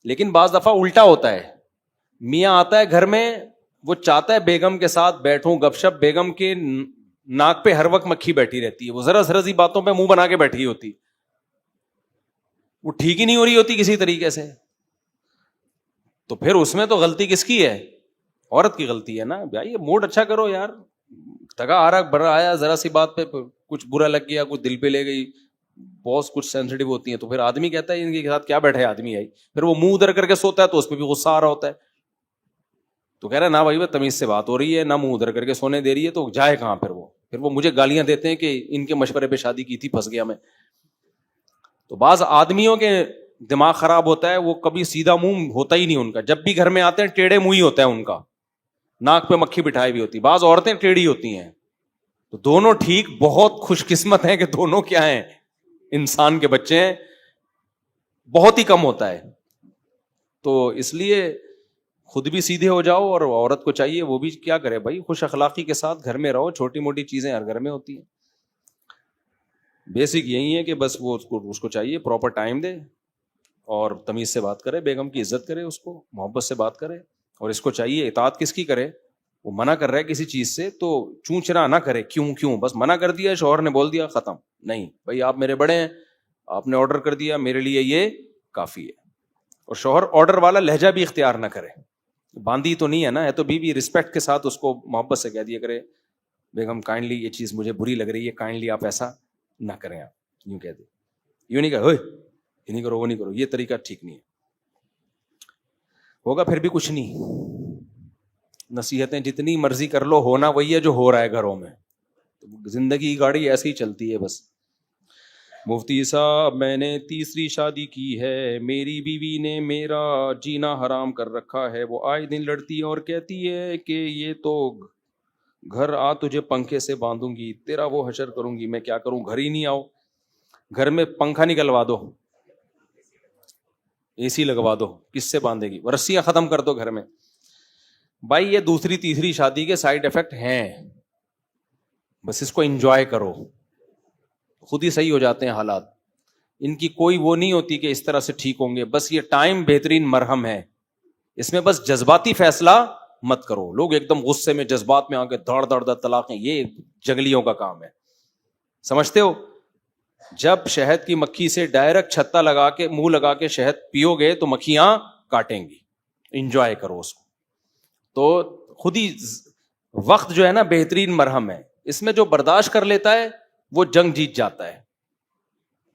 لیکن بعض دفعہ الٹا ہوتا ہے, میاں آتا ہے گھر میں, وہ چاہتا ہے بیگم کے ساتھ بیٹھوں گپ شپ, بیگم کے ناک پہ ہر وقت مکھی بیٹھی رہتی ہے, وہ ذرا سی باتوں پہ منہ بنا کے بیٹھی ہوتی, وہ ٹھیک ہی نہیں ہو رہی ہوتی کسی طریقے سے. تو پھر اس میں تو غلطی کس کی ہے؟ عورت کی غلطی ہے نا بھائی. یہ موڈ اچھا کرو یار, تگا آ رہا برا آیا, ذرا سی بات پہ کچھ برا لگ گیا, کچھ دل پہ لے گئی, بہت کچھ سینسٹیو ہوتی ہیں, تو پھر آدمی کہتا ہے ان کے ساتھ کیا بیٹھے آدمی آئی, پھر وہ منہ ادھر کر کے سوتا ہے تو اس پہ بھی غصہ آ رہا ہوتا ہے. تو کہہ رہا ہے نا بھائی وہ تمیز سے بات ہو رہی ہے, نہ منہ ادھر کر کے سونے دے رہی ہے, تو جائے کہاں پھر وہ مجھے گالیاں دیتے ہیں کہ ان کے مشورے پہ شادی کی تھی, پھنس گیا میں. تو بعض آدمیوں کے دماغ خراب ہوتا ہے, وہ کبھی سیدھا منہ ہوتا ہی نہیں ان کا, جب بھی گھر میں آتے ہیں ٹیڑھے منہ ہی ہوتا ہے ان کا, ناک پہ مکھی بٹھائی بھی ہوتی. بعض عورتیں ٹیڑھی ہوتی ہیں, تو دونوں ٹھیک, بہت خوش قسمت ہیں کہ دونوں کیا ہیں, انسان کے بچے ہیں, بہت ہی کم ہوتا ہے. تو اس لیے خود بھی سیدھے ہو جاؤ, اور عورت کو چاہیے وہ بھی کیا کرے بھائی, خوش اخلاقی کے ساتھ گھر میں رہو, چھوٹی موٹی چیزیں ہر گھر میں ہوتی ہیں. بیسک یہی ہے کہ بس وہ اس کو چاہیے پراپر ٹائم دے, اور تمیز سے بات کرے, بیگم کی عزت کرے, اس کو محبت سے بات کرے. اور اس کو چاہیے اطاعت کس کی کرے, وہ منع کر رہا ہے کسی چیز سے تو چونچنا نہ کرے, کیوں بس منع کر دیا, شوہر نے بول دیا ختم, نہیں بھائی آپ میرے بڑے ہیں, آپ نے آرڈر کر دیا, میرے لیے یہ کافی ہے. اور شوہر آرڈر والا لہجہ بھی اختیار نہ کرے, باندھی تو نہیں ہے نا, ہے تو بیوی, رسپیکٹ کے ساتھ اس کو محبت سے کہہ دیا کرے, بیگم کائنڈلی یہ چیز مجھے بری لگ رہی ہے, کائنڈلی آپ ایسا نہ کریں, آپ یوں کہہ دیں, یوں نہیں کہ یہ نہیں کرو وہ نہیں کرو, یہ طریقہ ٹھیک نہیں ہے. ہوگا پھر بھی کچھ نہیں, نصیحتیں جتنی مرضی کر لو, ہونا وہی ہے جو ہو رہا ہے گھروں میں. زندگی کی گاڑی ایسے ہی چلتی ہے بس. مفتی صاحب میں نے تیسری شادی کی ہے, میری بیوی نے میرا جینا حرام کر رکھا ہے, وہ آئے دن لڑتی ہے اور کہتی ہے کہ یہ تو گھر آ تجھے پنکھے سے باندھوں گی, تیرا وہ حشر کروں گی. میں کیا کروں, گھر ہی نہیں آؤ, گھر میں پنکھا نکلوا دو, اے سی لگوا دو, کس سے باندھے گی, رسیاں ختم کر دو گھر میں. بھائی یہ دوسری تیسری شادی کے سائیڈ افیکٹ ہیں, بس اس کو انجوائے کرو, خود ہی صحیح ہو جاتے ہیں حالات. ان کی کوئی وہ نہیں ہوتی کہ اس طرح سے ٹھیک ہوں گے, بس یہ ٹائم بہترین مرہم ہے, اس میں بس جذباتی فیصلہ مت کرو. لوگ ایک دم غصے میں جذبات میں آ کے دھڑ دھڑ طلاقیں, یہ جنگلیوں کا کام ہے, سمجھتے ہو. جب شہد کی مکھی سے ڈائریکٹ چھتا لگا کے منہ لگا کے شہد پیو گے تو مکھیاں کاٹیں گی, انجوائے کرو اس کو. تو خود ہی وقت جو ہے نا بہترین مرہم ہے, اس میں جو برداشت کر لیتا ہے وہ جنگ جیت جاتا ہے,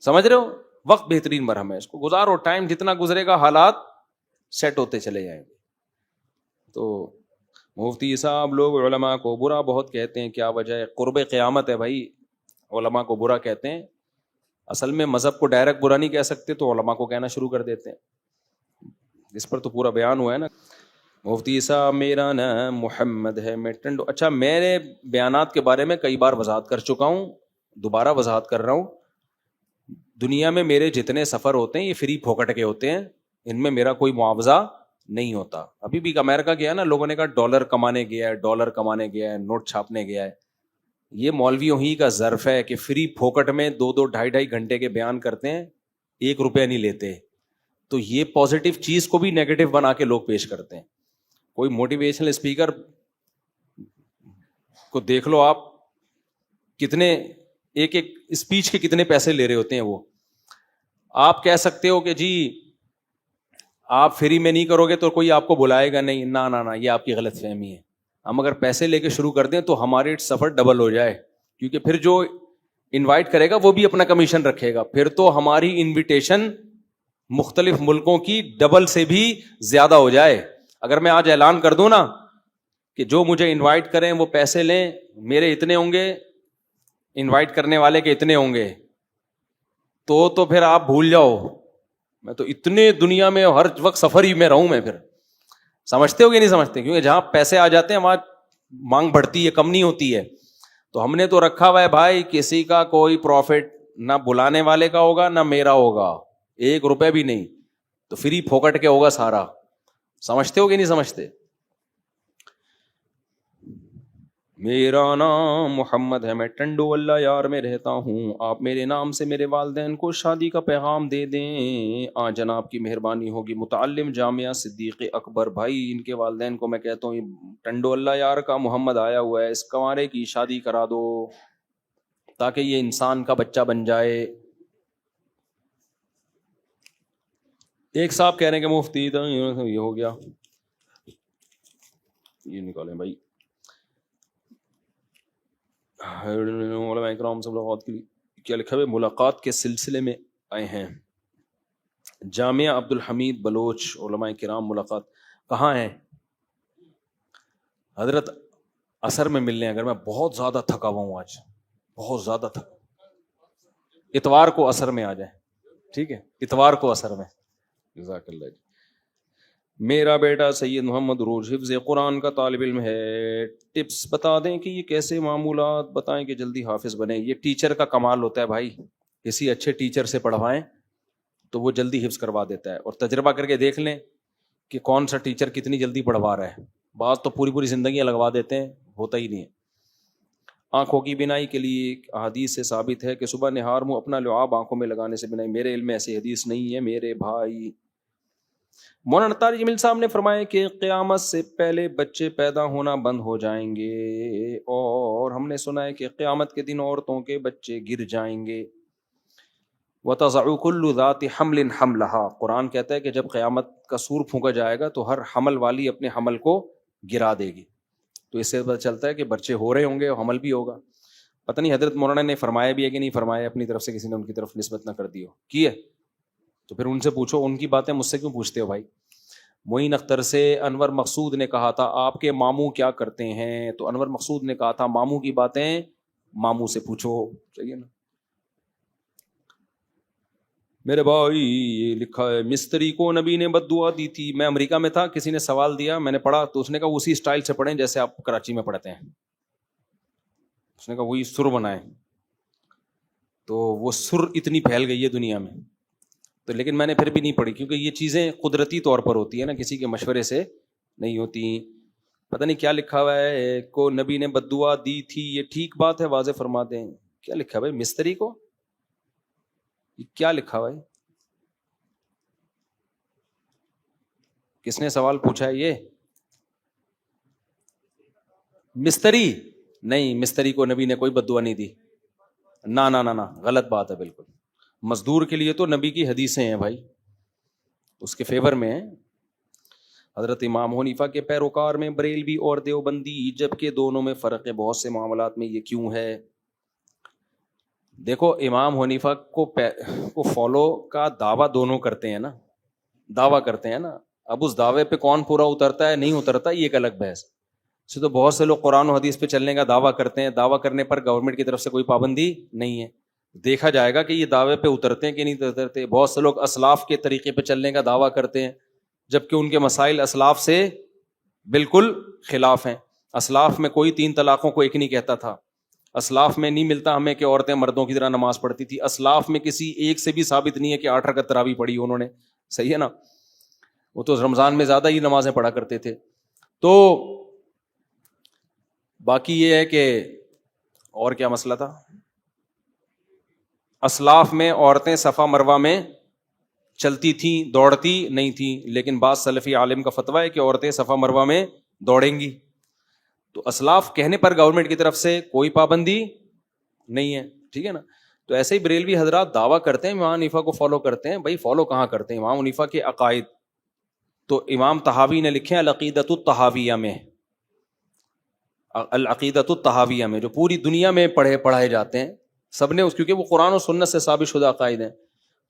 سمجھ رہے ہو. وقت بہترین مرہم ہے, اس کو گزارو, ٹائم جتنا گزرے گا حالات سیٹ ہوتے چلے جائیں گے. تو مفتی صاحب لوگ علماء کو برا بہت کہتے ہیں, کیا وجہ ہے؟ قرب قیامت ہے بھائی, علماء کو برا کہتے ہیں. اصل میں مذہب کو ڈائریکٹ برا نہیں کہہ سکتے تو علماء کو کہنا شروع کر دیتے ہیں, اس پر تو پورا بیان ہوا ہے نا. مفتی صاحب میرا نام محمد ہے, میں ٹنڈو. اچھا, میرے بیانات کے بارے میں کئی بار وضاحت کر چکا ہوں, دوبارہ وضاحت کر رہا ہوں. دنیا میں میرے جتنے سفر ہوتے ہیں یہ فری پھوکٹ کے ہوتے ہیں, ان میں میرا کوئی معاوضہ نہیں ہوتا. ابھی بھی امریکہ گیا نا, لوگوں نے کہا ڈالر کمانے گیا ہے, ڈالر کمانے گیا ہے, نوٹ چھاپنے گیا ہے. یہ مولویوں ہی کا ظرف ہے کہ فری پھوکٹ میں 2-2 ڈھائی گھنٹے کے بیان کرتے ہیں, 1 روپیہ نہیں لیتے. تو یہ پازیٹیو چیز کو بھی نیگیٹو بنا کے لوگ پیش کرتے ہیں. کوئی موٹیویشنل اسپیکر کو دیکھ لو آپ, کتنے ایک اسپیچ کے کتنے پیسے لے رہے ہوتے ہیں وہ. آپ کہہ سکتے ہو کہ جی آپ فری میں نہیں کرو گے تو کوئی آپ کو بلائے گا نہیں, نہ یہ آپ کی غلط فہمی ہے. ہم اگر پیسے لے کے شروع کر دیں تو ہمارے سفر ڈبل ہو جائے, کیونکہ پھر جو انوائٹ کرے گا وہ بھی اپنا کمیشن رکھے گا, پھر تو ہماری انویٹیشن مختلف ملکوں کی ڈبل سے بھی زیادہ ہو جائے. اگر میں آج اعلان کر دوں نا کہ جو مجھے انوائٹ کریں وہ پیسے لیں, میرے اتنے ہوں گے, انوائٹ کرنے والے کے اتنے ہوں گے, تو پھر آپ بھول جاؤ, میں تو اتنے دنیا میں ہر وقت سفر ہی میں رہوں میں. پھر سمجھتے ہو کہ نہیں سمجھتے, کیونکہ جہاں پیسے آ جاتے ہیں وہاں مانگ بڑھتی ہے, کم نہیں ہوتی ہے. تو ہم نے تو رکھا ہوا ہے بھائی, کسی کا کوئی پروفٹ نہ بلانے والے کا ہوگا نہ میرا ہوگا, 1 روپے بھی نہیں, تو فری پھوکٹ کے ہوگا سارا. سمجھتے ہو کہ نہیں سمجھتے؟ میرا نام محمد ہے، میں ٹنڈو اللہ یار میں رہتا ہوں، آپ میرے نام سے میرے والدین کو شادی کا پیغام دے دیں، جناب کی مہربانی ہوگی۔ متعلم جامعہ صدیق اکبر بھائی، ان کے والدین کو میں کہتا ہوں ٹنڈو اللہ یار کا محمد آیا ہوا ہے، اس کنوارے کی شادی کرا دو تاکہ یہ انسان کا بچہ بن جائے۔ ایک صاحب کہہ رہے ہیں کہ مفتی یہ ہو گیا، یہ نکالیں بھائی، علماء اکرام سے ملاقات کے لیے کیا لکھا ہے؟ ملاقات کے سلسلے میں آئے ہیں۔ جامعہ عبد الحمید بلوچ، علماء کرام ملاقات کہاں ہے؟ حضرت عصر میں ملنے، اگر میں بہت زیادہ تھکا ہوا ہوں، آج بہت زیادہ تھکا، اتوار کو عصر میں آ جائیں، ٹھیک ہے؟ اتوار کو عصر میں۔ جزاک اللہ جی۔ میرا بیٹا سید محمد عروج حفظ قرآن کا طالب علم ہے، ٹپس بتا دیں کہ یہ کیسے معمولات بتائیں کہ جلدی حافظ بنے۔ یہ ٹیچر کا کمال ہوتا ہے بھائی، کسی اچھے ٹیچر سے پڑھوائیں تو وہ جلدی حفظ کروا دیتا ہے، اور تجربہ کر کے دیکھ لیں کہ کون سا ٹیچر کتنی جلدی پڑھوا رہا ہے۔ بعض تو پوری پوری زندگیاں لگوا دیتے ہیں، ہوتا ہی نہیں ہے۔ آنکھوں کی بینائی کے لیے حدیث سے ثابت ہے کہ صبح نہار منہ اپنا لعاب آنکھوں میں لگانے سے بینائی، میرے علم میں ایسی حدیث نہیں ہے میرے بھائی۔ مولانا طارق جمیل صاحب نے فرمایا کہ قیامت سے پہلے بچے پیدا ہونا بند ہو جائیں گے، اور ہم نے سنا ہے کہ قیامت کے دن عورتوں کے بچے گر جائیں گے۔ وَتَضَعُ كُلُّ ذَاتِ حَمْلٍ حَمْلَهَا، قرآن کہتا ہے کہ جب قیامت کا سور پھونکا جائے گا تو ہر حمل والی اپنے حمل کو گرا دے گی۔ تو اس سے پتہ چلتا ہے کہ بچے ہو رہے ہوں گے اور حمل بھی ہوگا۔ پتہ نہیں حضرت مولانا نے فرمایا بھی ہے کہ نہیں فرمایا، اپنی طرف سے کسی نے ان کی طرف نسبت نہ کر دی ہو، کی ہے تو پھر ان سے پوچھو، ان کی باتیں مجھ سے کیوں پوچھتے ہو بھائی؟ معین اختر سے انور مقصود نے کہا تھا آپ کے ماموں کیا کرتے ہیں، تو انور مقصود نے کہا تھا ماموں کی باتیں ماموں سے پوچھو، چاہیے نا میرے بھائی۔ یہ لکھا ہے مستری کو نبی نے بد دعا دی تھی۔ میں امریکہ میں تھا، کسی نے سوال دیا، میں نے پڑھا تو اس نے کہا اسی اسٹائل سے پڑھیں جیسے آپ کراچی میں پڑھتے ہیں، اس نے کہا وہی سر بنائیں، تو وہ سر اتنی پھیل گئی ہے دنیا میں، تو لیکن میں نے پھر بھی نہیں پڑھی، کیونکہ یہ چیزیں قدرتی طور پر ہوتی ہیں نا، کسی کے مشورے سے نہیں ہوتی۔ پتہ نہیں کیا لکھا ہوا ہے، کو نبی نے بد دعا دی تھی، یہ ٹھیک بات ہے واضح فرما دیں۔ کیا لکھا ہوا ہے مستری کو، یہ کیا لکھا ہوا ہے؟ کس نے سوال پوچھا ہے؟ یہ مستری نہیں، مستری کو نبی نے کوئی بد دعا نہیں دی، نہ نہ نہ، غلط بات ہے بالکل۔ مزدور کے لیے تو نبی کی حدیثیں ہیں بھائی، اس کے فیور میں ہیں۔ حضرت امام حنیفہ کے پیروکار میں بریلوی اور دیوبندی، جبکہ دونوں میں فرق ہے، بہت سے معاملات میں یہ کیوں ہے؟ دیکھو امام حنیفہ کو فالو کا دعویٰ دونوں کرتے ہیں نا، دعویٰ کرتے ہیں نا، اب اس دعوے پہ کون پورا اترتا ہے نہیں اترتا یہ ایک الگ بحث سے۔ تو بہت سے لوگ قرآن و حدیث پہ چلنے کا دعویٰ کرتے ہیں، دعویٰ کرنے پر گورنمنٹ کی طرف سے کوئی پابندی نہیں ہے، دیکھا جائے گا کہ یہ دعوے پہ اترتے ہیں کہ نہیں اترتے۔ بہت سے لوگ اسلاف کے طریقے پہ چلنے کا دعویٰ کرتے ہیں، جبکہ ان کے مسائل اسلاف سے بالکل خلاف ہیں۔ اسلاف میں کوئی 3 طلاقوں کو ایک نہیں کہتا تھا، اسلاف میں نہیں ملتا ہمیں کہ عورتیں مردوں کی طرح نماز پڑھتی تھی، اسلاف میں کسی ایک سے بھی ثابت نہیں ہے کہ 8 رکعت تراویح پڑھی انہوں نے، صحیح ہے نا، وہ تو رمضان میں زیادہ ہی نمازیں پڑھا کرتے تھے۔ تو باقی یہ ہے کہ اور کیا مسئلہ تھا؟ اسلاف میں عورتیں صفا مروہ میں چلتی تھیں، دوڑتی نہیں تھیں، لیکن بعض سلفی عالم کا فتویٰ ہے کہ عورتیں صفا مروہ میں دوڑیں گی۔ تو اسلاف کہنے پر گورنمنٹ کی طرف سے کوئی پابندی نہیں ہے، ٹھیک ہے نا۔ تو ایسے ہی بریلوی حضرات دعویٰ کرتے ہیں امام حنیفہ کو فالو کرتے ہیں، بھائی فالو کہاں کرتے ہیں امام حنیفہ کے عقائد؟ تو امام طحاوی نے لکھے ہیں العقیدۃ الطحاویہ میں، العقیدۃ الطحاویہ میں، جو پوری دنیا میں پڑھائے جاتے ہیں سب نے، کیونکہ وہ قرآن و سنت سے ثابت شدہ عقائد ہیں،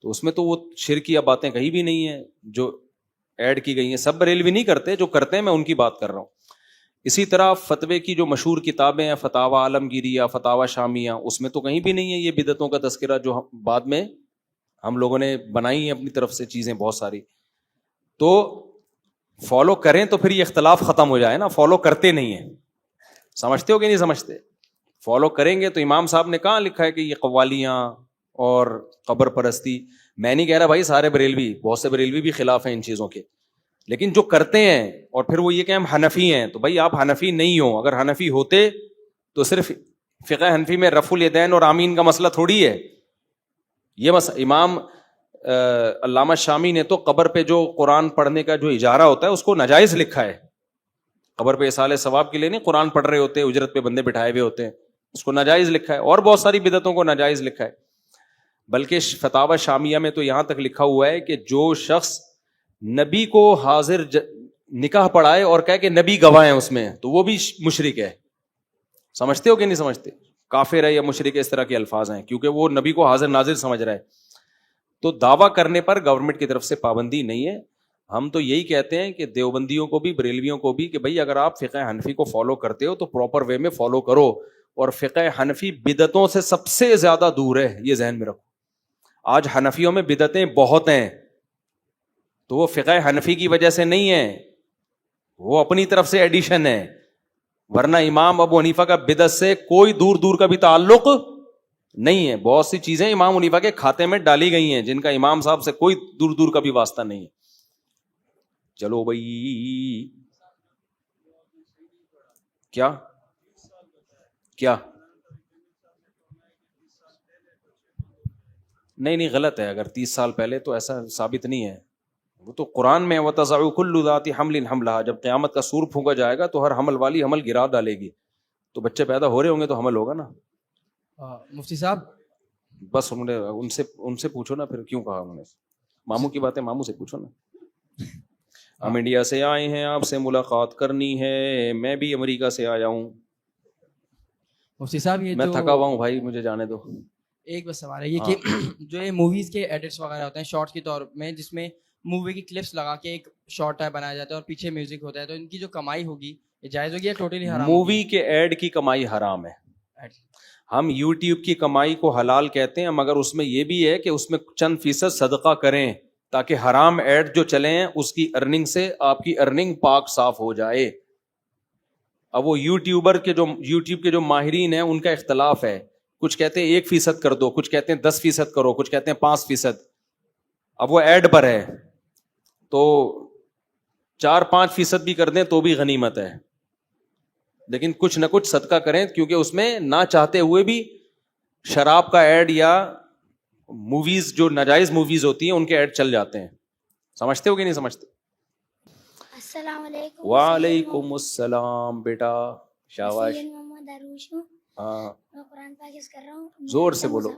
تو اس میں تو وہ شرکیہ باتیں کہیں بھی نہیں ہیں جو ایڈ کی گئی ہیں۔ سب بریلوی نہیں کرتے، جو کرتے ہیں میں ان کی بات کر رہا ہوں۔ اسی طرح فتوے کی جو مشہور کتابیں ہیں، فتاوی عالمگیریہ، فتاوی شامیہ، اس میں تو کہیں بھی نہیں ہے یہ بدعتوں کا تذکرہ جو بعد میں ہم لوگوں نے بنائی ہیں اپنی طرف سے چیزیں بہت ساری۔ تو فالو کریں تو پھر یہ اختلاف ختم ہو جائے نا، فالو کرتے نہیں ہیں، سمجھتے ہو کہ نہیں سمجھتے؟ فالو کریں گے تو امام صاحب نے کہاں لکھا ہے کہ یہ قوالیاں اور قبر پرستی؟ میں نہیں کہہ رہا بھائی سارے بریلوی، بہت سے بریلوی بھی خلاف ہیں ان چیزوں کے، لیکن جو کرتے ہیں، اور پھر وہ یہ کہ ہم حنفی ہیں، تو بھائی آپ حنفی نہیں ہو، اگر حنفی ہوتے تو صرف فقہ حنفی میں رفع الیدین اور آمین کا مسئلہ تھوڑی ہے یہ امام علامہ شامی نے تو قبر پہ جو قرآن پڑھنے کا جو اجارہ ہوتا ہے اس کو ناجائز لکھا ہے. قبر پہ اصالہ ثواب کے لیے نہیں, قرآن پڑھ رہے ہوتے ہیں, اجرت پہ بندے بٹھائے ہوئے ہوتے ہیں, اس کو ناجائز لکھا ہے, اور بہت ساری بدعتوں کو ناجائز لکھا ہے. بلکہ فتاوی شامیہ میں تو یہاں تک لکھا ہوا ہے کہ جو شخص نبی کو حاضر نکاح پڑھائے اور کہے کہ نبی گواہ ہیں اس میں, تو وہ بھی مشرک ہے. سمجھتے ہو کہ نہیں سمجھتے؟ کافر ہے یا مشرک, اس طرح کے الفاظ ہیں, کیونکہ وہ نبی کو حاضر ناظر سمجھ رہا ہے. تو دعویٰ کرنے پر گورنمنٹ کی طرف سے پابندی نہیں ہے. ہم تو یہی کہتے ہیں کہ دیوبندیوں کو بھی, بریلویوں کو بھی, کہ بھائی اگر آپ فقہ حنفی کو فالو کرتے ہو تو پراپر وے میں فالو کرو, اور فقہ حنفی بدعتوں سے سب سے زیادہ دور ہے, یہ ذہن میں رکھو. آج حنفیوں میں بدعتیں بہت ہیں, تو وہ فقہ حنفی کی وجہ سے نہیں ہے, وہ اپنی طرف سے ایڈیشن ہے. ورنہ امام ابو حنیفہ کا بدعت سے کوئی دور دور کا بھی تعلق نہیں ہے. بہت سی چیزیں امام حنیفہ کے کھاتے میں ڈالی گئی ہیں جن کا امام صاحب سے کوئی دور دور کا بھی واسطہ نہیں ہے. چلو بھائی, کیا کیا نہیں غلط ہے. اگر 30 سال پہلے تو ایسا ثابت نہیں ہے. وہ تو قرآن میں وَتَضَعُ كُلُّ ذَاتِ حَمْلٍ حَمْلَهَا, جب قیامت کا سور پھونکا جائے گا تو ہر حمل والی حمل گرا ڈالے گی. تو بچے پیدا ہو رہے ہوں گے تو حمل ہوگا نا. مفتی صاحب بس ان سے پوچھو نا, پھر کیوں کہا انہوں نے؟ ماموں کی باتیں ماموں سے پوچھو نا. ہم انڈیا سے آئے ہیں, آپ سے ملاقات کرنی ہے. میں بھی امریکہ سے آیا ہوں. مفتی صاحب یہ میں تھکا ہوا ہوں بھائی, مجھے جانے دو. ایک بس سوال ہے یہ کہ جو یہ موویز کے ایڈٹس وغیرہ ہوتے ہیں شارٹس کے طور میں, جس میں مووی کی کلپس لگا کے ایک شارٹ ٹائپ بنایا جاتا ہے اور پیچھے میوزک ہوتا ہے, تو ان کی جو کمائی ہوگی یہ جائز ہوگی یا ٹوٹلی حرام؟ مووی کے ایڈ کی کمائی حرام ہے. ہم یوٹیوب کی کمائی کو حلال کہتے ہیں, مگر اس میں یہ بھی ہے کہ اس میں چند فیصد صدقہ کریں تاکہ حرام ایڈ جو چلے ہیں اس کی ارننگ سے آپ کی ارننگ پاک صاف ہو جائے. اب وہ یوٹیوب کے جو ماہرین ہیں ان کا اختلاف ہے. کچھ کہتے ہیں 1% کر دو, کچھ کہتے ہیں 10% کرو, کچھ کہتے ہیں 5%. اب وہ ایڈ پر ہے تو 4-5% بھی کر دیں تو بھی غنیمت ہے, لیکن کچھ نہ کچھ صدقہ کریں, کیونکہ اس میں نہ چاہتے ہوئے بھی شراب کا ایڈ یا موویز جو ناجائز موویز ہوتی ہیں ان کے ایڈ چل جاتے ہیں. سمجھتے ہو کہ نہیں سمجھتے؟ السلام علیکم. وعلیکم السلام بیٹا, شاباش. محمد عروش ہوں, ہاں میں قرآن پاک کر رہا ہوں. زور سے بولو.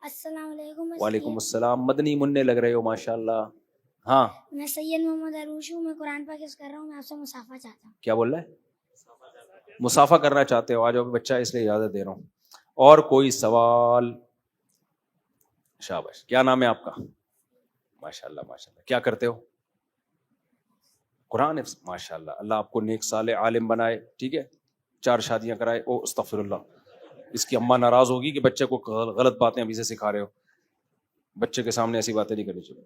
السلام علیکم. وعلیکم السلام. مدنی منع لگ رہے ہو ماشاء اللہ. ہاں میں سید محمد عروش ہوں, میں قرآن پاک کر رہا ہوں. میں آپ سے مصافحہ چاہتا ہوں. کیا بول رہا ہے؟ مسافہ کرنا چاہتے ہو؟ آ جاؤ بچہ, اس لیے اجازت دے رہا ہوں. اور کوئی سوال؟ شاباش. کیا نام ہے آپ کا؟ ماشاء اللہ ماشاء اللہ. کیا کرتے ہو؟ قرآن حفظ. ماشاء اللہ, اللہ آپ کو نیک صالح عالم بنائے. ٹھیک ہے, 4 شادیاں کرائے. او استغفر اللہ, اس کی اماں ناراض ہوگی کہ بچے کو غلط باتیں ابھی سے سکھا رہے ہو. بچے کے سامنے ایسی باتیں نہیں کرنی چاہیے.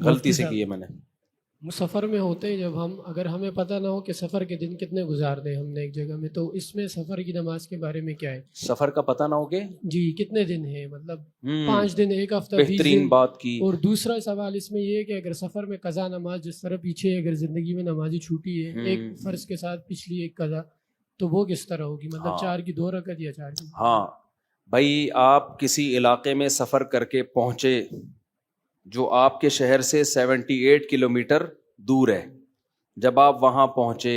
غلطی سے کی ہے میں نے. سفر میں ہوتے ہیں جب ہم, اگر ہمیں پتہ نہ ہو کہ سفر کے دن کتنے گزار دیں ہم نے ایک جگہ میں, تو اس میں سفر کی نماز کے بارے میں کیا ہے؟ سفر کا پتہ نہ ہو کہ جی کتنے دن ہے, مطلب 5 دن, 1 ہفتہ, 20 بہترین دن. بات کی. اور دوسرا سوال اس میں یہ ہے کہ اگر سفر میں قضا نماز, جس طرح پیچھے اگر زندگی میں نمازی چھوٹی ہے ایک فرض کے ساتھ پچھلی ایک قضا, تو وہ کس طرح ہوگی؟ مطلب 4 کی 2 رکعت یا 4 کی؟ ہاں بھائی, آپ کسی علاقے میں سفر کر کے پہنچے جو آپ کے شہر سے 78 کلومیٹر دور ہے. جب آپ وہاں پہنچے,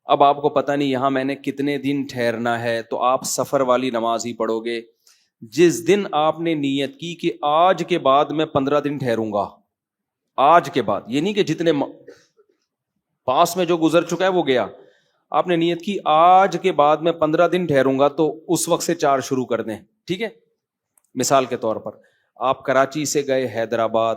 اب آپ کو پتہ نہیں یہاں میں نے کتنے دن ٹھہرنا ہے, تو آپ سفر والی نماز ہی پڑھو گے. جس دن آپ نے نیت کی کہ آج کے بعد میں 15 دن ٹھہروں گا, آج کے بعد, یہ نہیں کہ جتنے پاس میں جو گزر چکا ہے وہ گیا. آپ نے نیت کی آج کے بعد میں 15 دن ٹھہروں گا, تو اس وقت سے 4 شروع کر دیں. ٹھیک ہے, مثال کے طور پر آپ کراچی سے گئے حیدرآباد,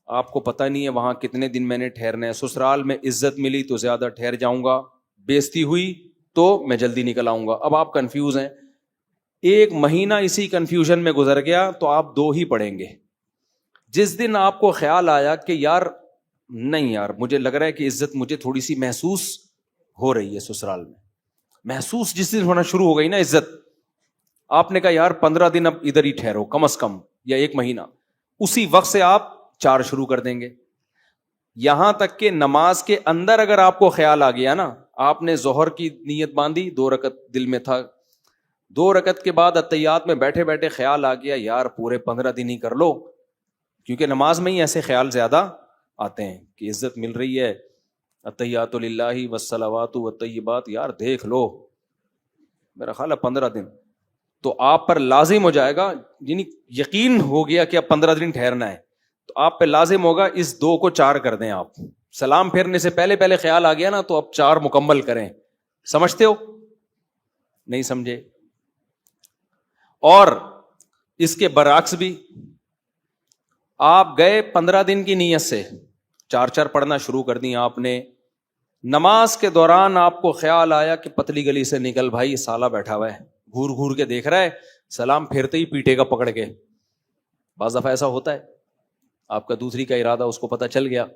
آپ کو پتہ نہیں ہے وہاں کتنے دن میں نے ٹھہرنا ہے. سسرال میں عزت ملی تو زیادہ ٹھہر جاؤں گا, بےزتی ہوئی تو میں جلدی نکل آؤں گا. اب آپ کنفیوز ہیں, 1 مہینہ اسی کنفیوژن میں گزر گیا, تو آپ 2 ہی پڑھیں گے. جس دن آپ کو خیال آیا کہ یار نہیں یار, مجھے لگ رہا ہے کہ عزت مجھے تھوڑی سی محسوس ہو رہی ہے سسرال میں, محسوس جس دن ہونا شروع ہو گئی نا عزت, آپ نے کہا یار 15 دن اب ادھر ہی ٹھہرو کم از کم, یا 1 مہینہ, اسی وقت سے آپ 4 شروع کر دیں گے. یہاں تک کہ نماز کے اندر اگر آپ کو خیال آ گیا نا, آپ نے ظہر کی نیت باندھی, 2 رکعت دل میں تھا, 2 رکعت کے بعد اتحیات میں بیٹھے بیٹھے خیال آ گیا یار پورے 15 دن ہی کر لو, کیونکہ نماز میں ہی ایسے خیال زیادہ آتے ہیں کہ عزت مل رہی ہے, اتحیات للہ والصلوات والطیبات, یار دیکھ لو, میرا خیال ہے 15 دن تو آپ پر لازم ہو جائے گا, یعنی یقین ہو گیا کہ اب 15 دن ٹھہرنا ہے, تو آپ پہ لازم ہوگا اس 2 کو 4 کر دیں آپ. سلام پھیرنے سے پہلے خیال آ گیا نا, تو اب 4 مکمل کریں. سمجھتے ہو؟ نہیں سمجھے؟ اور اس کے برعکس بھی, آپ گئے 15 دن کی نیت سے 4 پڑھنا شروع کر دیں آپ نے, نماز کے دوران آپ کو خیال آیا کہ پتلی گلی سے نکل بھائی, سالہ بیٹھا ہوا ہے, گھور گھور کے دیکھ رہا ہے, سلام پھیرتے ہی پیٹے گا پکڑ کے. بعض دفعہ ایسا ہوتا ہے, آپ کا دوسری کا ارادہ اس کو پتہ چل گیا,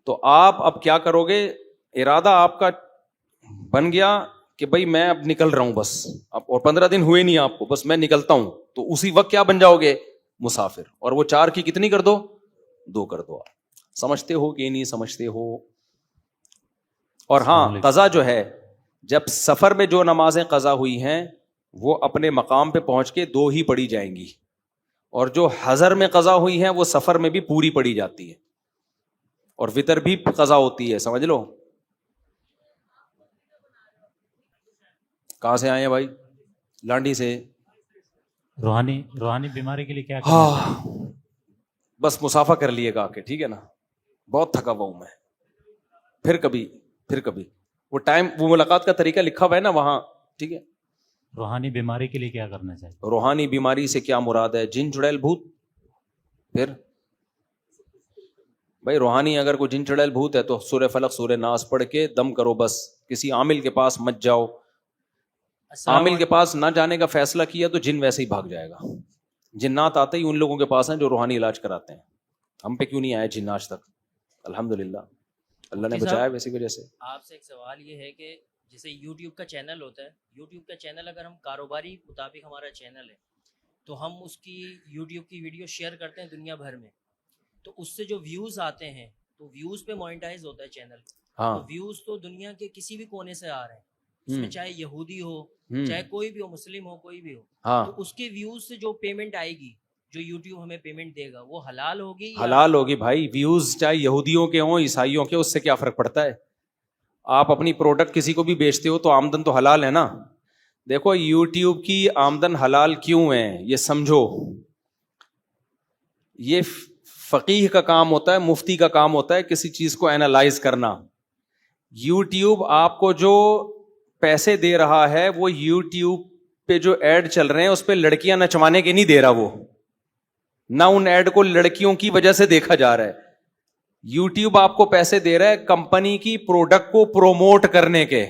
تو آپ اب کیا کرو گے, ارادہ آپ کا بن گیا کہ بھائی میں اب نکل رہا ہوں بس, اب اور 15 دن ہوئے نہیں آپ کو, بس میں نکلتا ہوں, تو اسی وقت کیا بن جاؤ گے, مسافر. اور وہ 4 کی کتنی کر دو, 2 کر دو. آپ سمجھتے ہو کہ نہیں سمجھتے ہو؟ اور ہاں, قضا جو ہے, جب سفر میں جو نمازیں قضا ہوئی ہیں وہ اپنے مقام پہ پہنچ کے 2 ہی پڑھی جائیں گی, اور جو حضر میں قضا ہوئی ہیں وہ سفر میں بھی پوری پڑھی جاتی ہے, اور وتر بھی قضا ہوتی ہے. سمجھ لو. کہاں سے آئے ہیں بھائی؟ لانڈی سے. روحانی بیماری کے لیے کیا کرنا چاہیے؟ بس مسافہ کر لیے گا کہ ٹھیک ہے نا, بہت تھکا ہوا ہوں میں, پھر کبھی وہ ٹائم, وہ ملاقات کا طریقہ لکھا ہوا ہے نا وہاں, ٹھیک ہے. روحانی بیماری کے لیے کیا کرنا چاہیے؟ روحانی بیماری سے کیا مراد ہے؟ جن چڑیل بھوت. پھر بھائی روحانی اگر کوئی جن چڑیل بھوت ہے تو سورہ فلق سورہ ناس پڑھ کے دم کرو بس, کسی عامل کے پاس مت جاؤ. عامل کے پاس نہ جانے کا فیصلہ کیا تو جن ویسے ہی بھاگ جائے گا. جنات آتے ہی ان لوگوں کے پاس ہیں جو روحانی علاج کراتے ہیں. ہم پہ کیوں نہیں آئے جن آج تک؟ الحمدللہ اللہ نے بچایا ویسی وجہ سے. آپ سے ایک سوال یہ ہے کہ جیسے یوٹیوب کا چینل ہوتا ہے, یوٹیوب کا چینل اگر ہم کاروباری مطابق ہمارا چینل ہے تو ہم اس کی یوٹیوب کی ویڈیو شیئر کرتے ہیں دنیا بھر میں, تو اس سے جو ویوز آتے ہیں تو ویوز پہ مونیٹائز ہوتا ہے چینل. ہاں, تو ویوز تو دنیا کے کسی بھی کونے سے آ رہے ہیں, اس میں چاہے یہودی ہو, چاہے کوئی بھی ہو, مسلم ہو, کوئی بھی ہو, ہاں, تو اس کے ویوز سے جو پیمنٹ آئے گی, جو یوٹیوب ہمیں پیمنٹ دے گا, وہ حلال ہوگی. حلال ہوگی بھائی. ویوز چاہے یہودیوں کے ہوں عیسائیوں کے, اس سے کیا فرق پڑتا ہے؟ آپ اپنی پروڈکٹ کسی کو بھی بیچتے ہو تو آمدن تو حلال ہے نا. دیکھو یوٹیوب کی آمدن حلال کیوں ہے یہ سمجھو. یہ فقیہ کا کام ہوتا ہے, مفتی کا کام ہوتا ہے کسی چیز کو اینالائز کرنا. یوٹیوب آپ کو جو پیسے دے رہا ہے وہ یوٹیوب پہ جو ایڈ چل رہے ہیں اس پہ لڑکیاں نچوانے کے نہیں دے رہا, وہ نہ ان ایڈ کو لڑکیوں کی وجہ سے دیکھا جا رہا ہے. یوٹیوب آپ کو پیسے دے رہا ہے کمپنی کی پروڈکٹ کو پروموٹ کرنے کے,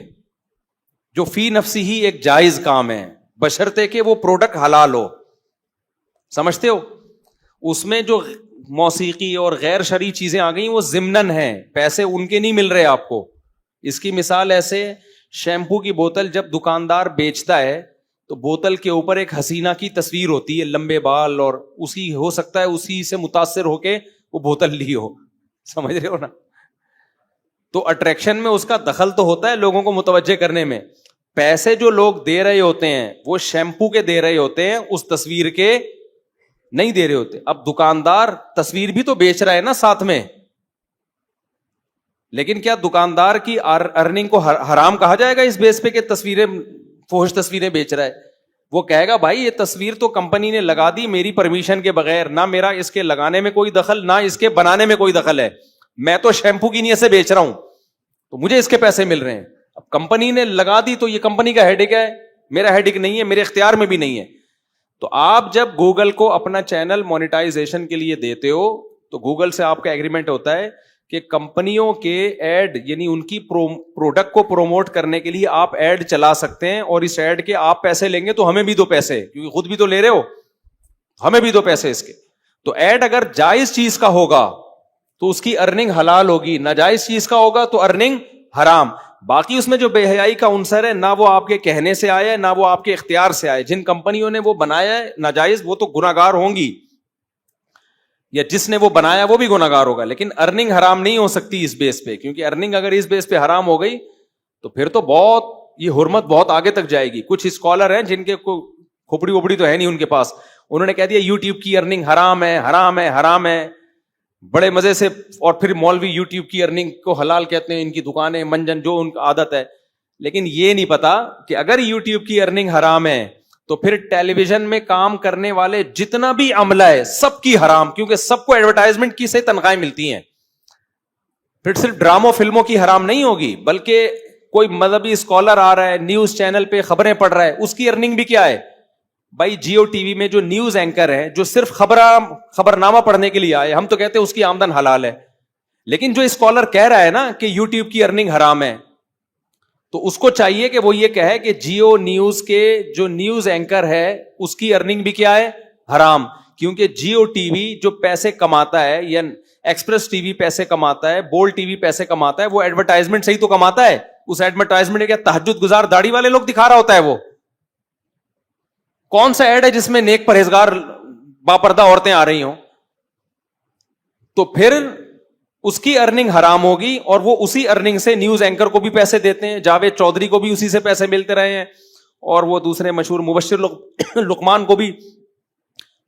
جو فی نفسی ہی ایک جائز کام ہے بشرطے کہ وہ پروڈکٹ حلال ہو. سمجھتے ہو؟ اس میں جو موسیقی اور غیر شرعی چیزیں آ گئی وہ ضمنن ہیں, پیسے ان کے نہیں مل رہے آپ کو. اس کی مثال ایسے, شیمپو کی بوتل جب دکاندار بیچتا ہے تو بوتل کے اوپر ایک حسینہ کی تصویر ہوتی ہے, لمبے بال, اور اسی ہو سکتا ہے اسی سے متاثر ہو کے وہ بوتل لی ہو. سمجھ رہے ہو نا؟ تو اٹریکشن میں اس کا دخل تو ہوتا ہے لوگوں کو متوجہ کرنے میں. پیسے جو لوگ دے رہے ہوتے ہیں وہ شیمپو کے دے رہے ہوتے ہیں, اس تصویر کے نہیں دے رہے ہوتے. اب دکاندار تصویر بھی تو بیچ رہا ہے نا ساتھ میں, لیکن کیا دکاندار کی ارننگ کو حرام کہا جائے گا اس بیس پہ کہ تصویریں, فحش تصویریں بیچ رہا ہے؟ وہ کہے گا بھائی یہ تصویر تو کمپنی نے لگا دی میری پرمیشن کے بغیر, نہ میرا اس کے لگانے میں کوئی دخل, نہ اس کے بنانے میں کوئی دخل ہے, میں تو شیمپو کی نیت سے بیچ رہا ہوں تو مجھے اس کے پیسے مل رہے ہیں. اب کمپنی نے لگا دی تو یہ کمپنی کا ہیڈک ہے, میرا ہیڈک نہیں ہے, میرے اختیار میں بھی نہیں ہے. تو آپ جب گوگل کو اپنا چینل مونیٹائزیشن کے لیے دیتے ہو تو گوگل سے آپ کا ایگریمنٹ ہوتا ہے کہ کمپنیوں کے ایڈ, یعنی ان کی پروڈکٹ کو پروموٹ کرنے کے لیے آپ ایڈ چلا سکتے ہیں, اور اس ایڈ کے آپ پیسے لیں گے تو ہمیں بھی دو پیسے, کیونکہ خود بھی تو لے رہے ہو, ہمیں بھی دو پیسے اس کے. تو ایڈ اگر جائز چیز کا ہوگا تو اس کی ارننگ حلال ہوگی, ناجائز چیز کا ہوگا تو ارننگ حرام. باقی اس میں جو بے حیائی کا عنصر ہے, نہ وہ آپ کے کہنے سے آیا ہے نہ وہ آپ کے اختیار سے آئے. جن کمپنیوں نے وہ بنایا ہے ناجائز, وہ تو گناہگار ہوں گی, یا جس نے وہ بنایا وہ بھی گناہگار ہوگا, لیکن ارننگ حرام نہیں ہو سکتی اس بیس پہ, کیونکہ ارننگ اگر اس بیس پہ حرام ہو گئی تو پھر تو بہت یہ حرمت بہت آگے تک جائے گی. کچھ اسکالر ہیں جن کے کھوپڑی وپڑی تو ہے نہیں ان کے پاس, انہوں نے کہہ دیا یوٹیوب کی ارننگ حرام ہے, حرام ہے, حرام ہے, بڑے مزے سے. اور پھر مولوی یوٹیوب کی ارننگ کو حلال کہتے ہیں, ان کی دکانیں منجن جو ان کا عادت ہے. لیکن یہ نہیں پتا کہ اگر یوٹیوب کی ارننگ حرام ہے تو پھر ٹیلی ویژن میں کام کرنے والے جتنا بھی عملہ ہے سب کی حرام, کیونکہ سب کو ایڈورٹائزمنٹ کی سے تنخواہیں ملتی ہیں. پھر صرف ڈراموں فلموں کی حرام نہیں ہوگی, بلکہ کوئی مذہبی اسکالر آ رہا ہے نیوز چینل پہ خبریں پڑھ رہا ہے, اس کی ارننگ بھی کیا ہے بھائی. جیو ٹی وی میں جو نیوز اینکر ہے جو صرف خبرنامہ پڑھنے کے لیے آئے, ہم تو کہتے ہیں اس کی آمدن حلال ہے. لیکن جو اسکالر کہہ رہا ہے نا کہ یوٹیوب کی ارننگ حرام ہے, تو اس کو چاہیے کہ وہ یہ کہے کہ جیو نیوز کے جو نیوز اینکر ہے اس کی ارننگ بھی کیا ہے حرام, کیونکہ جیو ٹی وی جو پیسے کماتا ہے یا ایکسپریس ٹی وی پیسے کماتا ہے, بول ٹی وی پیسے کماتا ہے, وہ ایڈورٹائزمنٹ سے ہی تو کماتا ہے. اس ایڈورٹائزمنٹ کیا تہجد گزار داڑھی والے لوگ دکھا رہا ہوتا ہے, وہ کون سا ایڈ ہے جس میں نیک پرہیزگار باپردہ عورتیں آ رہی ہوں؟ تو پھر اس کی ارننگ حرام ہوگی, اور وہ اسی ارننگ سے نیوز اینکر کو بھی پیسے دیتے ہیں, جاوید چودھری کو بھی اسی سے پیسے ملتے رہے ہیں, اور وہ دوسرے مشہور مبشر لقمان کو بھی.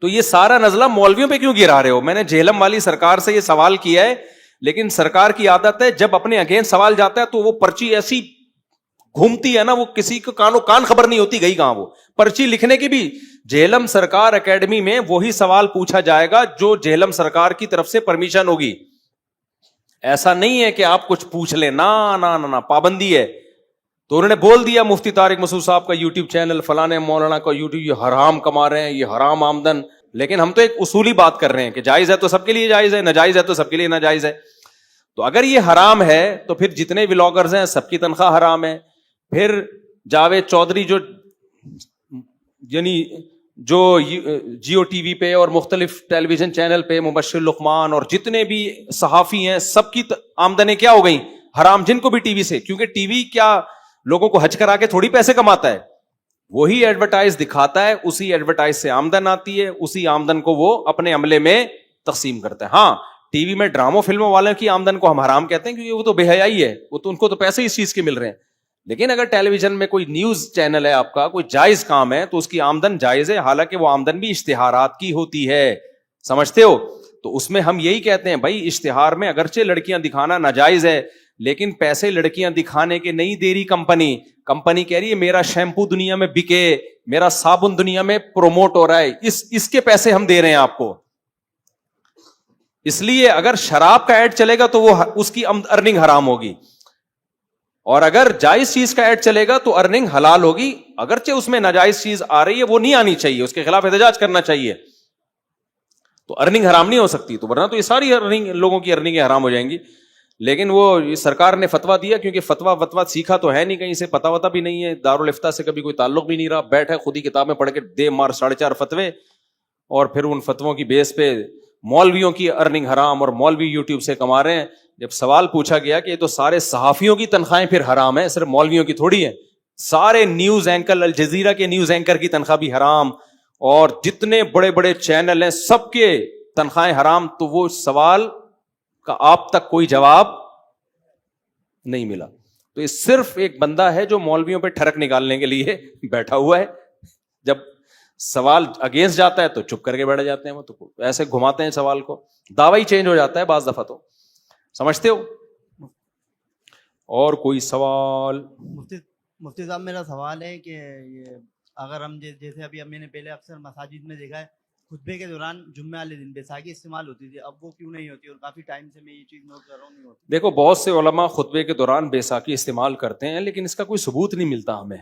تو یہ سارا نزلہ مولویوں پہ کیوں گرا رہے ہو؟ میں نے جہلم والی سرکار سے یہ سوال کیا ہے, لیکن سرکار کی عادت ہے جب اپنے اگینسٹ سوال جاتا ہے تو وہ پرچی ایسی گھومتی ہے نا, وہ کسی کو کانوں کان خبر نہیں ہوتی گئی کہاں. وہ پرچی لکھنے کی بھی جہلم سرکار اکیڈمی میں وہی سوال پوچھا جائے گا جو جہلم سرکار کی طرف سے پرمیشن ہوگی. ایسا نہیں ہے کہ آپ کچھ پوچھ لیں, نا پابندی ہے. تو انہوں نے بول دیا مفتی طارق مسعود صاحب کا یوٹیوب چینل, فلانے مولانا کا یوٹیوب, یہ حرام کما رہے ہیں, یہ حرام آمدن. لیکن ہم تو ایک اصولی بات کر رہے ہیں کہ جائز ہے تو سب کے لیے جائز ہے, ناجائز ہے تو سب کے لیے ناجائز ہے. تو اگر یہ حرام ہے تو پھر جتنے ولاگرز ہیں سب کی تنخواہ حرام ہے. پھر جاوید چودھری جو یعنی جو جیو ٹی وی پہ اور مختلف ٹیلی ویژن چینل پہ مبشر لقمان اور جتنے بھی صحافی ہیں سب کی آمدنیں کیا ہو گئیں حرام, جن کو بھی ٹی وی سے, کیونکہ ٹی وی کیا لوگوں کو حج کرا کے تھوڑی پیسے کماتا ہے, وہی ایڈورٹائز دکھاتا ہے, اسی ایڈورٹائز سے آمدن آتی ہے, اسی آمدن کو وہ اپنے عملے میں تقسیم کرتا ہے. ہاں ٹی وی میں ڈراموں فلموں والوں کی آمدن کو ہم حرام کہتے ہیں کیونکہ وہ تو بے حیائی ہے, وہ تو ان کو تو پیسے اس چیز کے مل رہے ہیں. لیکن اگر ٹیلی ویژن میں کوئی نیوز چینل ہے آپ کا, کوئی جائز کام ہے, تو اس کی آمدن جائز ہے, حالانکہ وہ آمدن بھی اشتہارات کی ہوتی ہے, سمجھتے ہو. تو اس میں ہم یہی کہتے ہیں بھائی اشتہار میں اگرچہ لڑکیاں دکھانا ناجائز ہے, لیکن پیسے لڑکیاں دکھانے کے نہیں دے رہی کمپنی کہہ رہی ہے میرا شیمپو دنیا میں بکے, میرا صابن دنیا میں پروموٹ ہو رہا ہے, اس کے پیسے ہم دے رہے ہیں آپ کو. اس لیے اگر شراب کا ایڈ چلے گا تو وہ اس کی ارننگ حرام ہوگی, اور اگر جائز چیز کا ایڈ چلے گا تو ارننگ حلال ہوگی. اگرچہ اس میں ناجائز چیز آ رہی ہے وہ نہیں آنی چاہیے, اس کے خلاف احتجاج کرنا چاہیے, تو ارننگ حرام نہیں ہو سکتی. تو ورنہ تو یہ ساری ارننگ لوگوں کی ارننگیں حرام ہو جائیں گی. لیکن وہ سرکار نے فتویٰ دیا, کیونکہ فتویٰ سیکھا تو ہے نہیں کہیں سے, پتہ وتا بھی نہیں ہے, دارالفتہ سے کبھی کوئی تعلق بھی نہیں رہا, بیٹھے خود ہی کتابیں پڑھ کے دے مار 4.5 فتوے, اور پھر ان فتووں کی بیس پہ مولویوں کی ارننگ حرام اور مولوی یوٹیوب سے کما رہے ہیں. جب سوال پوچھا گیا کہ یہ تو سارے صحافیوں کی تنخواہیں پھر حرام ہے, صرف مولویوں کی تھوڑی ہے, سارے نیوز اینکر, الجزیرہ کے نیوز اینکر کی تنخواہ بھی حرام, اور جتنے بڑے بڑے چینل ہیں سب کے تنخواہیں حرام. تو وہ سوال کا آپ تک کوئی جواب نہیں ملا. تو یہ صرف ایک بندہ ہے جو مولویوں پہ ٹھڑک نکالنے کے لیے بیٹھا ہوا ہے, جب سوال اگینسٹ جاتا ہے تو چپ کر کے بیٹھ جاتے ہیں, وہ تو ایسے گھماتے ہیں سوال کو, دعویٰ ہی چینج ہو جاتا ہے بعض دفعہ. تو سمجھتے ہو. اور کوئی سوال؟ مفتی صاحب میرا سوال ہے کہ یہ اگر ہم جیسے ابھی میں نے پہلے اکثر مساجد میں دیکھا ہے خطبے کے دوران جمعہ والے دن بیساکھی استعمال ہوتی تھی, اب وہ کیوں نہیں ہوتی؟ اور کافی ٹائم سے میں یہ چیز نوٹ کر رہا ہوں نہیں ہوتی. دیکھو بہت سے علماء خطبے کے دوران بیساکھی استعمال کرتے ہیں, لیکن اس کا کوئی ثبوت نہیں ملتا, ہمیں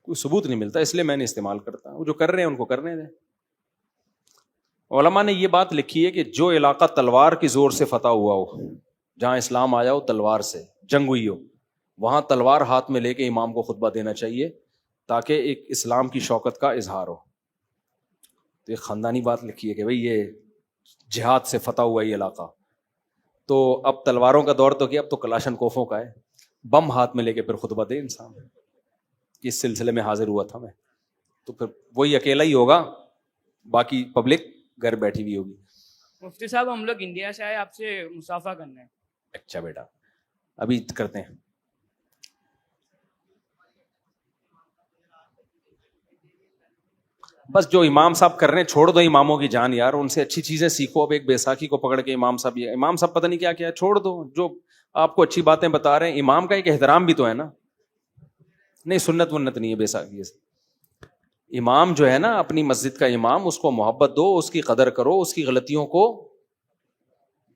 کوئی ثبوت نہیں ملتا, اس لیے میں نہیں استعمال کرتا. وہ جو کر رہے ہیں ان کو کرنے دیں. علماء نے یہ بات لکھی ہے کہ جو علاقہ تلوار کی زور سے فتح ہوا ہو, جہاں اسلام آیا ہو تلوار سے, جنگ ہوئی ہو, وہاں تلوار ہاتھ میں لے کے امام کو خطبہ دینا چاہیے, تاکہ ایک اسلام کی شوکت کا اظہار ہو. تو ایک خاندانی بات لکھی ہے کہ بھئی یہ جہاد سے فتح ہوا یہ علاقہ, تو اب تلواروں کا دور تو کیا, اب تو کلاشن کوفوں کا ہے, بم ہاتھ میں لے کے پھر خطبہ دے انسان. اس سلسلے میں حاضر ہوا تھا میں, تو پھر وہی اکیلا ہی ہوگا, باقی پبلک گھر بیٹھی ہوئی ہوگی. مفتی صاحب ہم لوگ انڈیا سے آئے آپ سے مصافحہ کرنا ہے. اچھا بیٹا, ابھی کرتے ہیں. بس جو امام صاحب کر رہے ہیں چھوڑ دو اماموں کی جان یار, ان سے اچھی چیزیں سیکھو. اب ایک بیساکھی کو پکڑ کے امام صاحب پتہ نہیں کیا کیا, چھوڑ دو. جو آپ کو اچھی باتیں بتا رہے ہیں, امام کا ایک احترام بھی تو ہے نا. نہیں سنت ونت نہیں ہے بیساکھی سے. امام جو ہے نا اپنی مسجد کا امام, اس کو محبت دو, اس کی قدر کرو, اس کی غلطیوں کو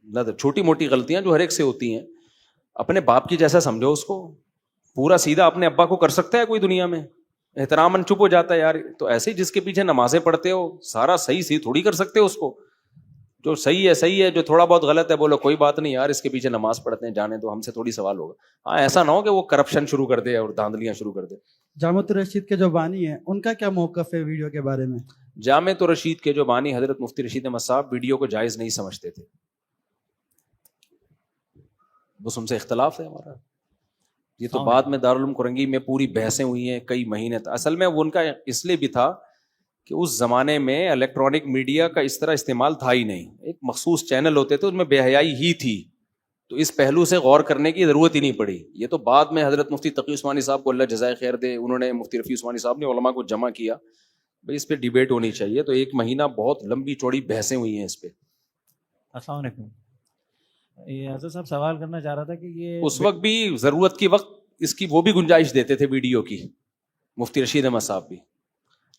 نہ, چھوٹی موٹی غلطیاں جو ہر ایک سے ہوتی ہیں اپنے باپ کی جیسا سمجھو اس کو. پورا سیدھا اپنے ابا کو کر سکتا ہے کوئی دنیا میں؟ احتراماً چپ ہو جاتا ہے یار. تو ایسے ہی جس کے پیچھے نمازیں پڑھتے ہو سارا صحیح تھوڑی کر سکتے ہو اس کو. جو صحیح ہے, جو تھوڑا بہت غلط ہے بولو کوئی بات نہیں یار, اس کے پیچھے نماز پڑھتے ہیں, جانے تو ہم سے تھوڑی سوال ہوگا. ہاں ایسا نہ ہو کہ وہ کرپشن شروع کر دے اور دھاندلیاں شروع کر دے. جامعۃ الرشید کے جو بانی ہیں ان کا کیا موقف ہے ویڈیو کے بارے میں؟ جامعۃ الرشید کے جو بانی حضرت مفتی رشید احمد صاحب ویڈیو کو جائز نہیں سمجھتے تھے. بس ان سے اختلاف ہے ہمارا. یہ تو بعد میں دارالعلوم کرنگی میں پوری بحثیں ہوئی ہیں کئی مہینے. اصل میں وہ ان کا اس لیے بھی تھا کہ اس زمانے میں الیکٹرانک میڈیا کا اس طرح استعمال تھا ہی نہیں. ایک مخصوص چینل ہوتے تھے, ان میں بے حیائی ہی تھی, تو اس پہلو سے غور کرنے کی ضرورت ہی نہیں پڑی. یہ تو بعد میں حضرت مفتی تقی عثمانی صاحب کو اللہ جزائے خیر دے, انہوں نے مفتی رفیع عثمانی صاحب نے علماء کو جمع کیا, بھائی اس پہ ڈیبیٹ ہونی چاہیے. تو ایک مہینہ بہت لمبی چوڑی بحثیں ہوئی ہیں اس پہ. السلام علیکم. یہ حضرت صاحب سوال کرنا چاہ رہا تھا کہ یہ اس وقت بھی ضرورت کی وقت اس کی وہ بھی گنجائش دیتے تھے ویڈیو کی, مفتی رشید احمد صاحب بھی,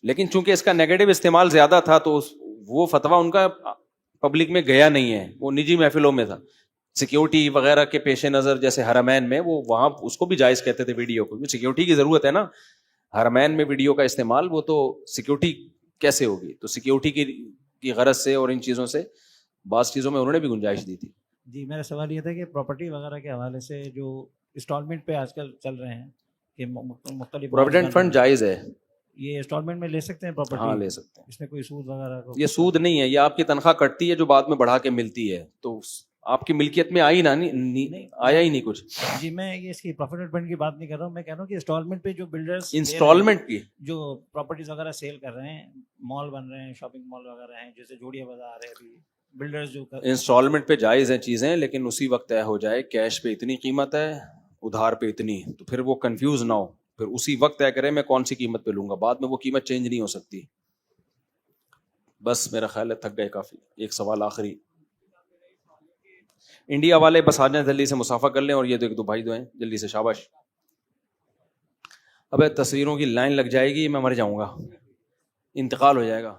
لیکن چونکہ اس کا نیگیٹو استعمال زیادہ تھا تو وہ فتویٰ ان کا پبلک میں گیا نہیں ہے, وہ نجی محفلوں میں تھا. سیکیورٹی وغیرہ کے پیش نظر جیسے حرمین میں وہ وہاں اس کو بھی جائز کہتے تھے ویڈیو کو, سیکیورٹی کی ضرورت ہے نا. حرمین میں ویڈیو کا استعمال وہ تو سیکیورٹی کیسے ہوگی, تو سیکیورٹی کی غرض سے اور ان چیزوں سے بعض چیزوں میں انہوں نے بھی گنجائش دی تھی. جی میرا سوال یہ تھا کہ پراپرٹی وغیرہ کے حوالے سے جو انسٹالمنٹ پہ آج کل چل رہے ہیں کہ مختلف پروویڈنٹ فنڈ جائز ہے, یہ انسٹالمنٹ میں لے سکتے ہیں پراپرٹی؟ ہاں لے سکتے ہیں. اس میں کوئی سود وغیرہ یہ سود نہیں ہے, یہ آپ کی تنخواہ کٹتی ہے جو بعد میں بڑھا کے ملتی ہے, تو آپ کی ملکیت میں آئی نہ آیا ہی نہیں کچھ. جی میں یہ اس کی پروفٹ فنڈ کی بات نہیں کر رہا ہوں, میں کہہ رہا ہوں کہ انسٹالمنٹ پہ جو بلڈرز انسٹالمنٹ کی جو پراپرٹیز وغیرہ سیل کر رہے ہیں, مال بن رہے ہیں, شاپنگ مال وغیرہ ہیں, جیسے جوڑیا بازار ہے, ابھی بلڈرز جو انسٹالمنٹ پہ جائز ہیں چیزیں, لیکن اسی وقت طے ہو جائے کیش پہ اتنی قیمت ہے, ادھار پہ اتنی, تو پھر وہ کنفیوز نہ ہو, پھر اسی وقت طے کرے میں کون سی قیمت پہ لوں گا, بعد میں وہ قیمت چینج نہیں ہو سکتی. بس میرا خیال ہے تھک گئے کافی. ایک سوال آخری, انڈیا والے بس آ جائیں جلدی سے مسافہ کر لیں, اور یہ تو ایک دو بھائی دو ہیں جلدی سے, شاباش. ابے تصویروں کی لائن لگ جائے گی, میں مر جاؤں گا, انتقال ہو جائے گا.